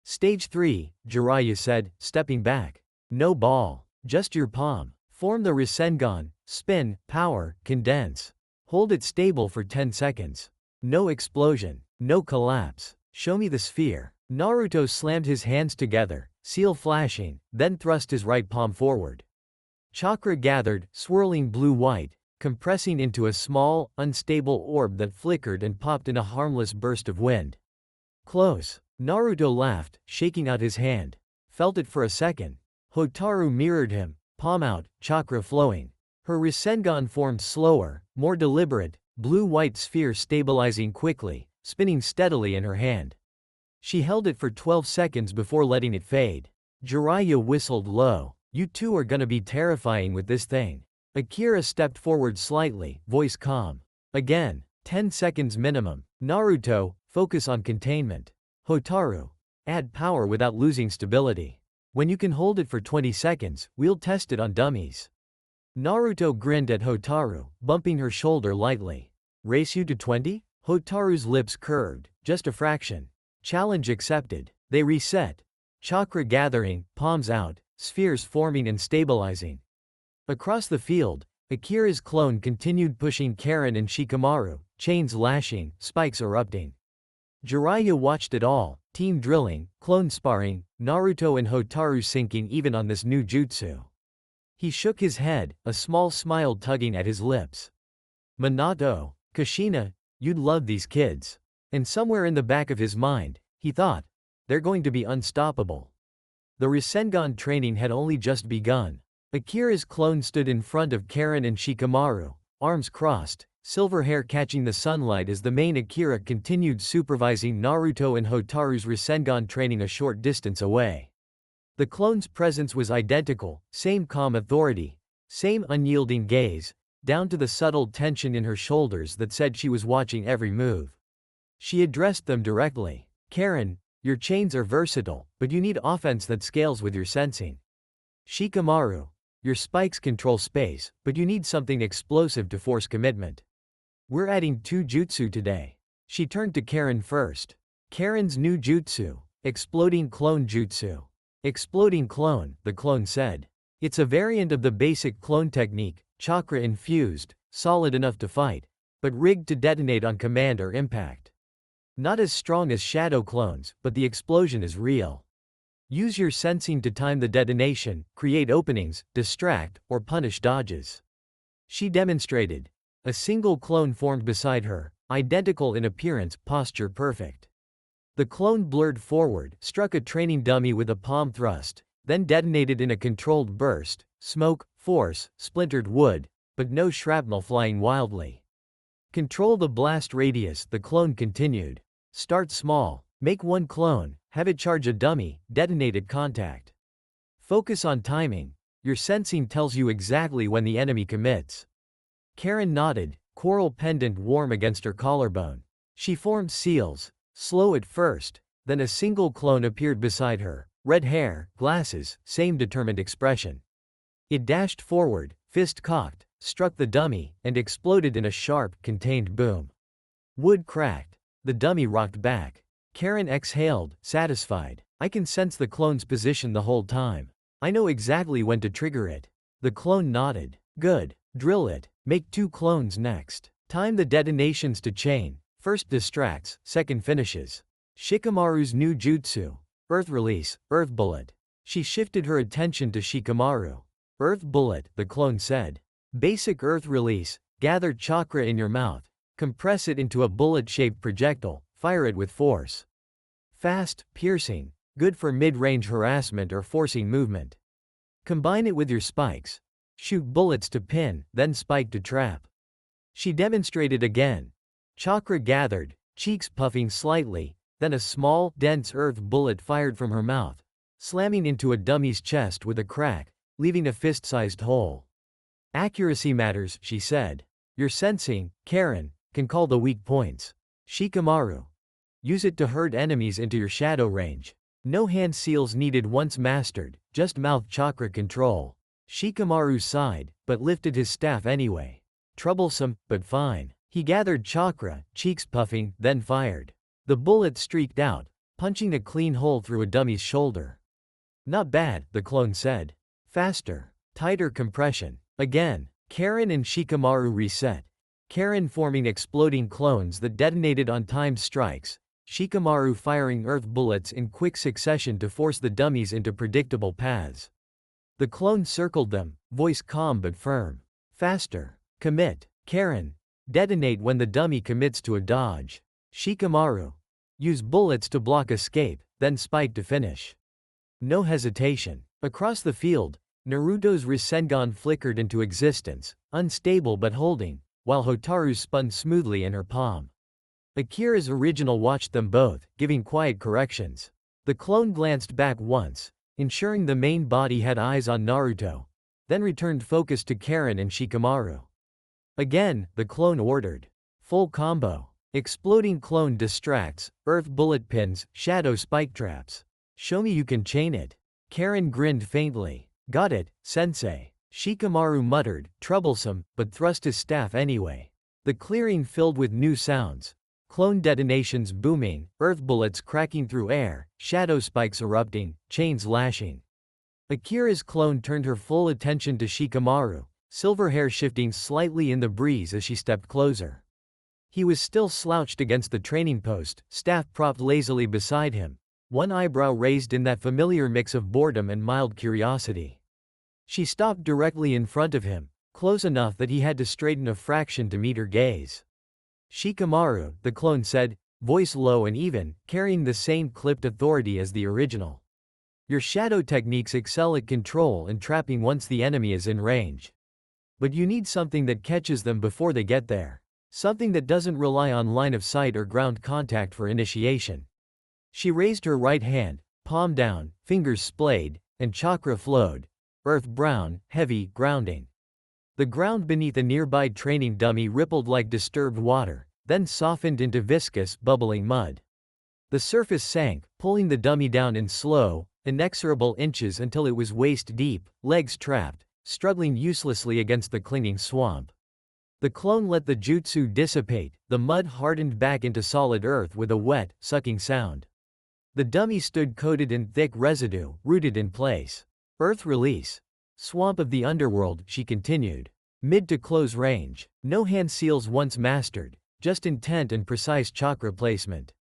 Stage 3, Jiraiya said, stepping back. No ball. Just your palm. Form the Rasengan, spin, power, condense. Hold it stable for 10 seconds. No explosion. No collapse. Show me the sphere. Naruto slammed his hands together, seal flashing, then thrust his right palm forward. Chakra gathered, swirling blue-white, compressing into a small, unstable orb that flickered and popped in a harmless burst of wind. Close. Naruto laughed, shaking out his hand. Felt it for a second. Hotaru mirrored him, palm out, chakra flowing. Her Rasengan formed slower, more deliberate, blue-white sphere stabilizing quickly, spinning steadily in her hand. She held it for 12 seconds before letting it fade. Jiraiya whistled low. You two are gonna be terrifying with this thing. Akira stepped forward slightly, voice calm. Again. 10 seconds minimum. Naruto, focus on containment. Hotaru, add power without losing stability. When you can hold it for 20 seconds, we'll test it on dummies. Naruto grinned at Hotaru, bumping her shoulder lightly. Race you to 20? Hotaru's lips curved, just a fraction. Challenge accepted. They reset. Chakra gathering, palms out, spheres forming and stabilizing. Across the field, Akira's clone continued pushing Karin and Shikamaru, chains lashing, spikes erupting. Jiraiya watched it all, team drilling, clone sparring, Naruto and Hotaru sinking even on this new jutsu. He shook his head, a small smile tugging at his lips. Minato, Kushina, you'd love these kids. And somewhere in the back of his mind, he thought, they're going to be unstoppable. The Rasengan training had only just begun. Akira's clone stood in front of Karin and Shikamaru, arms crossed, silver hair catching the sunlight as the main Akira continued supervising Naruto and Hotaru's Rasengan training a short distance away. The clone's presence was identical, same calm authority, same unyielding gaze, down to the subtle tension in her shoulders that said she was watching every move. She addressed them directly. Karin, your chains are versatile, but you need offense that scales with your sensing. Shikamaru, your spikes control space, but you need something explosive to force commitment. We're adding 2 jutsu today. She turned to Karin first. Karin's new jutsu, exploding clone jutsu. Exploding clone, the clone said. It's a variant of the basic clone technique, chakra infused, solid enough to fight, but rigged to detonate on command or impact. Not as strong as shadow clones, but the explosion is real. Use your sensing to time the detonation, create openings, distract, or punish dodges. She demonstrated. A single clone formed beside her, identical in appearance, posture perfect. The clone blurred forward, struck a training dummy with a palm thrust, then detonated in a controlled burst, smoke, force, splintered wood, but no shrapnel flying wildly. Control the blast radius, the clone continued. Start small, make 1 clone, have it charge a dummy, detonate at contact. Focus on timing, your sensing tells you exactly when the enemy commits. Karin nodded, coral pendant warm against her collarbone. She formed seals, slow at first, then a single clone appeared beside her, red hair, glasses, same determined expression. It dashed forward, fist cocked, struck the dummy, and exploded in a sharp, contained boom. Wood cracked. The dummy rocked back. Karin exhaled, satisfied. I can sense the clone's position the whole time. I know exactly when to trigger it. The clone nodded. Good. Drill it. Make 2 clones next. Time the detonations to chain. First distracts, second finishes. Shikamaru's new jutsu. Earth release, earth bullet. She shifted her attention to Shikamaru. Earth bullet, the clone said. Basic earth release, gather chakra in your mouth. Compress it into a bullet-shaped projectile, fire it with force. Fast, piercing, good for mid-range harassment or forcing movement. Combine it with your spikes. Shoot bullets to pin, then spike to trap. She demonstrated again. Chakra gathered, cheeks puffing slightly, then a small, dense earth bullet fired from her mouth, slamming into a dummy's chest with a crack, leaving a fist-sized hole. Accuracy matters, she said. Your sensing, Karin, can call the weak points. Shikamaru. Use it to herd enemies into your shadow range. No hand seals needed once mastered, just mouth chakra control. Shikamaru sighed, but lifted his staff anyway. Troublesome, but fine. He gathered chakra, cheeks puffing, then fired. The bullet streaked out, punching a clean hole through a dummy's shoulder. Not bad, the clone said. Faster. Tighter compression. Again. Karin and Shikamaru reset. Karin forming exploding clones that detonated on timed strikes, Shikamaru firing earth bullets in quick succession to force the dummies into predictable paths. The clone circled them, voice calm but firm. Faster. Commit. Karin. Detonate when the dummy commits to a dodge. Shikamaru. Use bullets to block escape, then spike to finish. No hesitation. Across the field, Naruto's Rasengan flickered into existence, unstable but holding, while Hotaru spun smoothly in her palm. Akira's original watched them both, giving quiet corrections. The clone glanced back once, ensuring the main body had eyes on Naruto, then returned focus to Karin and Shikamaru. Again, the clone ordered. Full combo. Exploding clone distracts, earth bullet pins, shadow spike traps. Show me you can chain it. Karin grinned faintly. Got it, sensei. Shikamaru muttered, troublesome, but thrust his staff anyway. The clearing filled with new sounds. Clone detonations booming, earth bullets cracking through air, shadow spikes erupting, chains lashing. Akira's clone turned her full attention to Shikamaru, silver hair shifting slightly in the breeze as she stepped closer. He was still slouched against the training post, staff propped lazily beside him, one eyebrow raised in that familiar mix of boredom and mild curiosity. She stopped directly in front of him, close enough that he had to straighten a fraction to meet her gaze. Shikamaru, the clone said, voice low and even, carrying the same clipped authority as the original. Your shadow techniques excel at control and trapping once the enemy is in range. But you need something that catches them before they get there. Something that doesn't rely on line of sight or ground contact for initiation. She raised her right hand, palm down, fingers splayed, and chakra flowed. Earth brown, heavy, grounding. The ground beneath a nearby training dummy rippled like disturbed water, then softened into viscous, bubbling mud. The surface sank, pulling the dummy down in slow, inexorable inches until it was waist deep, legs trapped, struggling uselessly against the clinging swamp. The clone let the jutsu dissipate, the mud hardened back into solid earth with a wet, sucking sound. The dummy stood coated in thick residue, rooted in place. Earth release. Swamp of the underworld, she continued. Mid to close range. No hand seals once mastered, just intent and precise chakra placement.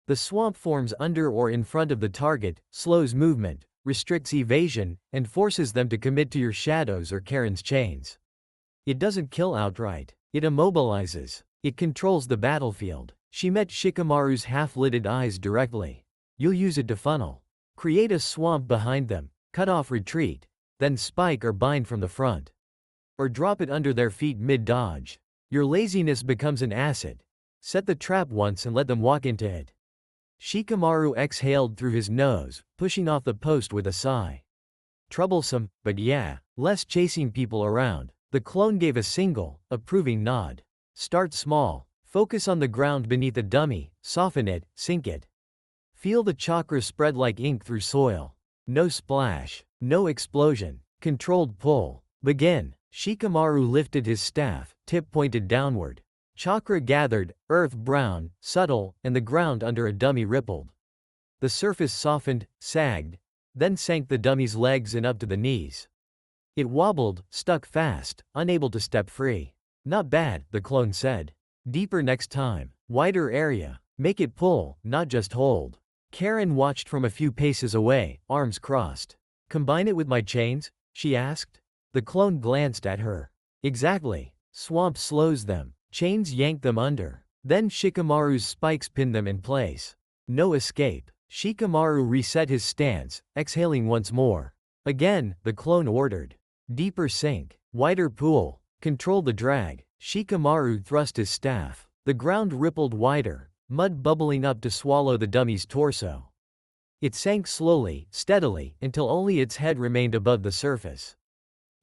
The swamp forms under or in front of the target, slows movement, restricts evasion, and forces them to commit to your shadows or Karin's chains. It doesn't kill outright. It immobilizes. It controls the battlefield. She met Shikamaru's half-lidded eyes directly. You'll use it to funnel. Create a swamp behind them, cut off retreat, then spike or bind from the front. Or drop it under their feet mid-dodge. Your laziness becomes an asset. Set the trap once and let them walk into it. Shikamaru exhaled through his nose, pushing off the post with a sigh. Troublesome, but yeah, less chasing people around. The clone gave a single, approving nod. Start small. Focus on the ground beneath the dummy, soften it, sink it. Feel the chakra spread like ink through soil. No splash, no explosion, controlled pull. Begin. Shikamaru lifted his staff, tip pointed downward. Chakra gathered, earth brown, subtle, and the ground under a dummy rippled. The surface softened, sagged, then sank the dummy's legs and up to the knees. It wobbled, stuck fast, unable to step free. Not bad, the clone said. Deeper next time. Wider area. Make it pull, not just hold. Karin watched from a few paces away, arms crossed. Combine it with my chains? She asked. The clone glanced at her. Exactly. Swamp slows them. Chains yank them under. Then Shikamaru's spikes pin them in place. No escape. Shikamaru reset his stance, exhaling once more. Again, the clone ordered. Deeper sink. Wider pool. Control the drag. Shikamaru thrust his staff. The ground rippled wider, mud bubbling up to swallow the dummy's torso. It sank slowly, steadily, until only its head remained above the surface.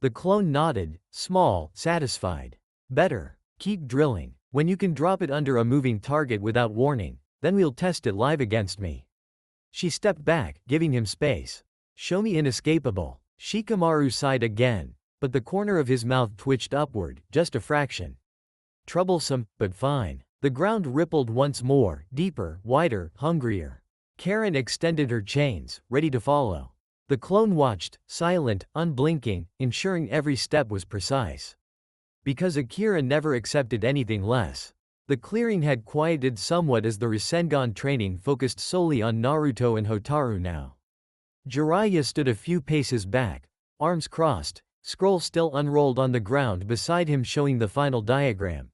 The clone nodded, small, satisfied. Better. Keep drilling. When you can drop it under a moving target without warning, then we'll test it live against me. She stepped back, giving him space. Show me inescapable. Shikamaru sighed again, but the corner of his mouth twitched upward, just a fraction. Troublesome, but fine. The ground rippled once more, deeper, wider, hungrier. Karin extended her chains, ready to follow. The clone watched, silent, unblinking, ensuring every step was precise. Because Akira never accepted anything less. The clearing had quieted somewhat as the Rasengan training focused solely on Naruto and Hotaru now. Jiraiya stood a few paces back, arms crossed, scroll still unrolled on the ground beside him showing the final diagram.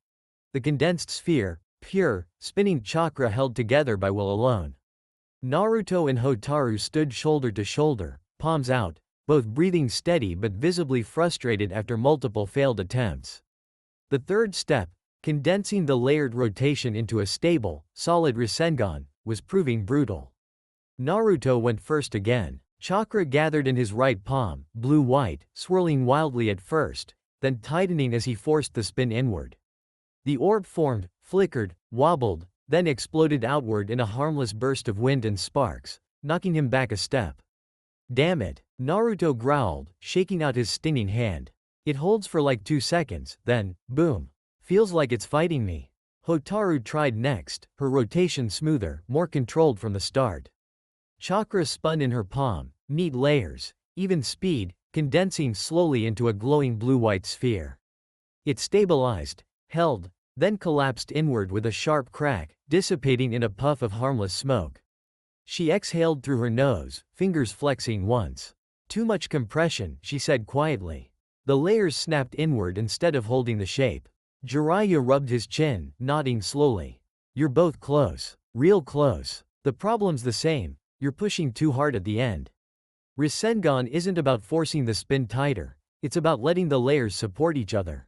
The condensed sphere, pure, spinning chakra held together by will alone. Naruto and Hotaru stood shoulder to shoulder, palms out, both breathing steady but visibly frustrated after multiple failed attempts. The third step, condensing the layered rotation into a stable, solid Rasengan, was proving brutal. Naruto went first again. Chakra gathered in his right palm, blue-white, swirling wildly at first, then tightening as he forced the spin inward. The orb formed, flickered, wobbled, then exploded outward in a harmless burst of wind and sparks, knocking him back a step. Damn it, Naruto growled, shaking out his stinging hand. It holds for like 2 seconds, then, boom. Feels like it's fighting me. Hotaru tried next, her rotation smoother, more controlled from the start. Chakra spun in her palm, neat layers, even speed, condensing slowly into a glowing blue-white sphere. It stabilized, held, then collapsed inward with a sharp crack, dissipating in a puff of harmless smoke. She exhaled through her nose, fingers flexing once. Too much compression, she said quietly. The layers snapped inward instead of holding the shape. Jiraiya rubbed his chin, nodding slowly. You're both close. Real close. The problem's the same, you're pushing too hard at the end. Rasengan isn't about forcing the spin tighter, it's about letting the layers support each other.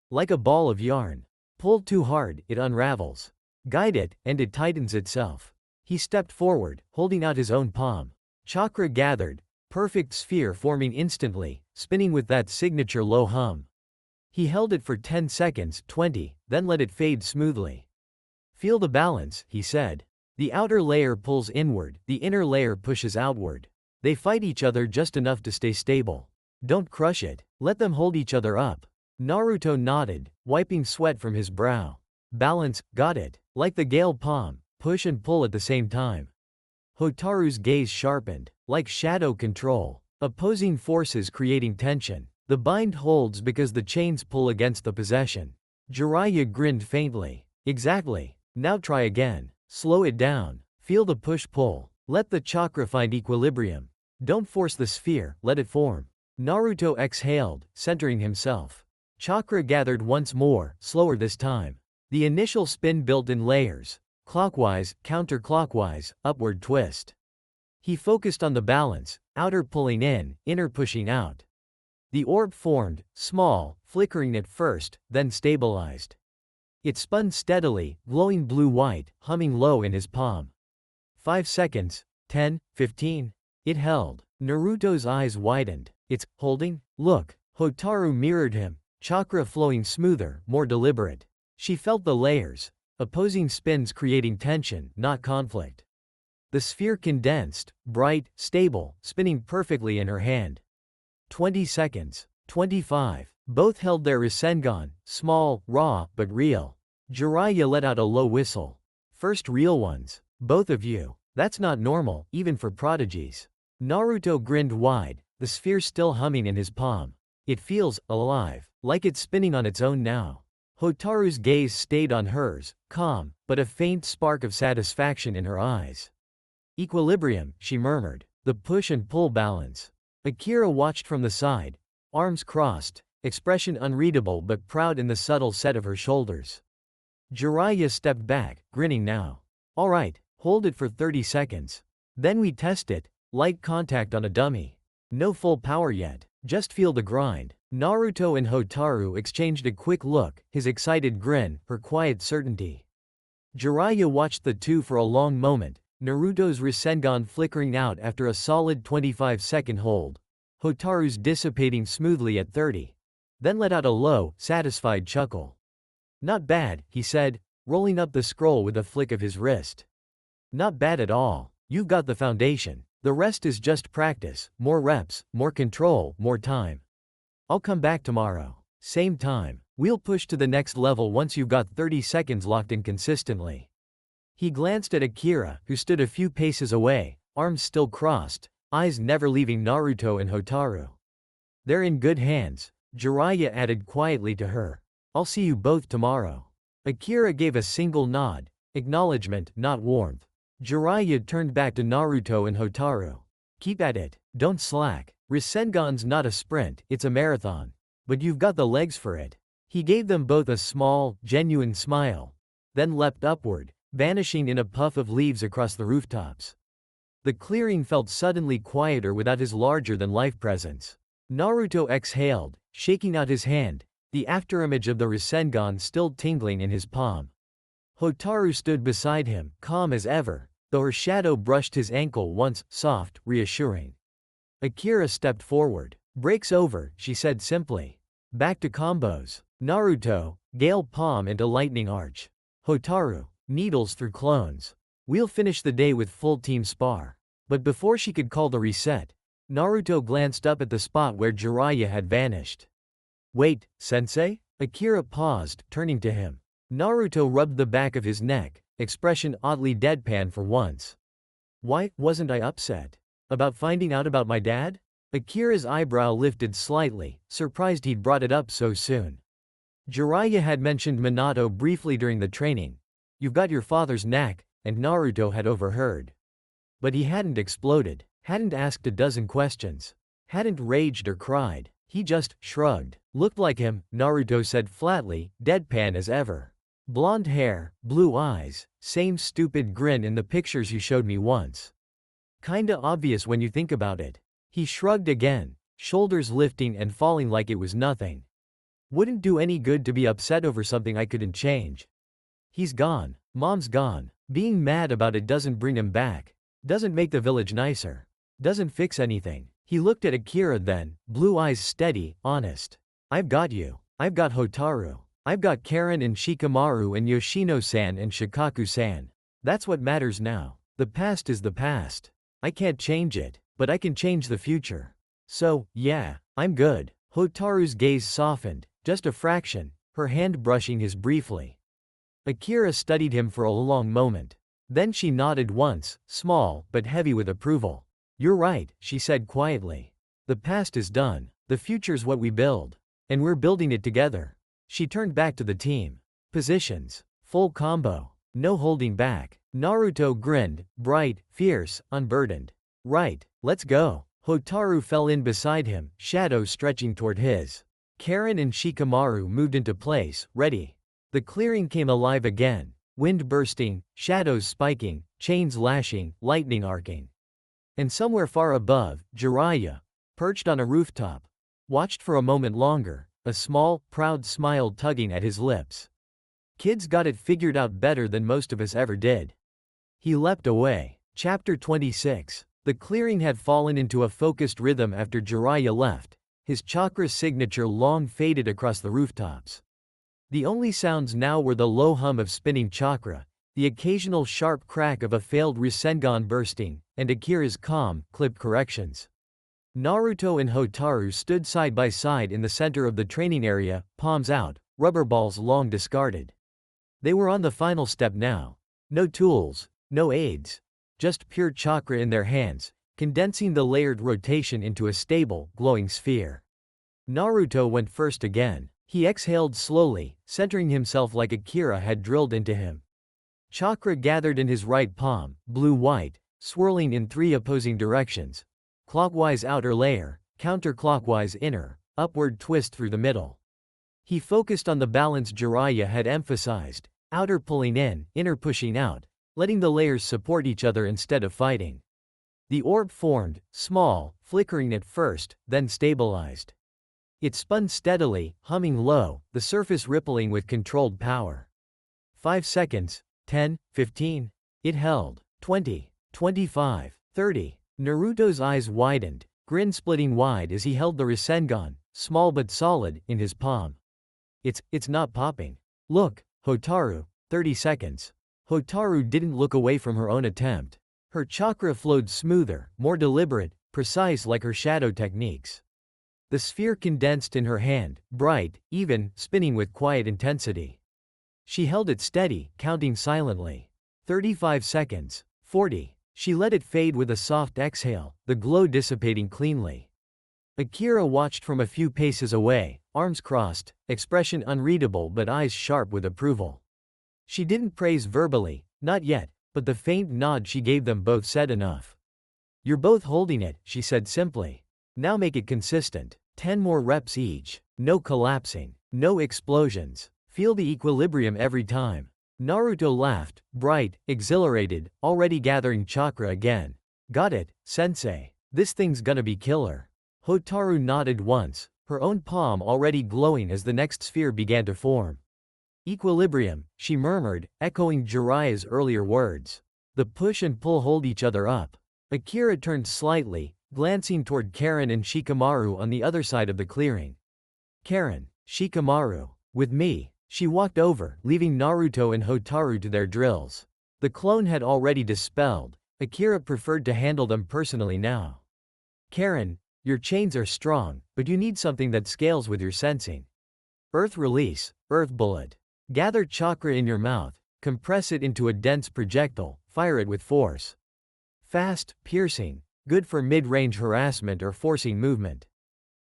Like a ball of yarn. Pull too hard, it unravels. Guide it, and it tightens itself. He stepped forward, holding out his own palm. Chakra gathered, perfect sphere forming instantly, spinning with that signature low hum. He held it for 10 seconds, 20, then let it fade smoothly. Feel the balance, he said. The outer layer pulls inward, the inner layer pushes outward. They fight each other just enough to stay stable. Don't crush it, let them hold each other up. Naruto nodded, wiping sweat from his brow. Balance, got it. Like the gale palm, push and pull at the same time. Hotaru's gaze sharpened, like shadow control. Opposing forces creating tension. The bind holds because the chains pull against the possession. Jiraiya grinned faintly. Exactly. Now try again. Slow it down. Feel the push-pull. Let the chakra find equilibrium. Don't force the sphere, let it form. Naruto exhaled, centering himself. Chakra gathered once more, slower this time. The initial spin built in layers. Clockwise, counterclockwise, upward twist. He focused on the balance, outer pulling in, inner pushing out. The orb formed, small, flickering at first, then stabilized. It spun steadily, glowing blue-white, humming low in his palm. 5 seconds, 10, 15. It held. Naruto's eyes widened. It's holding? Look. Hotaru mirrored him, chakra flowing smoother, more deliberate. She felt the layers. Opposing spins creating tension, not conflict. The sphere condensed, bright, stable, spinning perfectly in her hand. 20 seconds. 25. Both held their Rasengan, small, raw, but real. Jiraiya let out a low whistle. First real ones. Both of you. That's not normal, even for prodigies. Naruto grinned wide, the sphere still humming in his palm. It feels alive, like it's spinning on its own now. Hotaru's gaze stayed on hers, calm, but a faint spark of satisfaction in her eyes. Equilibrium, she murmured. The push and pull balance. Akira watched from the side, arms crossed, expression unreadable but proud in the subtle set of her shoulders. Jiraiya stepped back, grinning now. All right, hold it for 30 seconds. Then we test it, light contact on a dummy. No full power yet, just feel the grind. Naruto and Hotaru exchanged a quick look, his excited grin, her quiet certainty. Jiraiya watched the two for a long moment, Naruto's Rasengan flickering out after a solid 25-second hold. Hotaru's dissipating smoothly at 30. Then let out a low, satisfied chuckle. Not bad, he said, rolling up the scroll with a flick of his wrist. Not bad at all. You've got the foundation. The rest is just practice, more reps, more control, more time. I'll come back tomorrow. Same time. We'll push to the next level once you've got 30 seconds locked in consistently. He glanced at Akira, who stood a few paces away, arms still crossed, eyes never leaving Naruto and Hotaru. They're in good hands, Jiraiya added quietly to her. I'll see you both tomorrow. Akira gave a single nod, acknowledgement, not warmth. Jiraiya turned back to Naruto and Hotaru. Keep at it, don't slack. Rasengan's not a sprint, it's a marathon. But you've got the legs for it. He gave them both a small, genuine smile. Then leapt upward, vanishing in a puff of leaves across the rooftops. The clearing felt suddenly quieter without his larger-than-life presence. Naruto exhaled, shaking out his hand, the afterimage of the Rasengan still tingling in his palm. Hotaru stood beside him, calm as ever, though her shadow brushed his ankle once, soft, reassuring. Akira stepped forward. Break's over, she said simply. Back to combos. Naruto, gale palm into lightning arch. Hotaru, needles through clones. We'll finish the day with full team spar. But before she could call the reset, Naruto glanced up at the spot where Jiraiya had vanished. Wait, sensei? Akira paused, turning to him. Naruto rubbed the back of his neck, expression oddly deadpan for once. Why, wasn't I upset? About finding out about my dad? Akira's eyebrow lifted slightly, surprised he'd brought it up so soon. Jiraiya had mentioned Minato briefly during the training. You've got your father's knack, and Naruto had overheard. But he hadn't exploded, hadn't asked a dozen questions, hadn't raged or cried. He just shrugged. Looked like him, Naruto said flatly, deadpan as ever. Blonde hair, blue eyes, same stupid grin in the pictures you showed me once. Kinda obvious when you think about it. He shrugged again, shoulders lifting and falling like it was nothing. Wouldn't do any good to be upset over something I couldn't change. He's gone. Mom's gone. Being mad about it doesn't bring him back. Doesn't make the village nicer. Doesn't fix anything. He looked at Akira then, blue eyes steady, honest. I've got you. I've got Hotaru. I've got Karin and Shikamaru and Yoshino-san and Shikaku-san. That's what matters now. The past is the past. I can't change it, but I can change the future. So, yeah, I'm good. Hotaru's gaze softened, just a fraction, her hand brushing his briefly. Akira studied him for a long moment. Then she nodded once, small but heavy with approval. You're right, she said quietly. The past is done. The future's what we build. And we're building it together. She turned back to the team. Positions. Full combo. No holding back. Naruto grinned, bright, fierce, unburdened. Right, let's go. Hotaru fell in beside him, shadows stretching toward his. Karin and Shikamaru moved into place, ready. The clearing came alive again. Wind bursting, shadows spiking, chains lashing, lightning arcing. And somewhere far above, Jiraiya, perched on a rooftop, watched for a moment longer, a small, proud smile tugging at his lips. Kids got it figured out better than most of us ever did. He leapt away. Chapter 26. The clearing had fallen into a focused rhythm after Jiraiya left, his chakra signature long faded across the rooftops. The only sounds now were the low hum of spinning chakra, the occasional sharp crack of a failed Rasengan bursting, and Akira's calm, clipped corrections. Naruto and Hotaru stood side by side in the center of the training area, palms out, rubber balls long discarded. They were on the final step now. No tools, no aids. Just pure chakra in their hands, condensing the layered rotation into a stable, glowing sphere. Naruto went first again. He exhaled slowly, centering himself like Akira had drilled into him. Chakra gathered in his right palm, blue-white, swirling in 3 opposing directions. Clockwise outer layer, counterclockwise inner, upward twist through the middle. He focused on the balance Jiraiya had emphasized, outer pulling in, inner pushing out, letting the layers support each other instead of fighting. The orb formed, small, flickering at first, then stabilized. It spun steadily, humming low, the surface rippling with controlled power. 5 seconds, 10, 15. It held. 20, 25, 30. Naruto's eyes widened, grin splitting wide as he held the Rasengan, small but solid, in his palm. It's not popping. Look, Hotaru. 30 seconds. Hotaru didn't look away from her own attempt. Her chakra flowed smoother, more deliberate, precise like her shadow techniques. The sphere condensed in her hand, bright, even, spinning with quiet intensity. She held it steady, counting silently. 35 seconds. 40. She let it fade with a soft exhale, the glow dissipating cleanly. Akira watched from a few paces away, arms crossed, expression unreadable but eyes sharp with approval. She didn't praise verbally, not yet, but the faint nod she gave them both said enough. You're both holding it, she said simply. Now make it consistent. 10 more reps each. No collapsing. No explosions. Feel the equilibrium every time. Naruto laughed, bright, exhilarated, already gathering chakra again. Got it, sensei. This thing's gonna be killer. Hotaru nodded once, her own palm already glowing as the next sphere began to form. Equilibrium, she murmured, echoing Jiraiya's earlier words. The push and pull hold each other up. Akira turned slightly, glancing toward Karin and Shikamaru on the other side of the clearing. Karin, Shikamaru, with me. She walked over, leaving Naruto and Hotaru to their drills. The clone had already dispelled. Akira preferred to handle them personally now. Karin, your chains are strong, but you need something that scales with your sensing. Earth release, earth bullet. Gather chakra in your mouth, compress it into a dense projectile, fire it with force. Fast, piercing, good for mid-range harassment or forcing movement.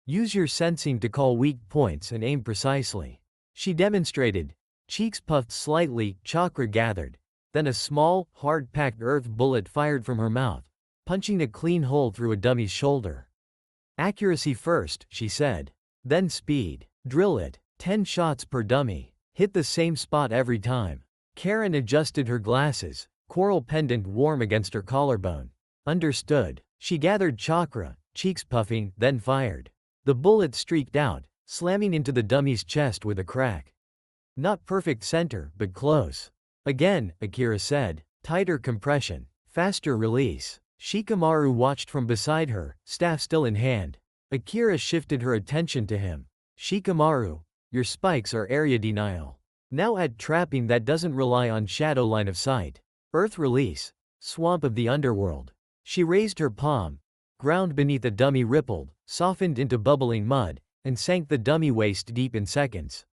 Use your sensing to call weak points and aim precisely. She demonstrated. Cheeks puffed slightly, chakra gathered. Then a small, hard-packed earth bullet fired from her mouth, punching a clean hole through a dummy's shoulder. Accuracy first, she said. Then speed. Drill it. 10 shots per dummy. Hit the same spot every time. Karin adjusted her glasses, coral pendant warm against her collarbone. Understood. She gathered chakra, cheeks puffing, then fired. The bullet streaked out, slamming into the dummy's chest with a crack. Not perfect center, but close. Again, Akira said. Tighter compression. Faster release. Shikamaru watched from beside her, staff still in hand. Akira shifted her attention to him. Shikamaru, your spikes are area denial. Now add trapping that doesn't rely on shadow line of sight. Earth release. Swamp of the underworld. She raised her palm. Ground beneath the dummy rippled, softened into bubbling mud, and sank the dummy waist deep in seconds.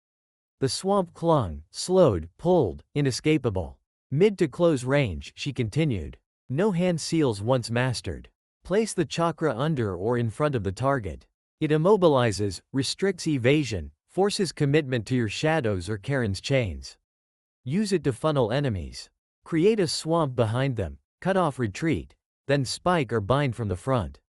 The swamp clung, slowed, pulled, inescapable. Mid to close range, she continued. No hand seals once mastered. Place the chakra under or in front of the target. It immobilizes, restricts evasion, forces commitment to your shadows or Karin's chains. Use it to funnel enemies. Create a swamp behind them, cut off retreat, then spike or bind from the front.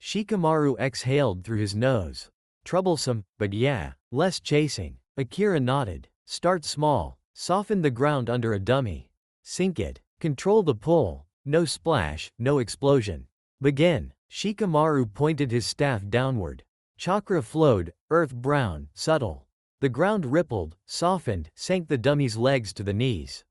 Shikamaru exhaled through his nose. Troublesome, but yeah, less chasing. Akira nodded. Start small. Soften the ground under a dummy. Sink it. Control the pull. No splash, no explosion. Begin. Shikamaru pointed his staff downward. Chakra flowed, earth brown, subtle. The ground rippled, softened, sank the dummy's legs to the knees.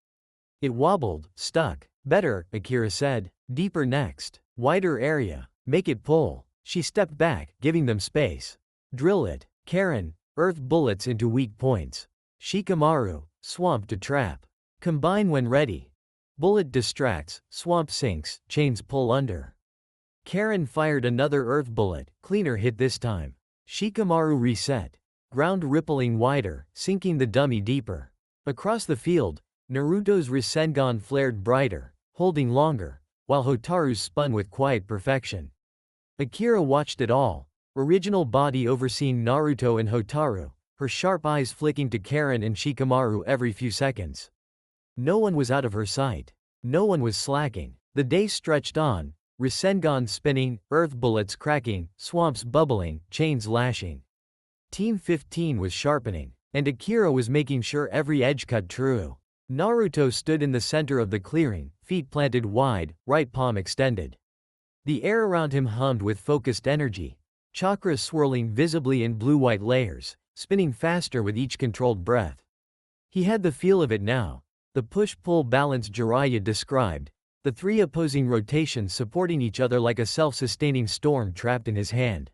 It wobbled, stuck. Better, Akira said. Deeper next. Wider area. Make it pull. She stepped back, giving them space. Drill it. Karin, earth bullets into weak points. Shikamaru, swamp to trap. Combine when ready. Bullet distracts, swamp sinks, chains pull under. Karin fired another earth bullet, cleaner hit this time. Shikamaru reset. Ground rippling wider, sinking the dummy deeper. Across the field, Naruto's Rasengan flared brighter, holding longer, while Hotaru's spun with quiet perfection. Akira watched it all, original body overseeing Naruto and Hotaru, her sharp eyes flicking to Karin and Shikamaru every few seconds. No one was out of her sight. No one was slacking. The day stretched on, Rasengan spinning, earth bullets cracking, swamps bubbling, chains lashing. Team 15 was sharpening, and Akira was making sure every edge cut true. Naruto stood in the center of the clearing, feet planted wide, right palm extended. The air around him hummed with focused energy, chakra swirling visibly in blue-white layers, spinning faster with each controlled breath. He had the feel of it now, the push-pull balance Jiraiya described, the three opposing rotations supporting each other like a self-sustaining storm trapped in his hand.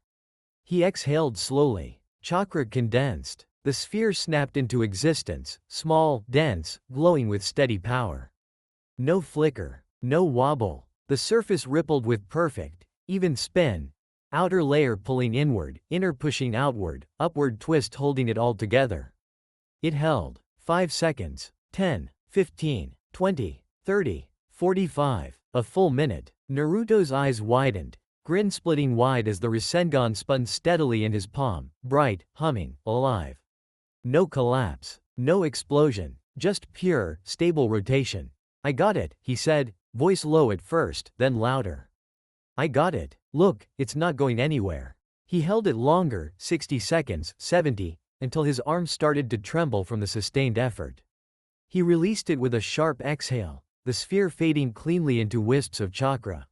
He exhaled slowly. Chakra condensed. The sphere snapped into existence, small, dense, glowing with steady power. No flicker. No wobble. The surface rippled with perfect, even spin. Outer layer pulling inward, inner pushing outward, upward twist holding it all together. It held. 5 seconds. 10, 15, 20, 30, 45. A full minute. Naruto's eyes widened, grin splitting wide as the Rasengan spun steadily in his palm, bright, humming, alive. No collapse. No explosion. Just pure, stable rotation. I got it, he said, voice low at first, then louder. I got it. Look, it's not going anywhere. He held it longer, 60 seconds, 70, until his arms started to tremble from the sustained effort. He released it with a sharp exhale, the sphere fading cleanly into wisps of chakra.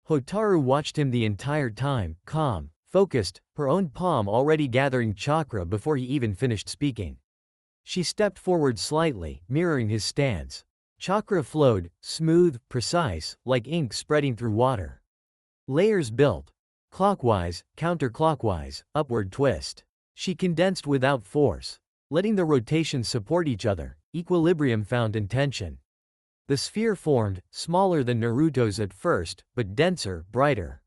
Hotaru watched him the entire time, calm, focused, her own palm already gathering chakra before he even finished speaking. She stepped forward slightly, mirroring his stance. Chakra flowed, smooth, precise, like ink spreading through water. Layers built. Clockwise, counterclockwise, upward twist. She condensed without force. letting the rotations support each other. Equilibrium found in tension. The sphere formed, smaller than Naruto's at first, but denser, brighter.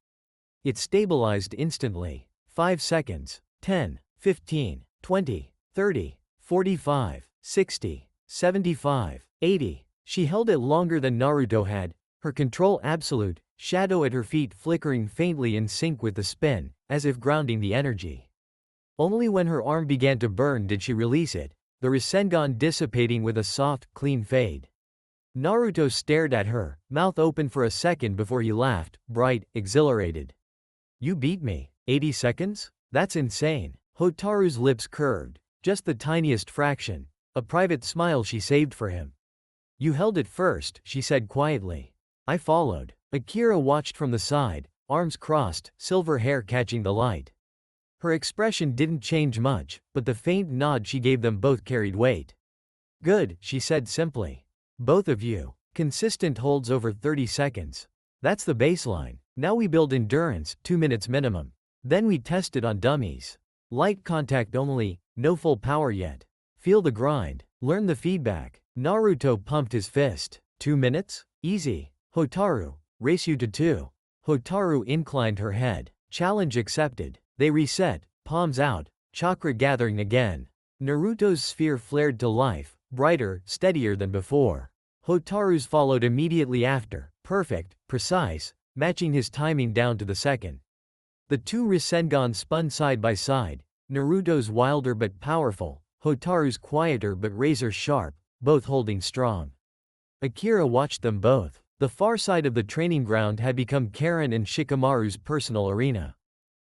It stabilized instantly. 5 seconds. 10, 15, 20, 30, 45, 60, 75, 80. She held it longer than Naruto had, her control absolute, shadow at her feet flickering faintly in sync with the spin, as if grounding the energy. Only when her arm began to burn did she release it, the Rasengan dissipating with a soft, clean fade. Naruto stared at her, mouth open for a second before he laughed, bright, exhilarated. You beat me. 80 seconds? That's insane. Hotaru's lips curved, just the tiniest fraction, a private smile she saved for him. You held it first, she said quietly. I followed. Akira watched from the side, arms crossed, silver hair catching the light. Her expression didn't change much, but the faint nod she gave them both carried weight. Good, she said simply. Both of you. Consistent holds over 30 seconds. That's the baseline. Now we build endurance, 2 minutes minimum. Then we test it on dummies. Light contact only, no full power yet. Feel the grind. Learn the feedback. Naruto pumped his fist. 2 minutes? Easy. Hotaru, race you to 2. Hotaru inclined her head. Challenge accepted. They reset, palms out, chakra gathering again. Naruto's sphere flared to life, brighter, steadier than before. Hotaru's followed immediately after, perfect, precise, matching his timing down to the second. The two Rasengan spun side by side, Naruto's wilder but powerful, Hotaru's quieter but razor-sharp, both holding strong. Akira watched them both. The far side of the training ground had become Karin and Shikamaru's personal arena.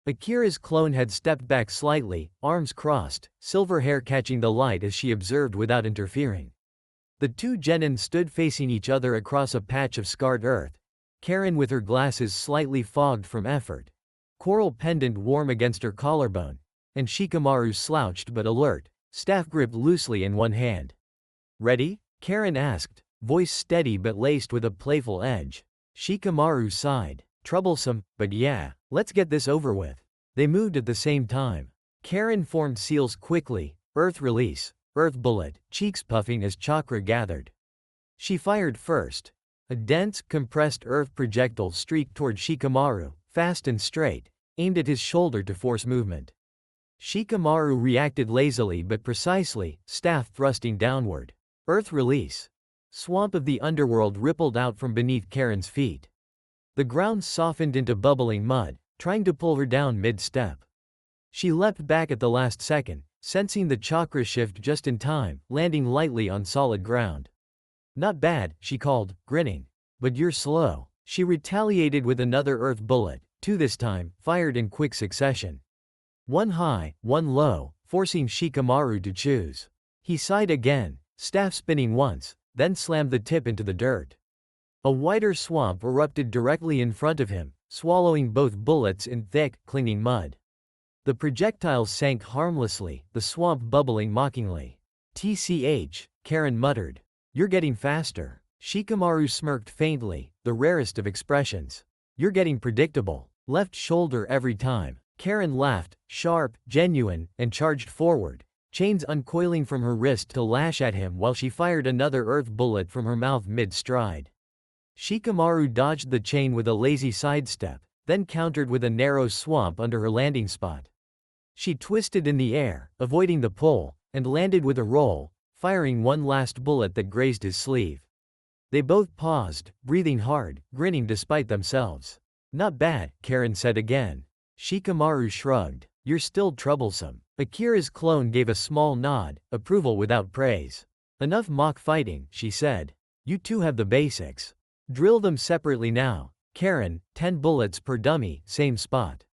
Akira's clone had stepped back slightly, arms crossed, silver hair catching the light as she observed without interfering. The two genin stood facing each other across a patch of scarred earth, Karin with her glasses slightly fogged from effort, coral pendant warm against her collarbone, and Shikamaru slouched but alert, staff gripped loosely in one hand. Ready? Karin asked, voice steady but laced with a playful edge. Shikamaru sighed. Troublesome, but yeah, let's get this over with. They moved at the same time. Karin formed seals quickly, earth release, earth bullet, cheeks puffing as chakra gathered. She fired first. A dense, compressed earth projectile streaked toward Shikamaru, fast and straight, aimed at his shoulder to force movement. Shikamaru reacted lazily but precisely, staff thrusting downward. Earth release. Swamp of the underworld rippled out from beneath Karin's feet. The ground softened into bubbling mud, trying to pull her down mid-step. She leapt back at the last second, sensing the chakra shift just in time, landing lightly on solid ground. Not bad, she called, grinning. But you're slow. She retaliated with another earth bullet, 2 this time, fired in quick succession. One high, one low, forcing Shikamaru to choose. He sighed again, staff spinning once, then slammed the tip into the dirt. A wider swamp erupted directly in front of him, swallowing both bullets in thick, clinging mud. The projectiles sank harmlessly, the swamp bubbling mockingly. TCH, Karin muttered. You're getting faster. Shikamaru smirked faintly, the rarest of expressions. You're getting predictable. Left shoulder every time. Karin laughed, sharp, genuine, and charged forward, chains uncoiling from her wrist to lash at him while she fired another earth bullet from her mouth mid-stride. Shikamaru dodged the chain with a lazy sidestep, then countered with a narrow swamp under her landing spot. She twisted in the air, avoiding the pull, and landed with a roll, firing one last bullet that grazed his sleeve. They both paused, breathing hard, grinning despite themselves. Not bad, Karin said again. Shikamaru shrugged. You're still troublesome. Akira's clone gave a small nod, approval without praise. Enough mock fighting, she said. You two have the basics. Drill them separately now. Karin, 10 bullets per dummy, same spot.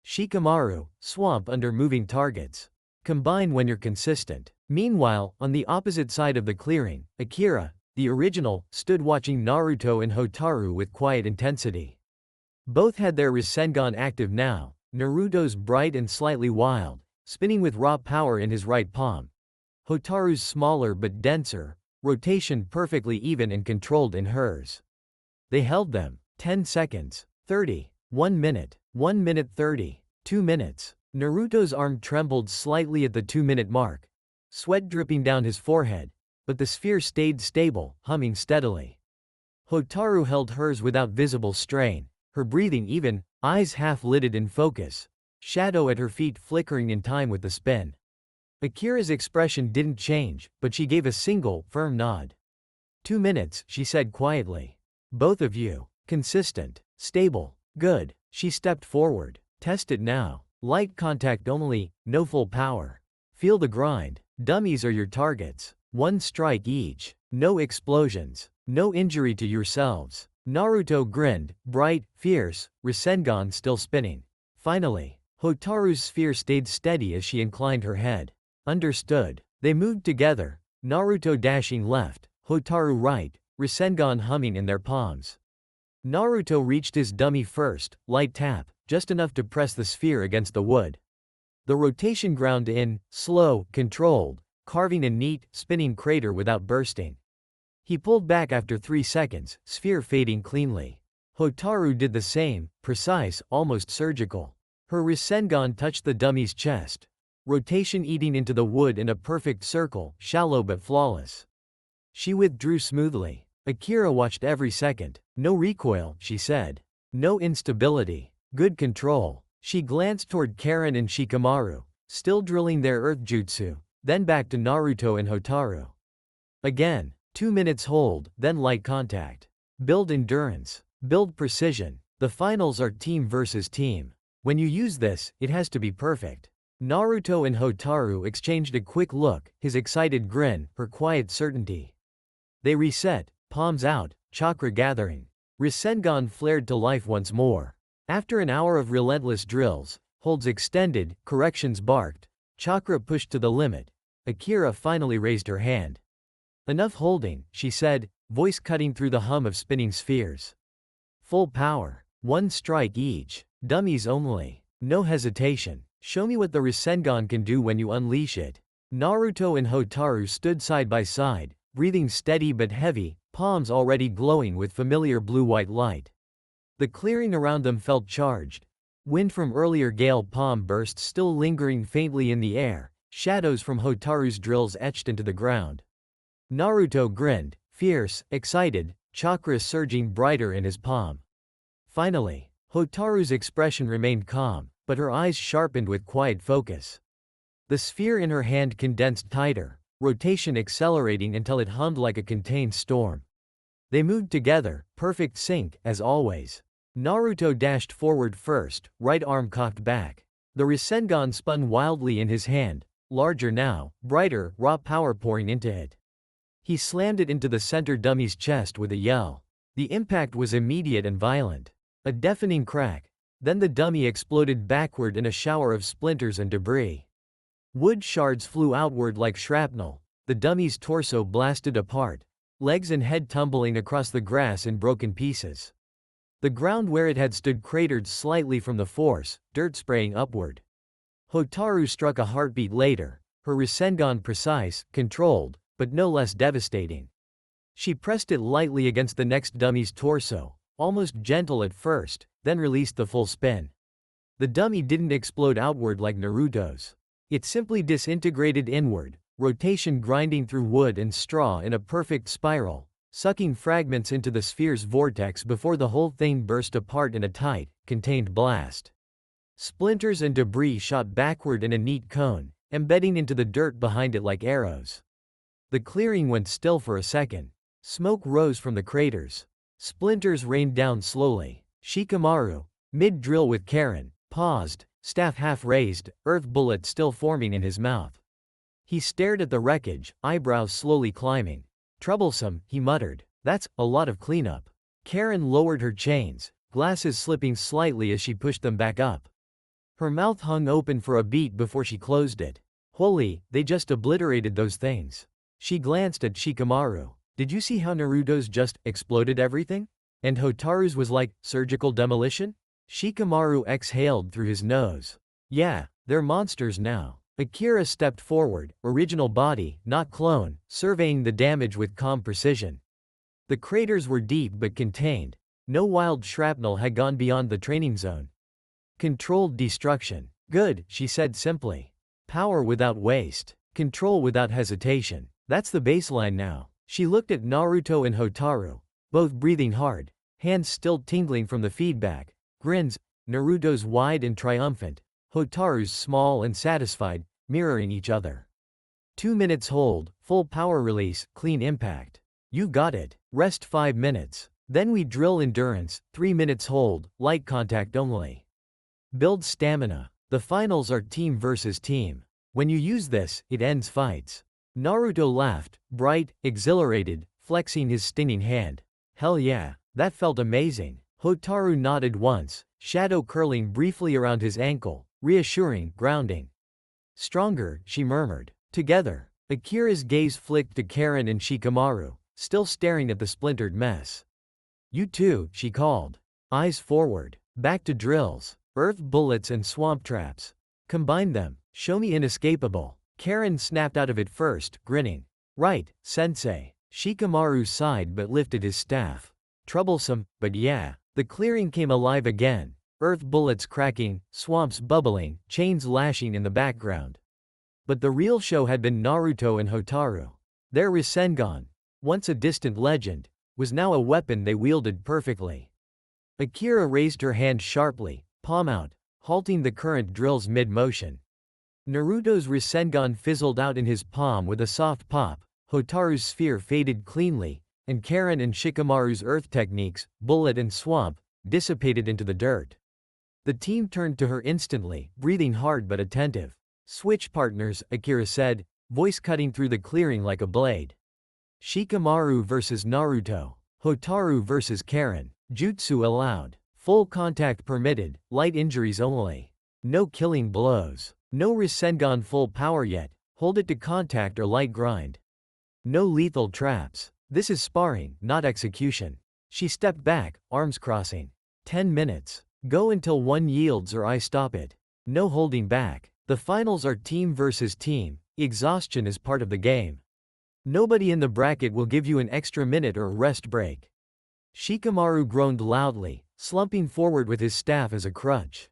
Shikamaru, swamp under moving targets. Combine when you're consistent. Meanwhile, on the opposite side of the clearing, Akira, the original, stood watching Naruto and Hotaru with quiet intensity. Both had their Rasengan active now, Naruto's bright and slightly wild, spinning with raw power in his right palm. Hotaru's smaller but denser, rotation perfectly even and controlled in hers. They held them. 10 seconds. 30. 1 minute. 1 minute 30. 2 minutes. Naruto's arm trembled slightly at the 2-minute mark. sweat dripping down his forehead, but the sphere stayed stable, humming steadily. Hotaru held hers without visible strain, her breathing even, eyes half-lidded in focus, shadow at her feet flickering in time with the spin. Akira's expression didn't change, but she gave a single, firm nod. 2 minutes, she said quietly. Both of you. Consistent. Stable. Good. She stepped forward. Test it now. Light contact only, no full power. Feel the grind. Dummies are your targets. 1 strike each. No explosions. No injury to yourselves. Naruto grinned, bright, fierce, Rasengan still spinning. Finally, Hotaru's sphere stayed steady as she inclined her head. Understood. They moved together, Naruto dashing left, Hotaru right, Rasengan humming in their palms. Naruto reached his dummy first, light tap, just enough to press the sphere against the wood. The rotation ground in, slow, controlled, carving a neat, spinning crater without bursting. He pulled back after 3 seconds, sphere fading cleanly. Hotaru did the same, precise, almost surgical. Her Rasengan touched the dummy's chest. Rotation eating into the wood in a perfect circle, shallow but flawless. She withdrew smoothly. Akira watched every second. No recoil, she said. No instability. Good control. She glanced toward Karin and Shikamaru, still drilling their earth jutsu, then back to Naruto and Hotaru. Again, 2 minutes hold, then light contact. Build endurance. Build precision. The finals are team versus team. When you use this, it has to be perfect. Naruto and Hotaru exchanged a quick look, his excited grin, her quiet certainty. They reset, palms out, chakra gathering. Rasengan flared to life once more. After an hour of relentless drills, holds extended, corrections barked, chakra pushed to the limit, Akira finally raised her hand. Enough holding, she said, voice cutting through the hum of spinning spheres. Full power. 1 strike each. Dummies only. No hesitation. Show me what the Rasengan can do when you unleash it. Naruto and Hotaru stood side by side, breathing steady but heavy, palms already glowing with familiar blue-white light. The clearing around them felt charged. Wind from earlier gale palm bursts still lingering faintly in the air, shadows from Hotaru's drills etched into the ground. Naruto grinned, fierce, excited, chakra surging brighter in his palm. Finally, Hotaru's expression remained calm, but her eyes sharpened with quiet focus. The sphere in her hand condensed tighter, rotation accelerating until it hummed like a contained storm. They moved together, perfect sync, as always. Naruto dashed forward first, right arm cocked back. The Rasengan spun wildly in his hand, larger now, brighter, raw power pouring into it. He slammed it into the center dummy's chest with a yell. The impact was immediate and violent. A deafening crack. Then the dummy exploded backward in a shower of splinters and debris. Wood shards flew outward like shrapnel. The dummy's torso blasted apart, legs and head tumbling across the grass in broken pieces. The ground where it had stood cratered slightly from the force, dirt spraying upward. Hotaru struck a heartbeat later, her Rasengan precise, controlled, but no less devastating. She pressed it lightly against the next dummy's torso, almost gentle at first, then released the full spin. The dummy didn't explode outward like Naruto's. It simply disintegrated inward, rotation grinding through wood and straw in a perfect spiral, sucking fragments into the sphere's vortex before the whole thing burst apart in a tight, contained blast. Splinters and debris shot backward in a neat cone, embedding into the dirt behind it like arrows. The clearing went still for a second. Smoke rose from the craters. Splinters rained down slowly. Shikamaru, mid-drill with Karin, paused, staff half raised, earth bullet still forming in his mouth. He stared at the wreckage, eyebrows slowly climbing. Troublesome, he muttered. That's a lot of cleanup. Karin lowered her chains, glasses slipping slightly as she pushed them back up. Her mouth hung open for a beat before she closed it. Holy, they just obliterated those things. She glanced at Shikamaru. Did you see how Naruto's just exploded everything? And Hotaru's was like surgical demolition? Shikamaru exhaled through his nose. Yeah, they're monsters now. Akira stepped forward, original body, not clone, surveying the damage with calm precision. The craters were deep but contained. No wild shrapnel had gone beyond the training zone. Controlled destruction. Good, she said simply. Power without waste. Control without hesitation. That's the baseline now. She looked at Naruto and Hotaru, both breathing hard, hands still tingling from the feedback. Grins, Naruto's wide and triumphant, Hotaru's small and satisfied, mirroring each other. 2 minutes hold, full power release, clean impact. You got it. Rest 5 minutes. Then we drill endurance, 3 minutes hold, light contact only. Build stamina. The finals are team versus team. When you use this, it ends fights. Naruto laughed, bright, exhilarated, flexing his stinging hand. Hell yeah, that felt amazing. Hotaru nodded once, shadow curling briefly around his ankle, reassuring, grounding. Stronger, she murmured. Together. Akira's gaze flicked to Karin and Shikamaru, still staring at the splintered mess. You too, she called. Eyes forward. Back to drills. Earth bullets and swamp traps. Combine them. Show me inescapable. Karin snapped out of it first, grinning. Right, sensei. Shikamaru sighed but lifted his staff. Troublesome, but yeah. The clearing came alive again. Earth bullets cracking, swamps bubbling, chains lashing in the background. But the real show had been Naruto and Hotaru. Their Rasengan, once a distant legend, was now a weapon they wielded perfectly. Akira raised her hand sharply, palm out, halting the current drills mid-motion. Naruto's Rasengan fizzled out in his palm with a soft pop, Hotaru's sphere faded cleanly, and Karin and Shikamaru's earth techniques, bullet and swamp, dissipated into the dirt. The team turned to her instantly, breathing hard but attentive. Switch partners, Akira said, voice cutting through the clearing like a blade. Shikamaru versus Naruto. Hotaru versus Karin. Jutsu allowed. Full contact permitted, light injuries only. No killing blows. No Rasengan full power yet, hold it to contact or light grind. No lethal traps. This is sparring, not execution. She stepped back, arms crossing. 10 minutes. Go until one yields or I stop it. No holding back. The finals are team versus team, exhaustion is part of the game. Nobody in the bracket will give you an extra minute or rest break. Shikamaru groaned loudly, slumping forward with his staff as a crutch.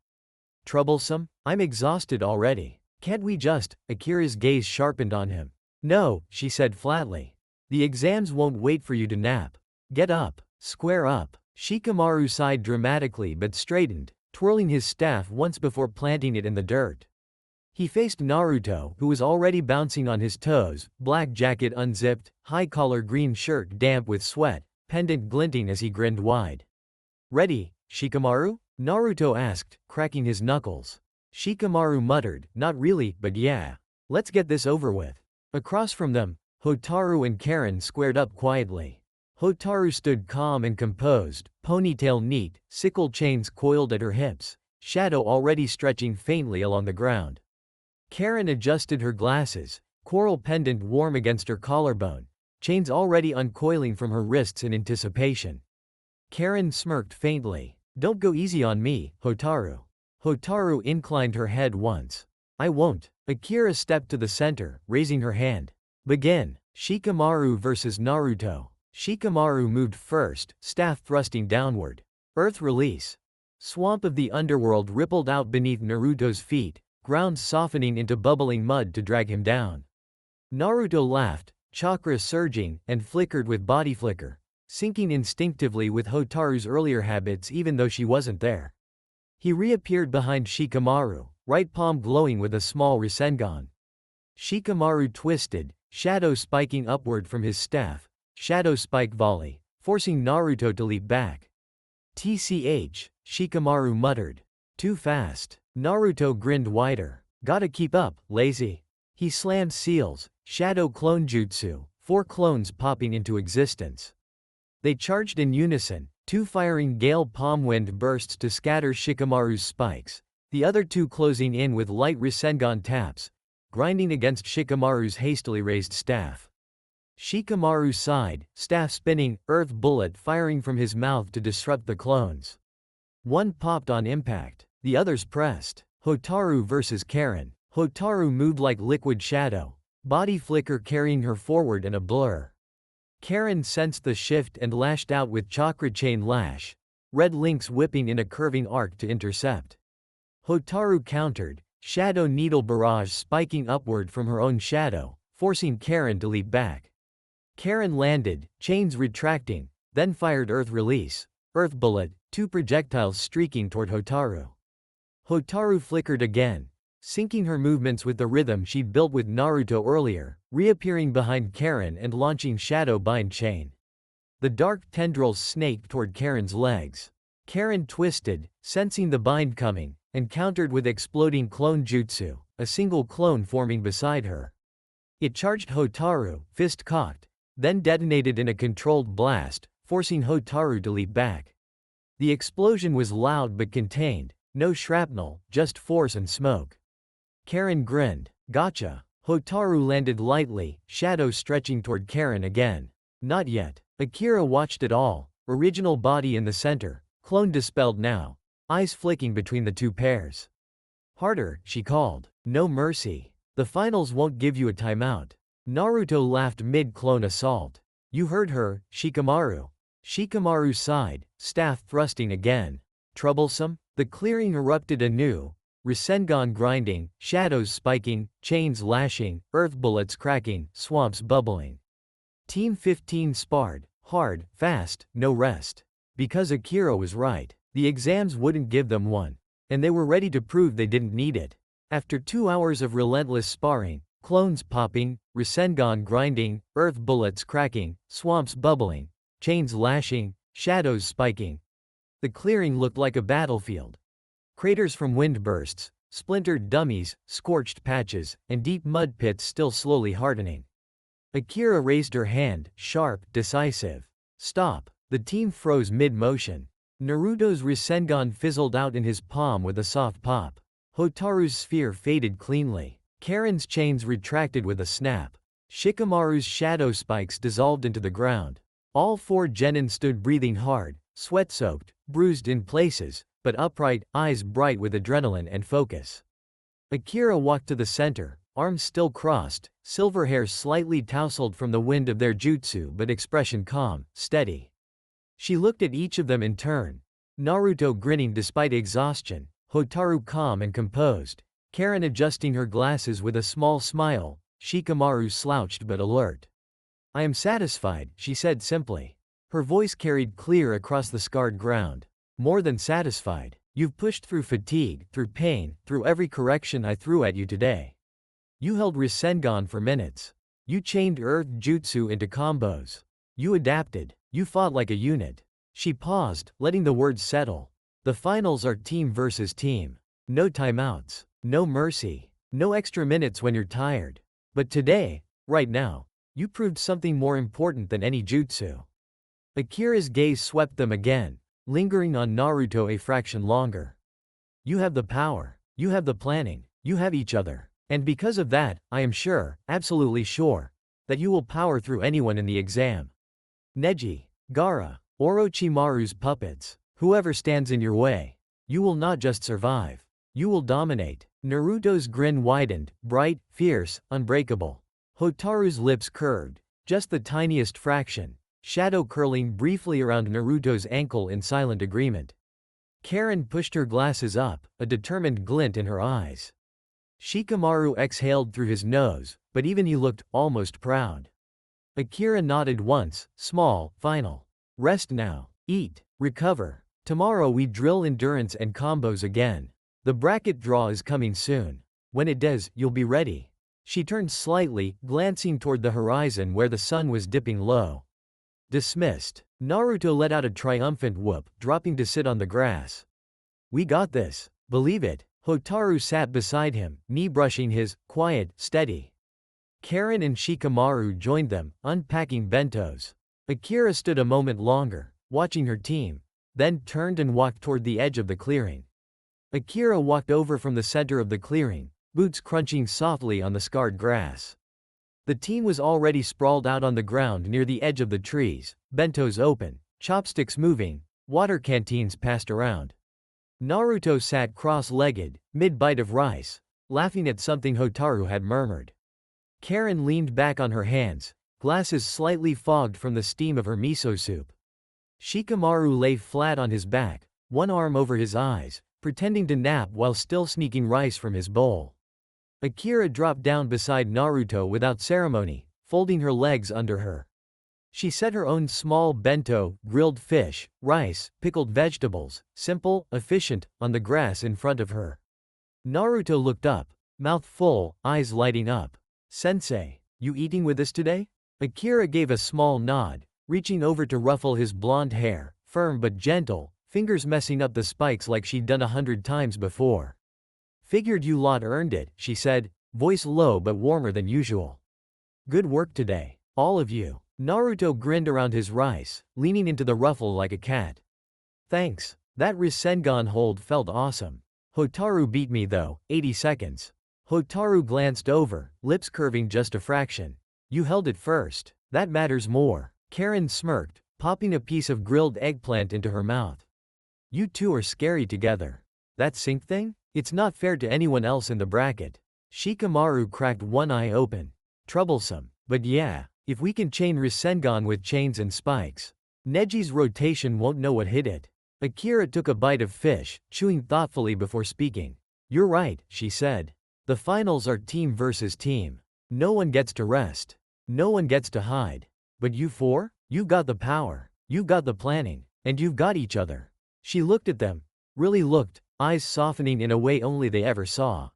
Troublesome? I'm exhausted already. Can't we just? Akira's gaze sharpened on him. No, she said flatly. The exams won't wait for you to nap. Get up. Square up. Shikamaru sighed dramatically but straightened, twirling his staff once before planting it in the dirt. He faced Naruto, who was already bouncing on his toes, black jacket unzipped, high-collar green shirt damp with sweat, pendant glinting as he grinned wide. Ready, Shikamaru? Naruto asked, cracking his knuckles. Shikamaru muttered, not really, but yeah. Let's get this over with. Across from them, Hotaru and Karin squared up quietly. Hotaru stood calm and composed, ponytail neat, sickle chains coiled at her hips, shadow already stretching faintly along the ground. Karin adjusted her glasses, coral pendant warm against her collarbone, chains already uncoiling from her wrists in anticipation. Karin smirked faintly. Don't go easy on me, Hotaru. Hotaru inclined her head once. I won't. Akira stepped to the center, raising her hand. Begin. Shikamaru versus Naruto. Shikamaru moved first, staff thrusting downward. Earth release. Swamp of the underworld rippled out beneath Naruto's feet, ground softening into bubbling mud to drag him down. Naruto laughed, chakra surging, and flickered with body flicker, syncing instinctively with Hotaru's earlier habits even though she wasn't there. He reappeared behind Shikamaru, right palm glowing with a small Rasengan. Shikamaru twisted, shadow spiking upward from his staff, shadow spike volley, forcing Naruto to leap back. TCH, Shikamaru muttered. Too fast. Naruto grinned wider. Gotta keep up, lazy. He slammed seals, shadow clone jutsu, 4 clones popping into existence. They charged in unison, 2 firing gale palm wind bursts to scatter Shikamaru's spikes, the other 2 closing in with light Rasengan taps, grinding against Shikamaru's hastily raised staff. Shikamaru sighed, staff spinning, earth bullet firing from his mouth to disrupt the clones. One popped on impact, the others pressed. Hotaru versus Karin. Hotaru moved like liquid shadow, body flicker carrying her forward in a blur. Karin sensed the shift and lashed out with chakra chain lash, red links whipping in a curving arc to intercept. Hotaru countered, shadow needle barrage spiking upward from her own shadow, forcing Karin to leap back. Karin landed, chains retracting, then fired earth release. Earth bullet, 2 projectiles streaking toward Hotaru. Hotaru flickered again, syncing her movements with the rhythm she'd built with Naruto earlier, reappearing behind Karin and launching shadow bind chain. The dark tendrils snaked toward Karin's legs. Karin twisted, sensing the bind coming, and countered with exploding clone jutsu, a single clone forming beside her. It charged Hotaru, fist cocked, then detonated in a controlled blast, forcing Hotaru to leap back. The explosion was loud but contained, no shrapnel, just force and smoke. Karin grinned. Gotcha. Hotaru landed lightly, shadow stretching toward Karin again. Not yet. Akira watched it all, original body in the center, clone dispelled now, eyes flicking between the two pairs. Harder, she called. No mercy. The finals won't give you a timeout. Naruto laughed mid-clone assault. You heard her, Shikamaru. Shikamaru sighed, staff thrusting again. Troublesome? The clearing erupted anew, Rasengan grinding, shadows spiking, chains lashing, earth bullets cracking, swamps bubbling. Team 15 sparred, hard, fast, no rest. Because Akira was right. The exams wouldn't give them one. And they were ready to prove they didn't need it. After 2 hours of relentless sparring, clones popping, Rasengan grinding, earth bullets cracking, swamps bubbling, chains lashing, shadows spiking. The clearing looked like a battlefield. Craters from wind bursts, splintered dummies, scorched patches, and deep mud pits still slowly hardening. Akira raised her hand, sharp, decisive. Stop. The team froze mid-motion. Naruto's Rasengan fizzled out in his palm with a soft pop. Hotaru's sphere faded cleanly. Karin's chains retracted with a snap. Shikamaru's shadow spikes dissolved into the ground. All 4 genin stood breathing hard, sweat-soaked, bruised in places, but upright, eyes bright with adrenaline and focus. Akira walked to the center, arms still crossed, silver hair slightly tousled from the wind of their jutsu but expression calm, steady. She looked at each of them in turn. Naruto grinning despite exhaustion, Hotaru calm and composed, Karin adjusting her glasses with a small smile, Shikamaru slouched but alert. I am satisfied, she said simply. Her voice carried clear across the scarred ground. More than satisfied. You've pushed through fatigue, through pain, through every correction I threw at you today. You held Rasengan for minutes. You chained earth jutsu into combos. You adapted. You fought like a unit. She paused, letting the words settle. The finals are team versus team. No timeouts. No mercy. No extra minutes when you're tired. But today, right now, you proved something more important than any jutsu. Akira's gaze swept them again, lingering on Naruto a fraction longer. You have the power. You have the planning. You have each other. And because of that, I am sure, absolutely sure, that you will power through anyone in the exam. Neji, Gaara, Orochimaru's puppets, whoever stands in your way. You will not just survive. You will dominate. Naruto's grin widened, bright, fierce, unbreakable. Hotaru's lips curved, just the tiniest fraction, shadow curling briefly around Naruto's ankle in silent agreement. Karin pushed her glasses up, a determined glint in her eyes. Shikamaru exhaled through his nose, but even he looked almost proud. Akira nodded once, small, final. Rest now. Eat. Recover. Tomorrow we drill endurance and combos again. The bracket draw is coming soon. When it does, you'll be ready. She turned slightly, glancing toward the horizon where the sun was dipping low. Dismissed. Naruto let out a triumphant whoop, dropping to sit on the grass. We got this. Believe it. Hotaru sat beside him, knee brushing his, quiet, steady. Karin and Shikamaru joined them, unpacking bentos. Akira stood a moment longer, watching her team, then turned and walked toward the edge of the clearing. Akira walked over from the center of the clearing, boots crunching softly on the scarred grass. The team was already sprawled out on the ground near the edge of the trees, bentos open, chopsticks moving, water canteens passed around. Naruto sat cross-legged, mid-bite of rice, laughing at something Hotaru had murmured. Karin leaned back on her hands, glasses slightly fogged from the steam of her miso soup. Shikamaru lay flat on his back, one arm over his eyes, pretending to nap while still sneaking rice from his bowl. Akira dropped down beside Naruto without ceremony, folding her legs under her. She set her own small bento, grilled fish, rice, pickled vegetables, simple, efficient, on the grass in front of her. Naruto looked up, mouth full, eyes lighting up. "Sensei, you eating with us today?" Akira gave a small nod, reaching over to ruffle his blonde hair, firm but gentle, fingers messing up the spikes like she'd done 100 times before. "Figured you lot earned it," she said, voice low but warmer than usual. "Good work today, all of you." Naruto grinned around his rice, leaning into the ruffle like a cat. "Thanks, that Rasengan hold felt awesome. Hotaru beat me though, 80 seconds. Hotaru glanced over, lips curving just a fraction. "You held it first. That matters more." Karin smirked, popping a piece of grilled eggplant into her mouth. "You two are scary together. That sync thing? It's not fair to anyone else in the bracket." Shikamaru cracked one eye open. "Troublesome. But yeah, if we can chain Rasengan with chains and spikes, Neji's rotation won't know what hit it." Akira took a bite of fish, chewing thoughtfully before speaking. "You're right," she said. "The finals are team versus team. No one gets to rest. No one gets to hide. But you four? You got the power. You got the planning. And you've got each other." She looked at them. Really looked, eyes softening in a way only they ever saw.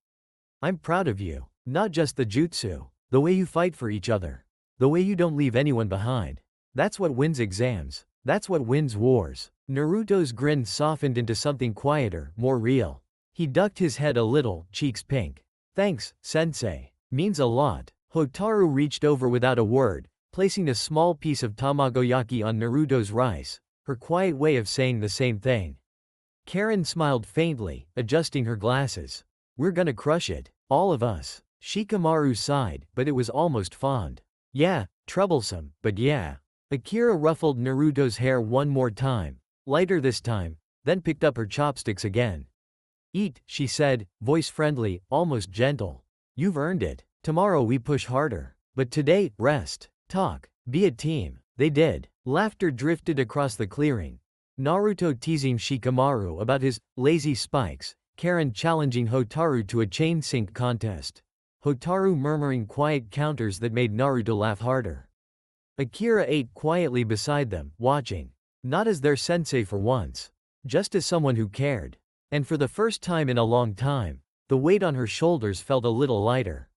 "I'm proud of you. Not just the jutsu. The way you fight for each other. The way you don't leave anyone behind. That's what wins exams. That's what wins wars." Naruto's grin softened into something quieter, more real. He ducked his head a little, cheeks pink. "Thanks, sensei. Means a lot." Hotaru reached over without a word, placing a small piece of tamagoyaki on Naruto's rice, her quiet way of saying the same thing. Karin smiled faintly, adjusting her glasses. "We're gonna crush it. All of us." Shikamaru sighed, but it was almost fond. "Yeah, troublesome, but yeah." Akira ruffled Naruto's hair one more time, lighter this time, then picked up her chopsticks again. "Eat," she said, voice friendly, almost gentle. "You've earned it. Tomorrow we push harder. But today, rest. Talk. Be a team." They did. Laughter drifted across the clearing. Naruto teasing Shikamaru about his lazy spikes, Karin challenging Hotaru to a chain sync contest. Hotaru murmuring quiet counters that made Naruto laugh harder. Akira ate quietly beside them, watching. Not as their sensei for once. Just as someone who cared. And for the first time in a long time, the weight on her shoulders felt a little lighter.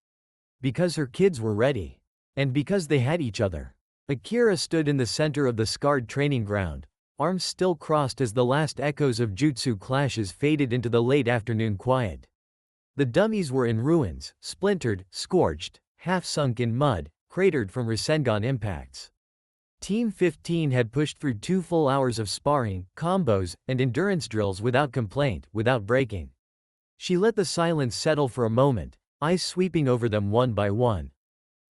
Because her kids were ready. And because they had each other. Akira stood in the center of the scarred training ground, arms still crossed as the last echoes of jutsu clashes faded into the late afternoon quiet. The dummies were in ruins, splintered, scorched, half sunk in mud, cratered from Rasengan impacts. Team 15 had pushed through 2 full hours of sparring, combos, and endurance drills without complaint, without breaking. She let the silence settle for a moment, eyes sweeping over them one by one.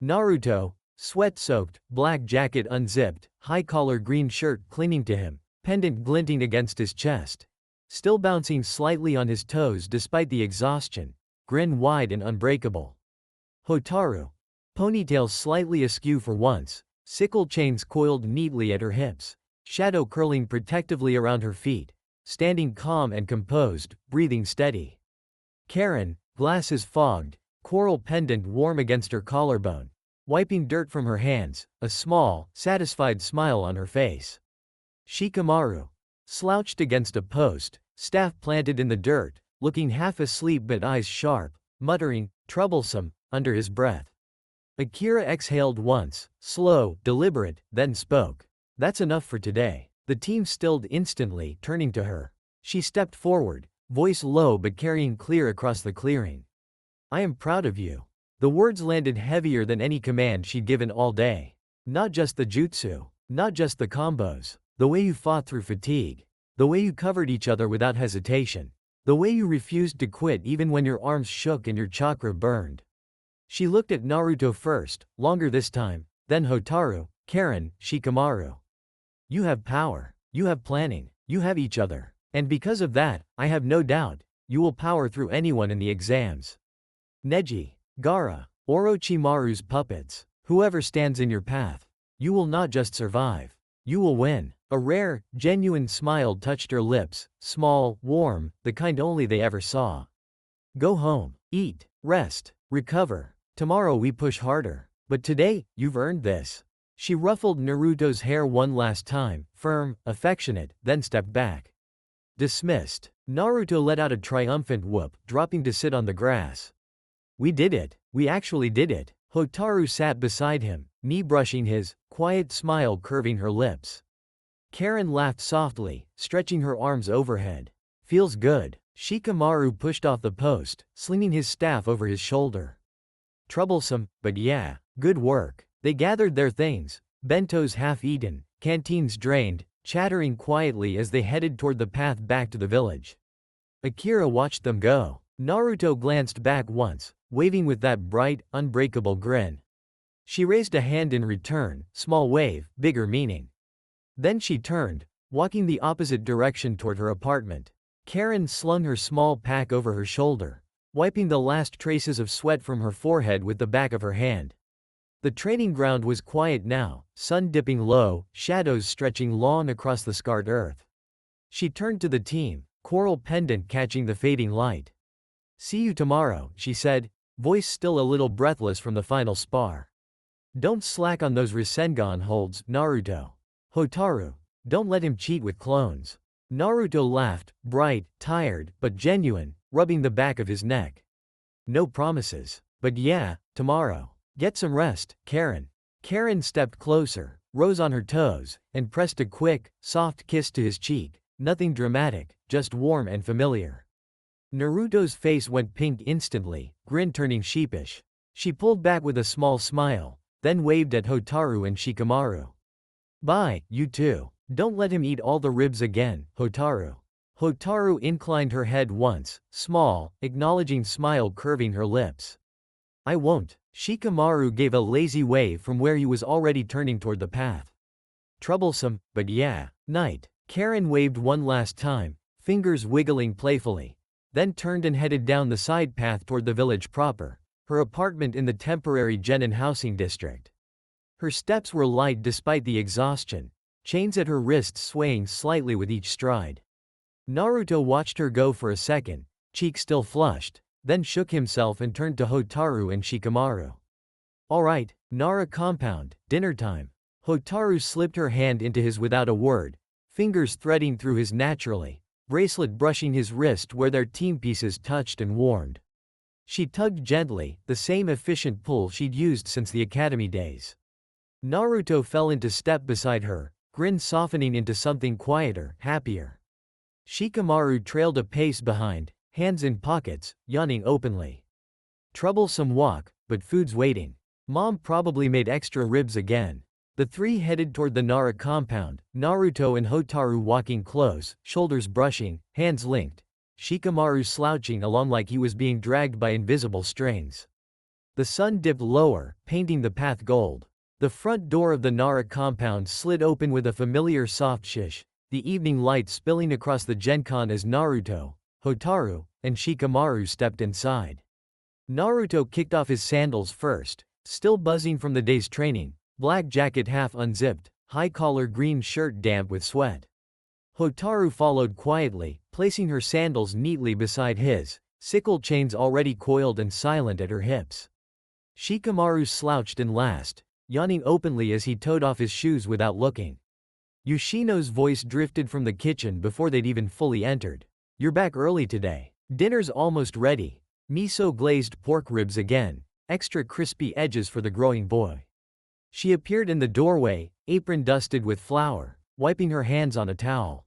Naruto, sweat-soaked, black jacket unzipped, high-collar green shirt clinging to him, pendant glinting against his chest. Still bouncing slightly on his toes despite the exhaustion, grin wide and unbreakable. Hotaru, ponytail slightly askew for once, sickle chains coiled neatly at her hips, shadow curling protectively around her feet, standing calm and composed, breathing steady. Karin, glasses fogged, coral pendant warm against her collarbone, wiping dirt from her hands, a small, satisfied smile on her face. Shikamaru, slouched against a post, staff planted in the dirt, looking half asleep but eyes sharp, muttering, "Troublesome," under his breath. Akira exhaled once, slow, deliberate, then spoke. "That's enough for today." The team stilled instantly, turning to her. She stepped forward, voice low but carrying clear across the clearing. "I am proud of you." The words landed heavier than any command she'd given all day. Not just the jutsu, not just the combos, the way you fought through fatigue, the way you covered each other without hesitation, the way you refused to quit even when your arms shook and your chakra burned. She looked at Naruto first, longer this time, then Hotaru, Karin, Shikamaru. "You have power, you have planning, you have each other. And because of that, I have no doubt, you will power through anyone in the exams. Neji, Gaara, Orochimaru's puppets, whoever stands in your path, you will not just survive. You will win. A rare, genuine smile touched her lips, small, warm, the kind only they ever saw. Go home, eat, rest, recover. Tomorrow we push harder. But today, you've earned this. She ruffled Naruto's hair one last time, firm, affectionate, then stepped back. Dismissed. Naruto let out a triumphant whoop, dropping to sit on the grass. We did it. We actually did it. Hotaru sat beside him, knee brushing his, quiet smile curving her lips. Karin laughed softly, stretching her arms overhead. Feels good. Shikamaru pushed off the post, slinging his staff over his shoulder. Troublesome, but yeah, good work. They gathered their things, bentos half-eaten, canteens drained, chattering quietly as they headed toward the path back to the village. Akira watched them go. Naruto glanced back once, waving with that bright, unbreakable grin. She raised a hand in return, small wave, bigger meaning. Then she turned, walking the opposite direction toward her apartment. Karin slung her small pack over her shoulder, wiping the last traces of sweat from her forehead with the back of her hand. The training ground was quiet now, sun dipping low, shadows stretching long across the scarred earth. She turned to the team, coral pendant catching the fading light. See you tomorrow, she said, voice still a little breathless from the final spar. Don't slack on those Rasengan holds, Naruto. Hotaru, don't let him cheat with clones. Naruto laughed, bright, tired, but genuine, rubbing the back of his neck. No promises. But yeah, tomorrow. Get some rest, Karin. Karin stepped closer, rose on her toes, and pressed a quick, soft kiss to his cheek. Nothing dramatic, just warm and familiar. Naruto's face went pink instantly, grin turning sheepish. She pulled back with a small smile, then waved at Hotaru and Shikamaru. Bye, you two. Don't let him eat all the ribs again, Hotaru. Hotaru inclined her head once, small, acknowledging smile curving her lips. I won't. Shikamaru gave a lazy wave from where he was already turning toward the path. Troublesome, but yeah, night. Karin waved one last time, fingers wiggling playfully, then turned and headed down the side path toward the village proper, her apartment in the temporary Genin housing district. Her steps were light despite the exhaustion, chains at her wrists swaying slightly with each stride. Naruto watched her go for a second, cheek still flushed, then shook himself and turned to Hotaru and Shikamaru. All right, Nara compound, dinner time. Hotaru slipped her hand into his without a word, fingers threading through his naturally, bracelet brushing his wrist where their timepieces touched and warmed. She tugged gently, the same efficient pull she'd used since the academy days. Naruto fell into step beside her, grin softening into something quieter, happier. Shikamaru trailed a pace behind, hands in pockets, yawning openly. Troublesome walk, but food's waiting. Mom probably made extra ribs again. The three headed toward the Nara compound, Naruto and Hotaru walking close, shoulders brushing, hands linked. Shikamaru slouching along like he was being dragged by invisible strings. The sun dipped lower, painting the path gold. The front door of the Nara compound slid open with a familiar soft shish, the evening light spilling across the Genkan as Naruto, Hotaru, and Shikamaru stepped inside. Naruto kicked off his sandals first, still buzzing from the day's training, black jacket half unzipped, high-collar green shirt damp with sweat. Hotaru followed quietly, placing her sandals neatly beside his, sickle chains already coiled and silent at her hips. Shikamaru slouched in last, yawning openly as he toed off his shoes without looking. Yoshino's voice drifted from the kitchen before they'd even fully entered. You're back early today. Dinner's almost ready. Miso-glazed pork ribs again, extra crispy edges for the growing boy. She appeared in the doorway, apron dusted with flour, wiping her hands on a towel.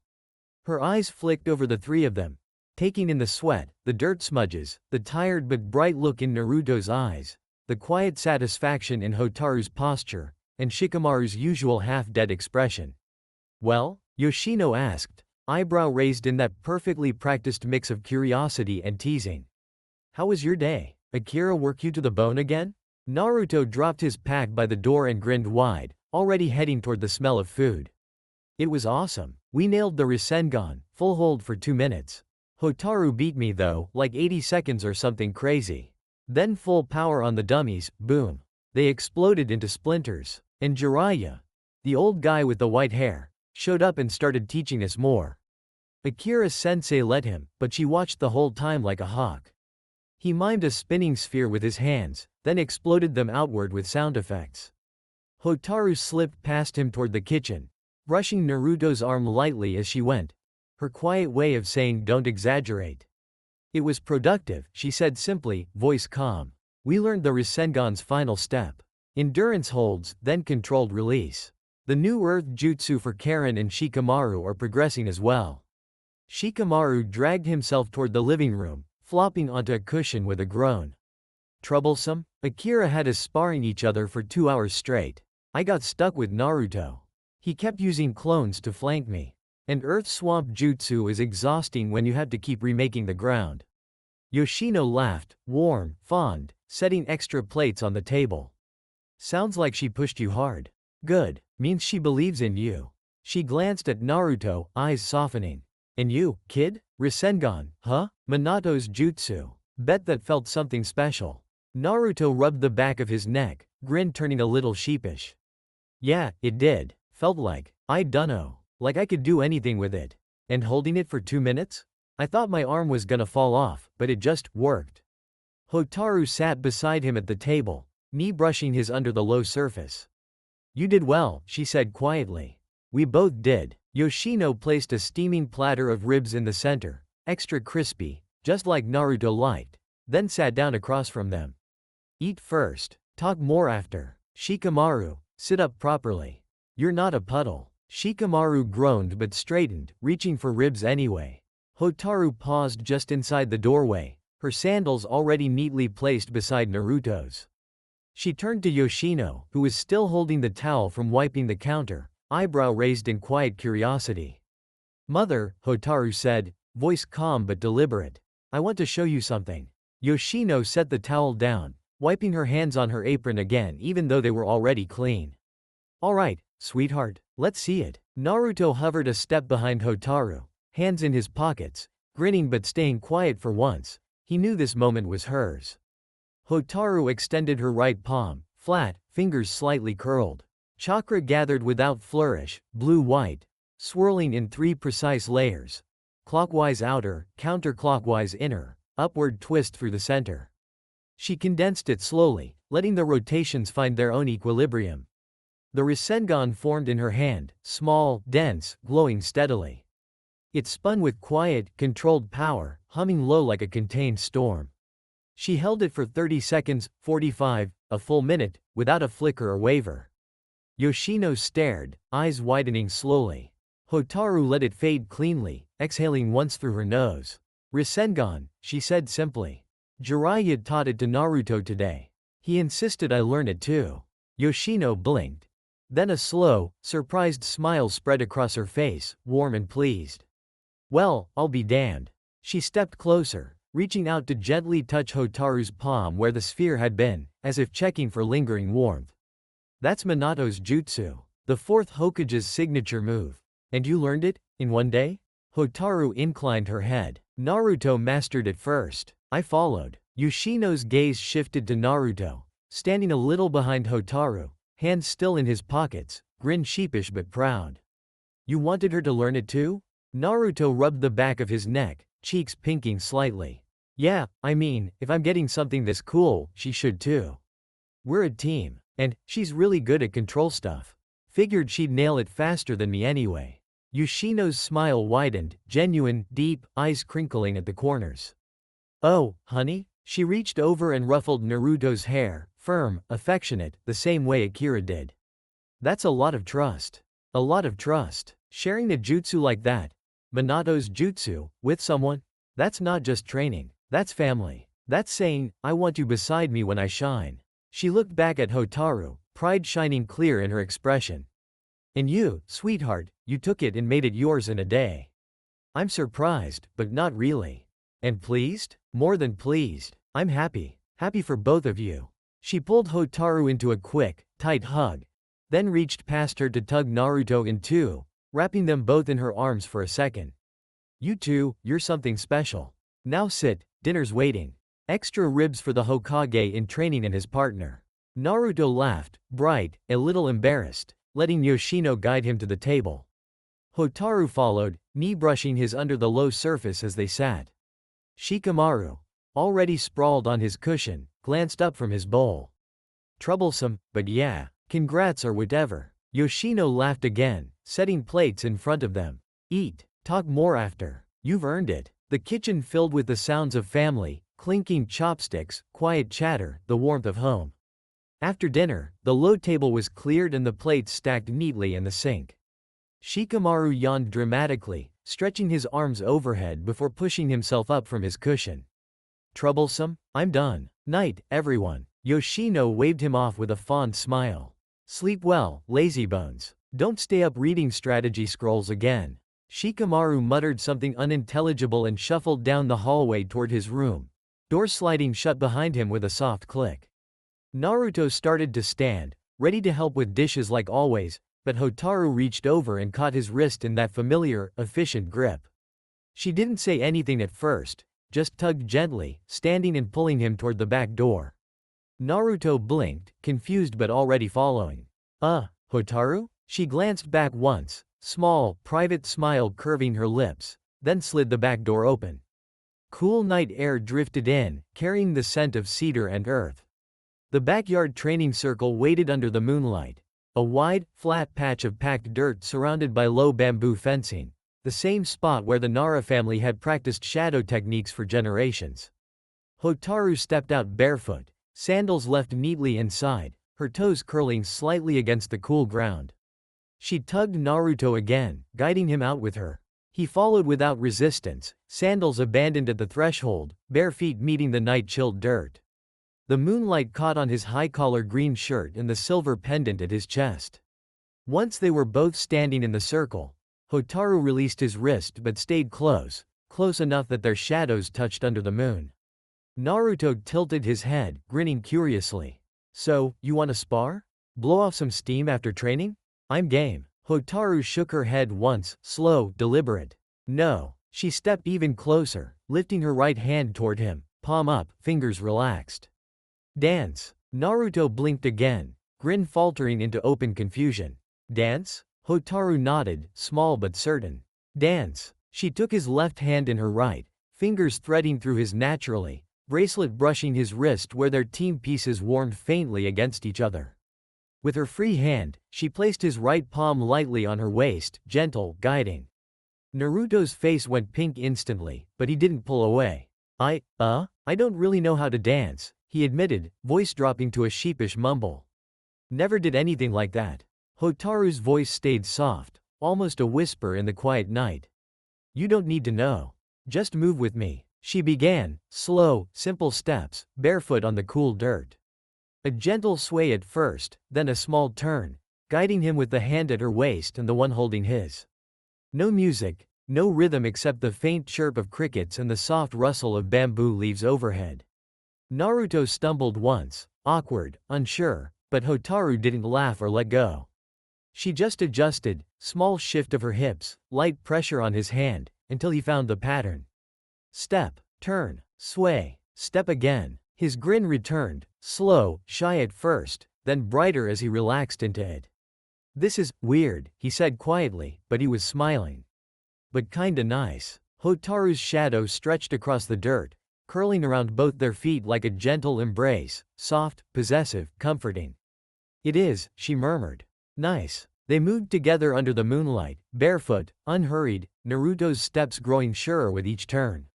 Her eyes flicked over the three of them, taking in the sweat, the dirt smudges, the tired but bright look in Naruto's eyes, the quiet satisfaction in Hotaru's posture, and Shikamaru's usual half-dead expression. Well? Yoshino asked, eyebrow raised in that perfectly practiced mix of curiosity and teasing. How was your day? Akira work you to the bone again? Naruto dropped his pack by the door and grinned wide, already heading toward the smell of food. It was awesome. We nailed the Rasengan, full hold for 2 minutes. Hotaru beat me though, like 80 seconds or something crazy. Then full power on the dummies, boom. They exploded into splinters. And Jiraiya. The old guy with the white hair showed up and started teaching us more. Akira-sensei let him, but she watched the whole time like a hawk. He mimed a spinning sphere with his hands, then exploded them outward with sound effects. Hotaru slipped past him toward the kitchen, brushing Naruto's arm lightly as she went, her quiet way of saying don't exaggerate. It was productive, she said simply, voice calm. We learned the Rasengan's final step. Endurance holds, then controlled release. The new earth jutsu for Karin and Shikamaru are progressing as well. Shikamaru dragged himself toward the living room, flopping onto a cushion with a groan. Troublesome? Akira had us sparring each other for 2 hours straight. I got stuck with Naruto. He kept using clones to flank me. And Earth Swamp Jutsu is exhausting when you have to keep remaking the ground. Yoshino laughed, warm, fond, setting extra plates on the table. Sounds like she pushed you hard. Good, means she believes in you. She glanced at Naruto, eyes softening. And you, kid? Rasengan, huh? Minato's jutsu. Bet that felt something special. Naruto rubbed the back of his neck, grin turning a little sheepish. Yeah, it did. Felt like, I dunno. Like I could do anything with it. And holding it for 2 minutes? I thought my arm was gonna fall off, but it just worked. Hotaru sat beside him at the table, knee brushing his under the low surface. You did well, she said quietly. We both did. Yoshino placed a steaming platter of ribs in the center, extra crispy, just like Naruto liked, then sat down across from them. Eat first, talk more after. Shikamaru, sit up properly. You're not a puddle. Shikamaru groaned but straightened, reaching for ribs anyway. Hotaru paused just inside the doorway, her sandals already neatly placed beside Naruto's. She turned to Yoshino, who was still holding the towel from wiping the counter, eyebrow raised in quiet curiosity. Mother, Hotaru said, voice calm but deliberate. I want to show you something. Yoshino set the towel down, wiping her hands on her apron again even though they were already clean. Alright, sweetheart, let's see it. Naruto hovered a step behind Hotaru, hands in his pockets, grinning but staying quiet for once. He knew this moment was hers. Hotaru extended her right palm, flat, fingers slightly curled. Chakra gathered without flourish, blue-white, swirling in 3 precise layers. Clockwise outer, counterclockwise inner, upward twist through the center. She condensed it slowly, letting the rotations find their own equilibrium. The Rasengan formed in her hand, small, dense, glowing steadily. It spun with quiet, controlled power, humming low like a contained storm. She held it for 30 seconds, 45, a full minute, without a flicker or waver. Yoshino stared, eyes widening slowly. Hotaru let it fade cleanly, exhaling once through her nose. Rasengan, she said simply. Jiraiya taught it to Naruto today. He insisted I learn it too. Yoshino blinked. Then a slow, surprised smile spread across her face, warm and pleased. Well, I'll be damned. She stepped closer, reaching out to gently touch Hotaru's palm where the sphere had been, as if checking for lingering warmth. That's Minato's jutsu, the 4th Hokage's signature move. And you learned it, in 1 day? Hotaru inclined her head. Naruto mastered it first. I followed. Yoshino's gaze shifted to Naruto, standing a little behind Hotaru, hands still in his pockets, grin sheepish but proud. You wanted her to learn it too? Naruto rubbed the back of his neck, cheeks pinking slightly. Yeah, I mean, if I'm getting something this cool, she should too. We're a team. And, she's really good at control stuff. Figured she'd nail it faster than me anyway. Yoshino's smile widened, genuine, deep, eyes crinkling at the corners. Oh, honey? She reached over and ruffled Naruto's hair, firm, affectionate, the same way Akira did. That's a lot of trust. A lot of trust. Sharing a jutsu like that, Minato's jutsu, with someone? That's not just training. That's family. That's saying, I want you beside me when I shine. She looked back at Hotaru, pride shining clear in her expression. And you, sweetheart, you took it and made it yours in a day. I'm surprised, but not really. And pleased? More than pleased. I'm happy. Happy for both of you. She pulled Hotaru into a quick, tight hug, then reached past her to tug Naruto in two, wrapping them both in her arms for a second. You two, you're something special. Now sit, dinner's waiting. Extra ribs for the Hokage in training and his partner. Naruto laughed, bright, a little embarrassed. letting Yoshino guide him to the table. Hotaru followed, knee-brushing his under the low surface as they sat. Shikamaru, already sprawled on his cushion, glanced up from his bowl. Troublesome, but yeah, congrats or whatever. Yoshino laughed again, setting plates in front of them. Eat, talk more after. You've earned it. The kitchen filled with the sounds of family, clinking chopsticks, quiet chatter, the warmth of home. After dinner, the low table was cleared and the plates stacked neatly in the sink. Shikamaru yawned dramatically, stretching his arms overhead before pushing himself up from his cushion. Troublesome? I'm done. Night, everyone. Yoshino waved him off with a fond smile. Sleep well, lazybones. Don't stay up reading strategy scrolls again. Shikamaru muttered something unintelligible and shuffled down the hallway toward his room, door sliding shut behind him with a soft click. Naruto started to stand, ready to help with dishes like always, but Hotaru reached over and caught his wrist in that familiar, efficient grip. She didn't say anything at first, just tugged gently, standing and pulling him toward the back door. Naruto blinked, confused but already following. Hotaru? She glanced back once, small, private smile curving her lips, then slid the back door open. Cool night air drifted in, carrying the scent of cedar and earth. The backyard training circle waited under the moonlight. A wide, flat patch of packed dirt surrounded by low bamboo fencing, the same spot where the Nara family had practiced shadow techniques for generations. Hotaru stepped out barefoot, sandals left neatly inside, her toes curling slightly against the cool ground. She tugged Naruto again, guiding him out with her. He followed without resistance, sandals abandoned at the threshold, bare feet meeting the night-chilled dirt. The moonlight caught on his high-collar green shirt and the silver pendant at his chest. Once they were both standing in the circle, Hotaru released his wrist but stayed close, close enough that their shadows touched under the moon. Naruto tilted his head, grinning curiously. So, you want to spar? Blow off some steam after training? I'm game. Hotaru shook her head once, slow, deliberate. No. She stepped even closer, lifting her right hand toward him, palm up, fingers relaxed. Dance. Naruto blinked again, grin faltering into open confusion. Dance? Hotaru nodded, small but certain. Dance. She took his left hand in her right, fingers threading through his naturally, bracelet brushing his wrist where their team pieces warmed faintly against each other. With her free hand, she placed his right palm lightly on her waist, gentle, guiding. Naruto's face went pink instantly, but he didn't pull away. I don't really know how to dance, he admitted, voice dropping to a sheepish mumble. Never did anything like that. Hotaru's voice stayed soft, almost a whisper in the quiet night. You don't need to know. Just move with me. She began, slow, simple steps, barefoot on the cool dirt. A gentle sway at first, then a small turn, guiding him with the hand at her waist and the one holding his. No music, no rhythm except the faint chirp of crickets and the soft rustle of bamboo leaves overhead. Naruto stumbled once, awkward, unsure, but Hotaru didn't laugh or let go. She just adjusted, small shift of her hips, light pressure on his hand, until he found the pattern. Step, turn, sway, step again. His grin returned, slow, shy at first, then brighter as he relaxed into it. This is weird, he said quietly, but he was smiling. But kinda nice. Hotaru's shadow stretched across the dirt, curling around both their feet like a gentle embrace, soft, possessive, comforting. It is, she murmured. Nice. They moved together under the moonlight, barefoot, unhurried, Naruto's steps growing surer with each turn.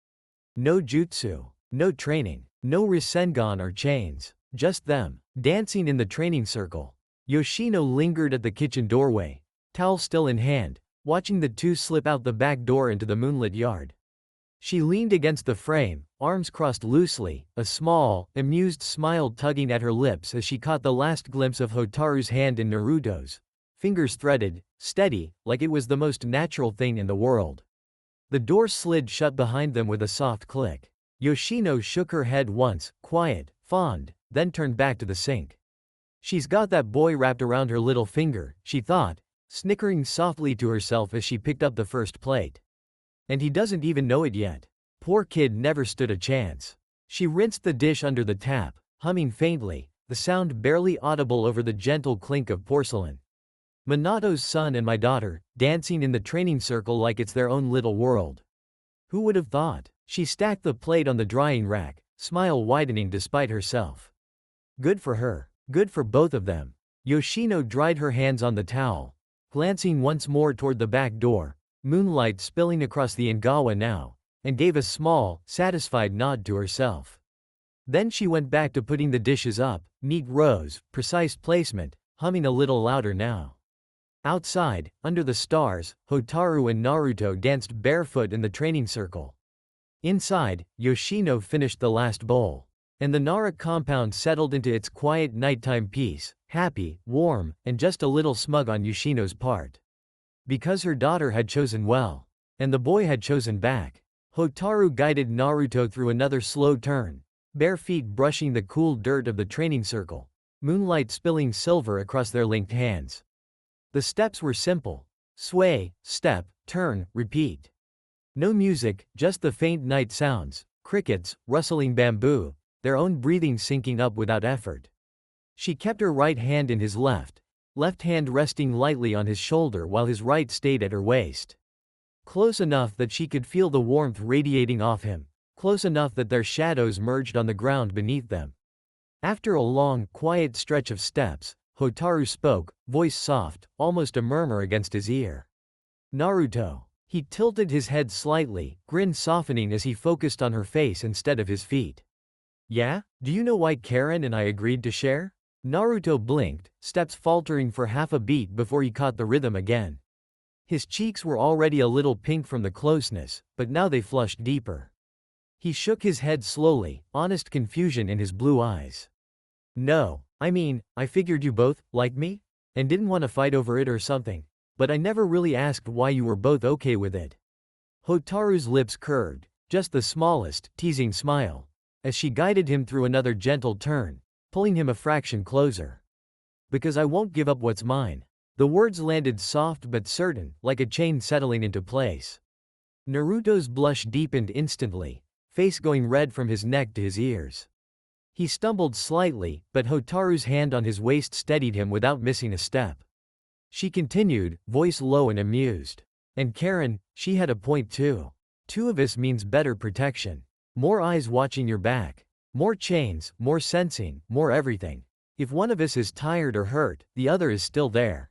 No jutsu, no training, no Rasengan or chains, just them, dancing in the training circle. Yoshino lingered at the kitchen doorway, towel still in hand, watching the two slip out the back door into the moonlit yard. She leaned against the frame, arms crossed loosely, a small, amused smile tugging at her lips as she caught the last glimpse of Hotaru's hand in Naruto's, fingers threaded, steady, like it was the most natural thing in the world. The door slid shut behind them with a soft click. Yoshino shook her head once, quiet, fond, then turned back to the sink. She's got that boy wrapped around her little finger, she thought, snickering softly to herself as she picked up the first plate. And he doesn't even know it yet. Poor kid never stood a chance. She rinsed the dish under the tap, humming faintly, the sound barely audible over the gentle clink of porcelain. Minato's son and my daughter, dancing in the training circle like it's their own little world. Who would have thought? She stacked the plate on the drying rack, smile widening despite herself. Good for her. Good for both of them. Yoshino dried her hands on the towel, glancing once more toward the back door, moonlight spilling across the Ingawa now, and gave a small, satisfied nod to herself. Then she went back to putting the dishes up, neat rows, precise placement, humming a little louder now. Outside, under the stars, Hotaru and Naruto danced barefoot in the training circle. Inside, Yoshino finished the last bowl, and the Nara compound settled into its quiet nighttime peace, happy, warm, and just a little smug on Yoshino's part. Because her daughter had chosen well, and the boy had chosen back, Hotaru guided Naruto through another slow turn, bare feet brushing the cool dirt of the training circle, moonlight spilling silver across their linked hands. The steps were simple: sway, step, turn, repeat. No music, just the faint night sounds, crickets, rustling bamboo, their own breathing syncing up without effort. She kept her right hand in his left hand resting lightly on his shoulder while his right stayed at her waist. Close enough that she could feel the warmth radiating off him, close enough that their shadows merged on the ground beneath them. After a long, quiet stretch of steps, Hotaru spoke, voice soft, almost a murmur against his ear. Naruto. He tilted his head slightly, grin softening as he focused on her face instead of his feet. Yeah? Do you know why Karin and I agreed to share? Naruto blinked, steps faltering for half a beat before he caught the rhythm again. His cheeks were already a little pink from the closeness, but now they flushed deeper. He shook his head slowly, honest confusion in his blue eyes. No, I mean, I figured you both liked me? And didn't want to fight over it or something. But I never really asked why you were both okay with it. Hotaru's lips curved, just the smallest, teasing smile, as she guided him through another gentle turn, pulling him a fraction closer. Because I won't give up what's mine. The words landed soft but certain, like a chain settling into place. Naruto's blush deepened instantly, face going red from his neck to his ears. He stumbled slightly, but Hotaru's hand on his waist steadied him without missing a step. She continued, voice low and amused. And Karin, she had a point too. Two of us means better protection. More eyes watching your back. More chains, more sensing, more everything. If one of us is tired or hurt, the other is still there.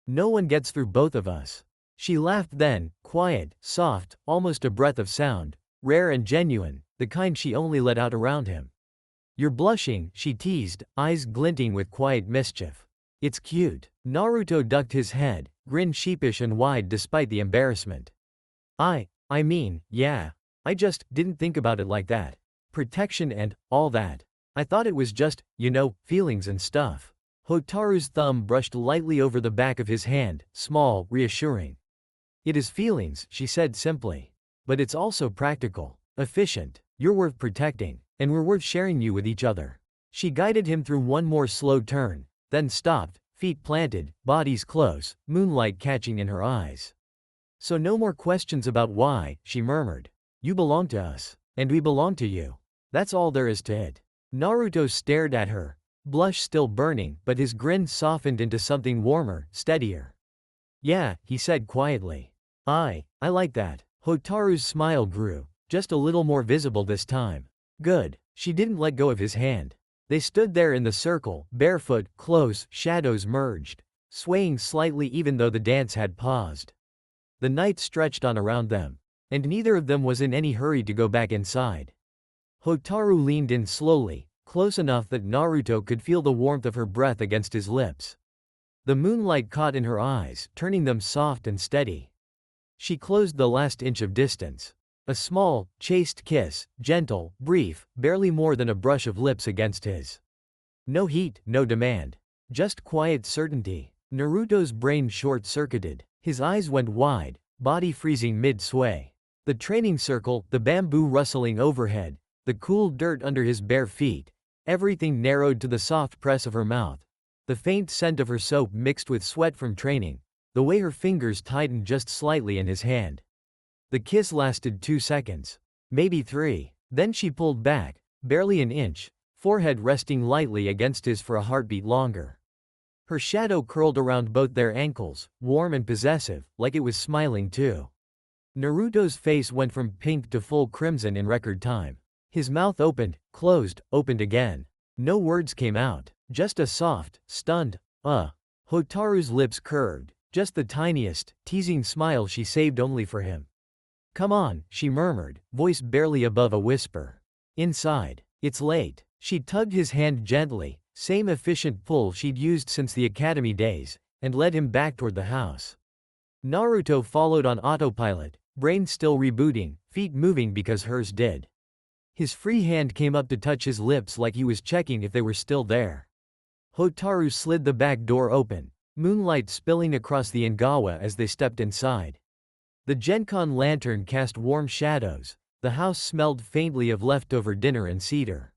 No one gets through both of us. She laughed then, quiet, soft, almost a breath of sound, rare and genuine, the kind she only let out around him. You're blushing, she teased, eyes glinting with quiet mischief. It's cute. Naruto ducked his head, grinned sheepish and wide despite the embarrassment. I mean, yeah. I just didn't think about it like that. Protection and all that. I thought it was just, feelings and stuff. Hotaru's thumb brushed lightly over the back of his hand, small, reassuring. It is feelings, she said simply. But it's also practical, efficient. You're worth protecting, and we're worth sharing you with each other. She guided him through one more slow turn, then stopped, feet planted, bodies close, moonlight catching in her eyes. So no more questions about why, she murmured. You belong to us, and we belong to you. That's all there is to it. Naruto stared at her, blush still burning, but his grin softened into something warmer, steadier. Yeah, he said quietly. I like that. Hotaru's smile grew, just a little more visible this time. Good. She didn't let go of his hand. They stood there in the circle, barefoot, close, shadows merged, swaying slightly even though the dance had paused. The night stretched on around them, and neither of them was in any hurry to go back inside. Hotaru leaned in slowly, close enough that Naruto could feel the warmth of her breath against his lips. The moonlight caught in her eyes, turning them soft and steady. She closed the last inch of distance. A small, chaste kiss, gentle, brief, barely more than a brush of lips against his. No heat, no demand. Just quiet certainty. Naruto's brain short-circuited. His eyes went wide, body freezing mid-sway. The training circle, the bamboo rustling overhead, the cool dirt under his bare feet, everything narrowed to the soft press of her mouth. The faint scent of her soap mixed with sweat from training, the way her fingers tightened just slightly in his hand. The kiss lasted 2 seconds. Maybe 3. Then she pulled back, barely an inch, forehead resting lightly against his for a heartbeat longer. Her shadow curled around both their ankles, warm and possessive, like it was smiling too. Naruto's face went from pink to full crimson in record time. His mouth opened, closed, opened again. No words came out, just a soft, stunned, Hotaru's lips curved, just the tiniest, teasing smile she saved only for him. "Come on," she murmured, voice barely above a whisper. Inside. "It's late." She tugged his hand gently, same efficient pull she'd used since the academy days, and led him back toward the house. Naruto followed on autopilot, brain still rebooting, feet moving because hers did. His free hand came up to touch his lips like he was checking if they were still there. Hotaru slid the back door open, moonlight spilling across the Ingawa as they stepped inside. The Gencon lantern cast warm shadows. The house smelled faintly of leftover dinner and cedar.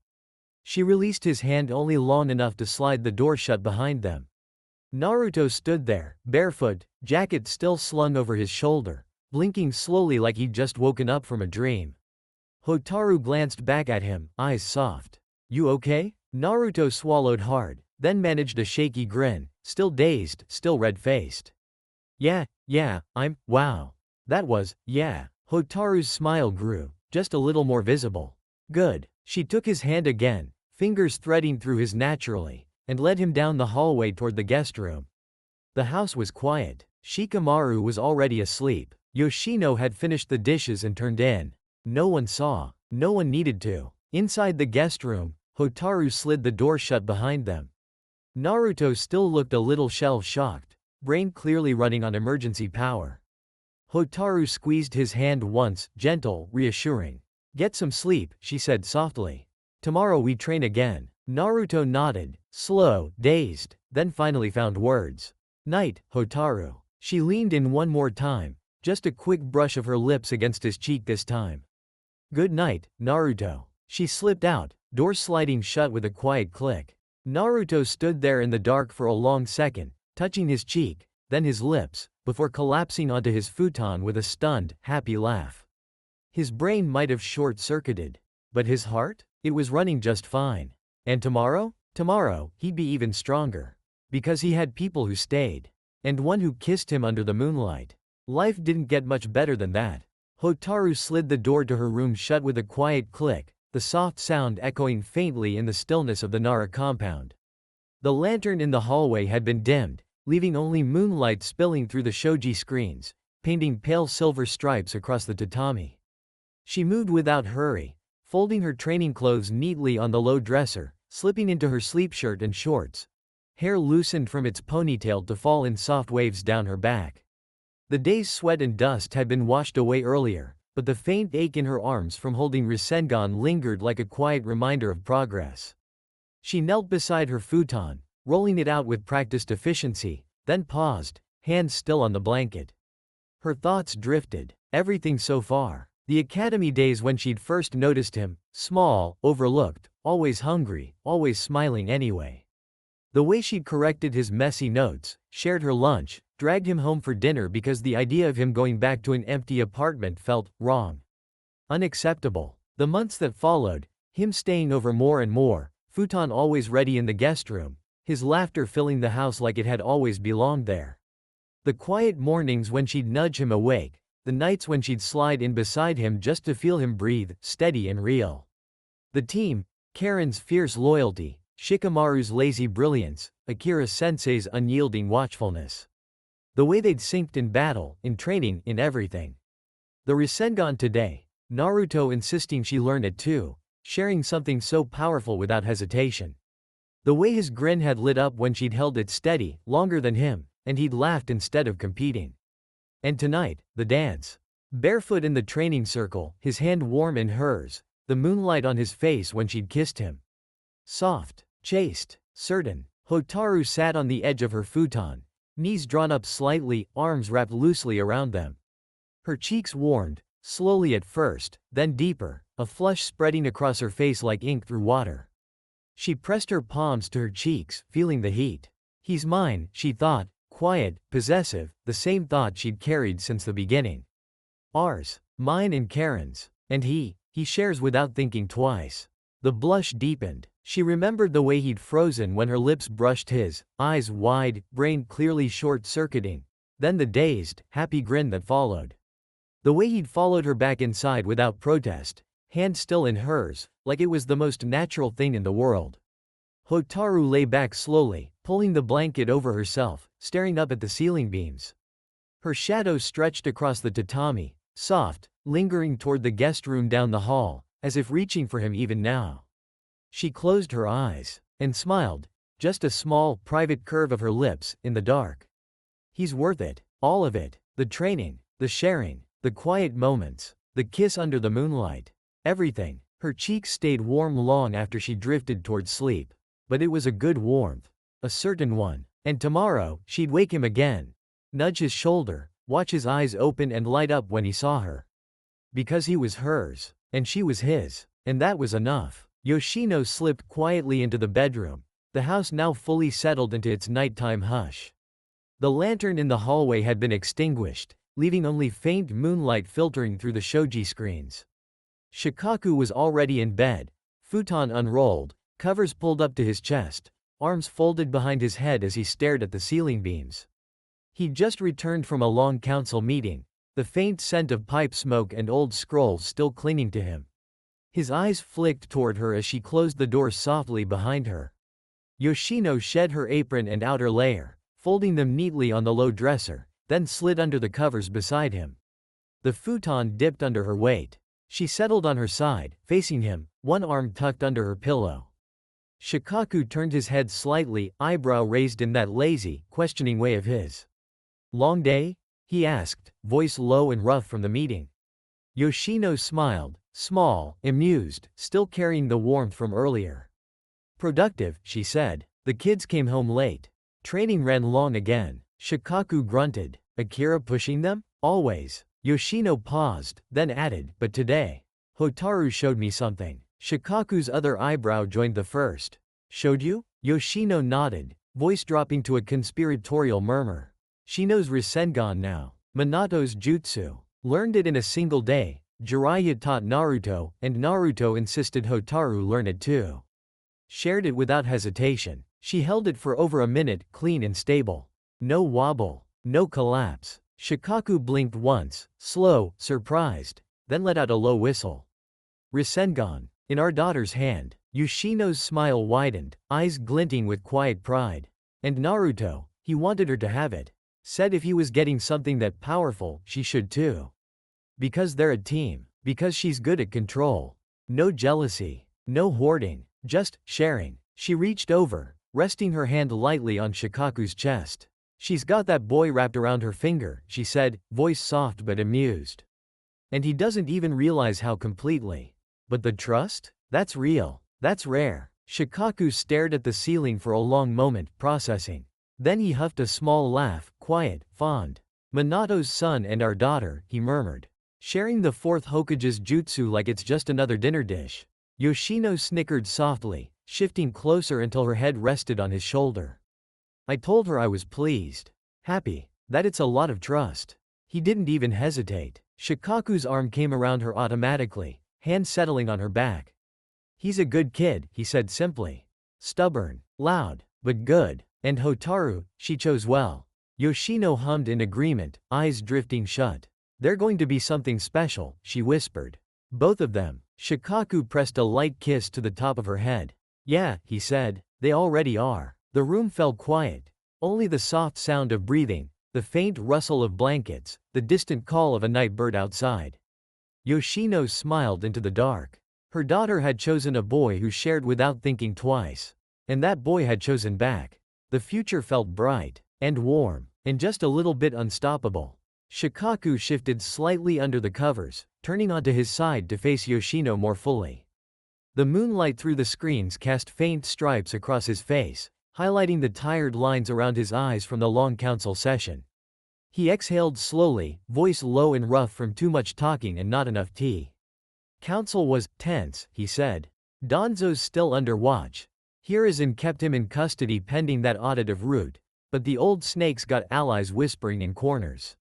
She released his hand only long enough to slide the door shut behind them. Naruto stood there, barefoot, jacket still slung over his shoulder, blinking slowly like he'd just woken up from a dream. Hotaru glanced back at him, eyes soft. "You okay?" Naruto swallowed hard, then managed a shaky grin, still dazed, still red-faced. Yeah, wow. That was, yeah." Hotaru's smile grew, just a little more visible. "Good." She took his hand again, fingers threading through his naturally, and led him down the hallway toward the guest room. The house was quiet. Shikamaru was already asleep. Yoshino had finished the dishes and turned in. No one saw. No one needed to. Inside the guest room, Hotaru slid the door shut behind them. Naruto still looked a little shell-shocked, brain clearly running on emergency power. Hotaru squeezed his hand once, gentle, reassuring. "Get some sleep," she said softly. "Tomorrow we train again." Naruto nodded, slow, dazed, then finally found words. "Night, Hotaru." She leaned in one more time, just a quick brush of her lips against his cheek this time. "Good night, Naruto." She slipped out, door sliding shut with a quiet click. Naruto stood there in the dark for a long second, touching his cheek, then his lips, before collapsing onto his futon with a stunned, happy laugh. His brain might have short-circuited. But his heart? It was running just fine. And tomorrow? Tomorrow, he'd be even stronger. Because he had people who stayed. And one who kissed him under the moonlight. Life didn't get much better than that. Hotaru slid the door to her room shut with a quiet click, the soft sound echoing faintly in the stillness of the Nara compound. The lantern in the hallway had been dimmed, leaving only moonlight spilling through the shoji screens, painting pale silver stripes across the tatami. She moved without hurry, folding her training clothes neatly on the low dresser, slipping into her sleep shirt and shorts. Hair loosened from its ponytail to fall in soft waves down her back. The day's sweat and dust had been washed away earlier, but the faint ache in her arms from holding Rasengan lingered like a quiet reminder of progress. She knelt beside her futon, rolling it out with practiced efficiency, then paused, hands still on the blanket. Her thoughts drifted, everything so far. The academy days when she'd first noticed him, small, overlooked, always hungry, always smiling anyway. The way she'd corrected his messy notes, shared her lunch, dragged him home for dinner because the idea of him going back to an empty apartment felt wrong. Unacceptable. The months that followed, him staying over more and more, futon always ready in the guest room, his laughter filling the house like it had always belonged there. The quiet mornings when she'd nudge him awake, the nights when she'd slide in beside him just to feel him breathe, steady and real. The team, Karin's fierce loyalty, Shikamaru's lazy brilliance, Akira-sensei's unyielding watchfulness. The way they'd synced in battle, in training, in everything. The Rasengan today, Naruto insisting she learn it too, sharing something so powerful without hesitation. The way his grin had lit up when she'd held it steady, longer than him, and he'd laughed instead of competing. And tonight, the dance. Barefoot in the training circle, his hand warm in hers, the moonlight on his face when she'd kissed him. Soft, chaste, certain. Hotaru sat on the edge of her futon, knees drawn up slightly, arms wrapped loosely around them. Her cheeks warmed, slowly at first, then deeper, a flush spreading across her face like ink through water. She pressed her palms to her cheeks, feeling the heat. He's mine, she thought, quiet, possessive, the same thought she'd carried since the beginning. Ours, mine and Karin's. And he shares without thinking twice. The blush deepened. She remembered the way he'd frozen when her lips brushed his, eyes wide, brain clearly short-circuiting. Then the dazed, happy grin that followed. The way he'd followed her back inside without protest, hand still in hers, like it was the most natural thing in the world. Hotaru lay back slowly, pulling the blanket over herself, staring up at the ceiling beams. Her shadow stretched across the tatami, soft, lingering toward the guest room down the hall, as if reaching for him even now. She closed her eyes and smiled, just a small, private curve of her lips in the dark. He's worth it, all of it, the training, the sharing, the quiet moments, the kiss under the moonlight, everything. Her cheeks stayed warm long after she drifted toward sleep. But it was a good warmth, a certain one. And tomorrow, she'd wake him again, nudge his shoulder, watch his eyes open and light up when he saw her. Because he was hers, and she was his, and that was enough. Yoshino slipped quietly into the bedroom, the house now fully settled into its nighttime hush. The lantern in the hallway had been extinguished, leaving only faint moonlight filtering through the shoji screens. Shikaku was already in bed, futon unrolled, covers pulled up to his chest, arms folded behind his head as he stared at the ceiling beams. He'd just returned from a long council meeting, the faint scent of pipe smoke and old scrolls still clinging to him. His eyes flicked toward her as she closed the door softly behind her. Yoshino shed her apron and outer layer, folding them neatly on the low dresser, then slid under the covers beside him. The futon dipped under her weight. She settled on her side, facing him, one arm tucked under her pillow. Shikaku turned his head slightly, eyebrow raised in that lazy, questioning way of his. "Long day?" he asked, voice low and rough from the meeting. Yoshino smiled, small, amused, still carrying the warmth from earlier. "Productive," she said. "The kids came home late. Training ran long again." Shikaku grunted. "Akira pushing them?" "Always." Yoshino paused, then added, "But today, Hotaru showed me something." Shikaku's other eyebrow joined the first. "Showed you?" Yoshino nodded, voice dropping to a conspiratorial murmur. "She knows Rasengan now. Minato's jutsu. Learned it in a single day. Jiraiya taught Naruto, and Naruto insisted Hotaru learn it too. Shared it without hesitation. She held it for over a minute, clean and stable. No wobble, no collapse." Shikaku blinked once, slow, surprised, then let out a low whistle. "Rasengan. In our daughter's hand." Yoshino's smile widened, eyes glinting with quiet pride. "And Naruto, he wanted her to have it. Said if he was getting something that powerful, she should too. Because they're a team. Because she's good at control. No jealousy. No hoarding. Just sharing." She reached over, resting her hand lightly on Shikaku's chest. "She's got that boy wrapped around her finger," she said, voice soft but amused. "And he doesn't even realize how completely. But the trust? That's real. That's rare." Shikaku stared at the ceiling for a long moment, processing. Then he huffed a small laugh, quiet, fond. "Minato's son and our daughter," he murmured. "Sharing the fourth Hokage's jutsu like it's just another dinner dish." Yoshino snickered softly, shifting closer until her head rested on his shoulder. "I told her I was pleased. Happy. That it's a lot of trust." He didn't even hesitate. Shikaku's arm came around her automatically, hand settling on her back. "He's a good kid," he said simply. "Stubborn, loud, but good. And Hotaru, she chose well." Yoshino hummed in agreement, eyes drifting shut. "They're going to be something special," she whispered. "Both of them." Shikaku pressed a light kiss to the top of her head. "Yeah," he said, "they already are." The room fell quiet. Only the soft sound of breathing, the faint rustle of blankets, the distant call of a night bird outside. Yoshino smiled into the dark. Her daughter had chosen a boy who shared without thinking twice. And that boy had chosen back. The future felt bright, and warm, and just a little bit unstoppable. Shikaku shifted slightly under the covers, turning onto his side to face Yoshino more fully. The moonlight through the screens cast faint stripes across his face, highlighting the tired lines around his eyes from the long council session. He exhaled slowly, voice low and rough from too much talking and not enough tea. "Council was tense," he said. "Danzo's still under watch. Hiruzen kept him in custody pending that audit of Root, but the old snakes got allies whispering in corners.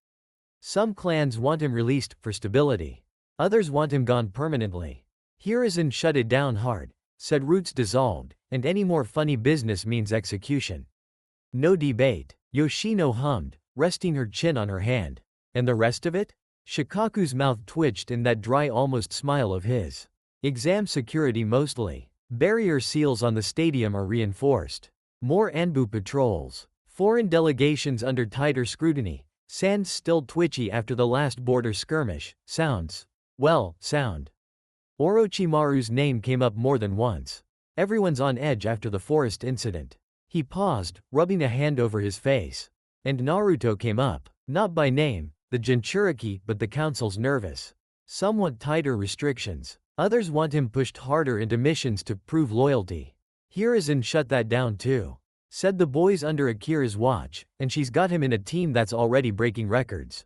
Some clans want him released, for stability. Others want him gone permanently. Hiruzen shut it down hard. said roots dissolved, and any more funny business means execution. No debate, Yoshino hummed, resting her chin on her hand. And the rest of it? Shikaku's mouth twitched in that dry almost smile of his. Exam security mostly. Barrier seals on the stadium are reinforced. More Anbu patrols. Foreign delegations under tighter scrutiny. Sands still twitchy after the last border skirmish. Sound. Orochimaru's name came up more than once. Everyone's on edge after the forest incident. He paused, rubbing a hand over his face. And Naruto came up. Not by name, the Jinchuriki, but the council's nervous. Somewhat tighter restrictions. Others want him pushed harder into missions to prove loyalty. Hiruzen shut that down too. Said the boy's under Akira's watch, and she's got him in a team that's already breaking records.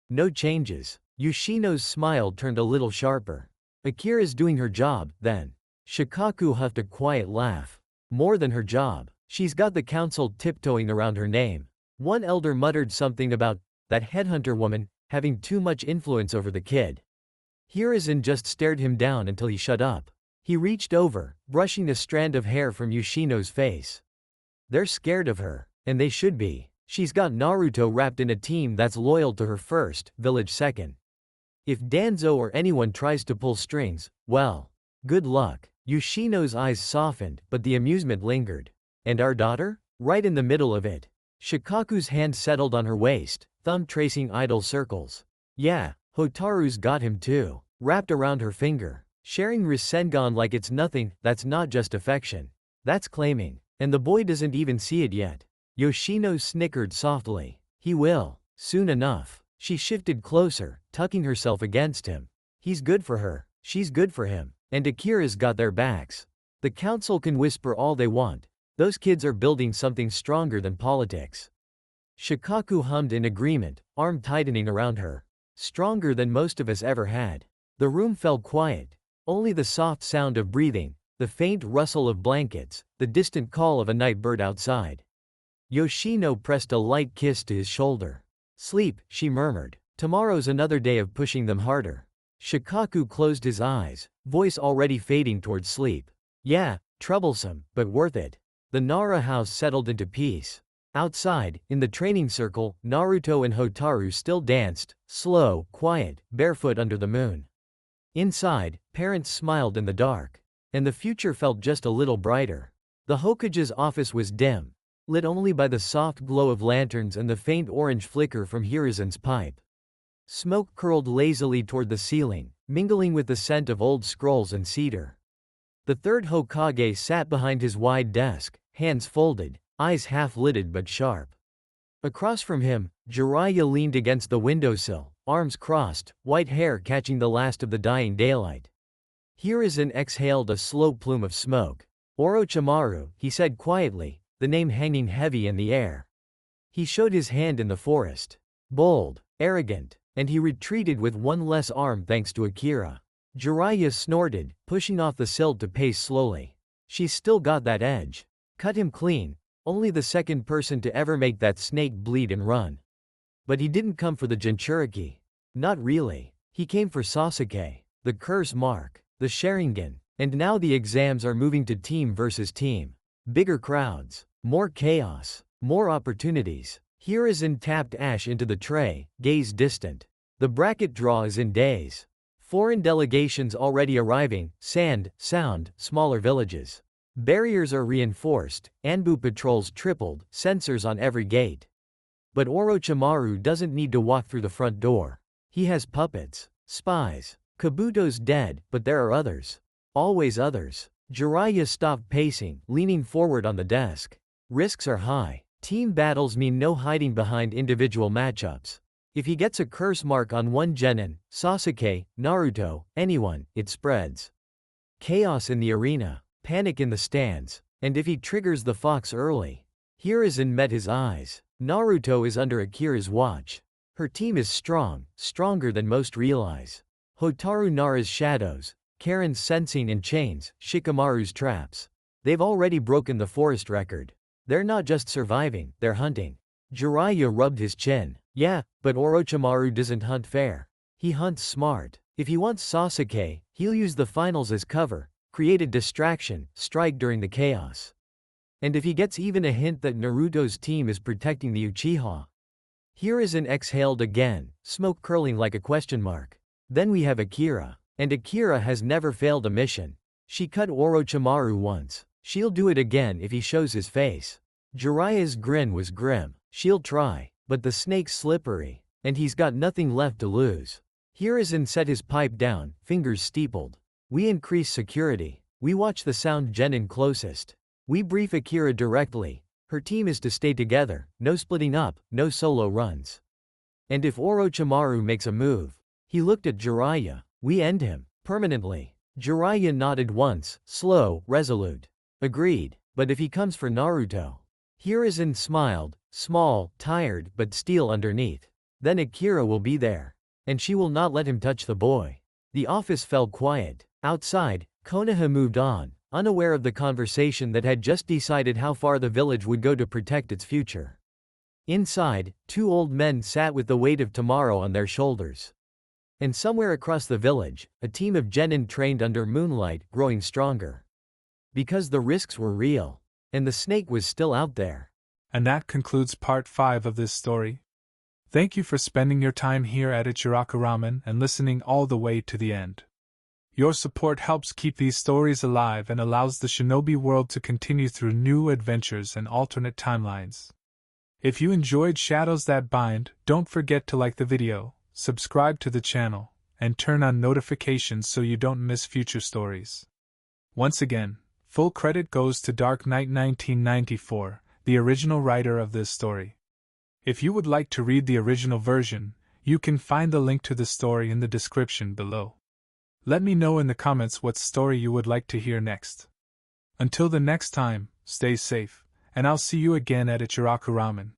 No changes. Yoshino's smile turned a little sharper. Akira's doing her job, then. Shikaku huffed a quiet laugh. More than her job. She's got the council tiptoeing around her name. One elder muttered something about that headhunter woman having too much influence over the kid. Hiruzen just stared him down until he shut up. He reached over, brushing a strand of hair from Yoshino's face. They're scared of her, and they should be. She's got Naruto wrapped in a team that's loyal to her first, village second. If Danzo or anyone tries to pull strings, well, good luck. Yoshino's eyes softened, but the amusement lingered. And our daughter? Right in the middle of it. Shikaku's hand settled on her waist, thumb tracing idle circles. Yeah, Hotaru's got him too. Wrapped around her finger. Sharing Rasengan like it's nothing, that's not just affection. That's claiming. And the boy doesn't even see it yet. Yoshino snickered softly. He will. Soon enough. She shifted closer, tucking herself against him. He's good for her. She's good for him. And Akira's got their backs. The council can whisper all they want. Those kids are building something stronger than politics. Shikaku hummed in agreement, arm tightening around her. Stronger than most of us ever had. The room fell quiet. Only the soft sound of breathing, the faint rustle of blankets, the distant call of a night bird outside. Yoshino pressed a light kiss to his shoulder. Sleep, she murmured. Tomorrow's another day of pushing them harder. Shikaku closed his eyes, voice already fading towards sleep. Yeah, troublesome, but worth it. The Nara house settled into peace. Outside, in the training circle, Naruto and Hotaru still danced, slow, quiet, barefoot under the moon. Inside, parents smiled in the dark. And the future felt just a little brighter. The Hokage's office was dim, lit only by the soft glow of lanterns and the faint orange flicker from Hiruzen's pipe. Smoke curled lazily toward the ceiling, mingling with the scent of old scrolls and cedar. The third Hokage sat behind his wide desk, hands folded, eyes half-lidded but sharp. Across from him, Jiraiya leaned against the windowsill, arms crossed, white hair catching the last of the dying daylight. Hiruzen exhaled a slow plume of smoke. Orochimaru, he said quietly, the name hanging heavy in the air. He showed his hand in the forest. Bold, arrogant, and he retreated with one less arm thanks to Akira. Jiraiya snorted, pushing off the sill to pace slowly. She's still got that edge. Cut him clean. Only the second person to ever make that snake bleed and run. But he didn't come for the Jinchuriki. Not really. He came for Sasuke, the curse mark, the Sharingan, and now the exams are moving to team versus team. Bigger crowds, more chaos, more opportunities. Hiruzen tapped ash into the tray, gaze distant. The bracket draw is in days. Foreign delegations already arriving, sound, smaller villages. Barriers are reinforced, Anbu patrols tripled, sensors on every gate. But Orochimaru doesn't need to walk through the front door. He has puppets, spies. Kabuto's dead, but there are others. Always others. Jiraiya stopped pacing, leaning forward on the desk. Risks are high. Team battles mean no hiding behind individual matchups. If he gets a curse mark on one Genin, Sasuke, Naruto, anyone, it spreads. Chaos in the arena. Panic in the stands. And if he triggers the fox early. Hiruzen met his eyes. Naruto is under Akira's watch. Her team is strong, stronger than most realize. Hotaru Nara's shadows, Karin's sensing in chains, Shikamaru's traps. They've already broken the forest record. They're not just surviving, they're hunting. Jiraiya rubbed his chin. Yeah, but Orochimaru doesn't hunt fair. He hunts smart. If he wants Sasuke, he'll use the finals as cover, create a distraction, strike during the chaos. And if he gets even a hint that Naruto's team is protecting the Uchiha. Hiruzen exhaled again, smoke curling like a question mark. Then we have Akira. And Akira has never failed a mission. She cut Orochimaru once. She'll do it again if he shows his face. Jiraiya's grin was grim. She'll try, but the snake's slippery, and he's got nothing left to lose. Hiruzen set his pipe down, fingers steepled. We increase security. We watch the sound Genin closest. We brief Akira directly. Her team is to stay together, no splitting up, no solo runs. And if Orochimaru makes a move, he looked at Jiraiya, we end him, permanently. Jiraiya nodded once, slow, resolute. Agreed, but if he comes for Naruto. Hiruzen smiled, small, tired, but steel underneath. Then Akira will be there. And she will not let him touch the boy. The office fell quiet. Outside, Konoha moved on, unaware of the conversation that had just decided how far the village would go to protect its future. Inside, two old men sat with the weight of tomorrow on their shoulders. And somewhere across the village, a team of genin trained under moonlight, growing stronger. Because the risks were real. And the snake was still out there. And that concludes part 5 of this story. Thank you for spending your time here at Ichiraku Ramen and listening all the way to the end. Your support helps keep these stories alive and allows the shinobi world to continue through new adventures and alternate timelines. If you enjoyed Shadows That Bind, don't forget to like the video, subscribe to the channel, and turn on notifications so you don't miss future stories. Once again, full credit goes to Dark Knight 1994, the original writer of this story. If you would like to read the original version, you can find the link to the story in the description below. Let me know in the comments what story you would like to hear next. Until the next time, stay safe, and I'll see you again at Ichiraku Ramen.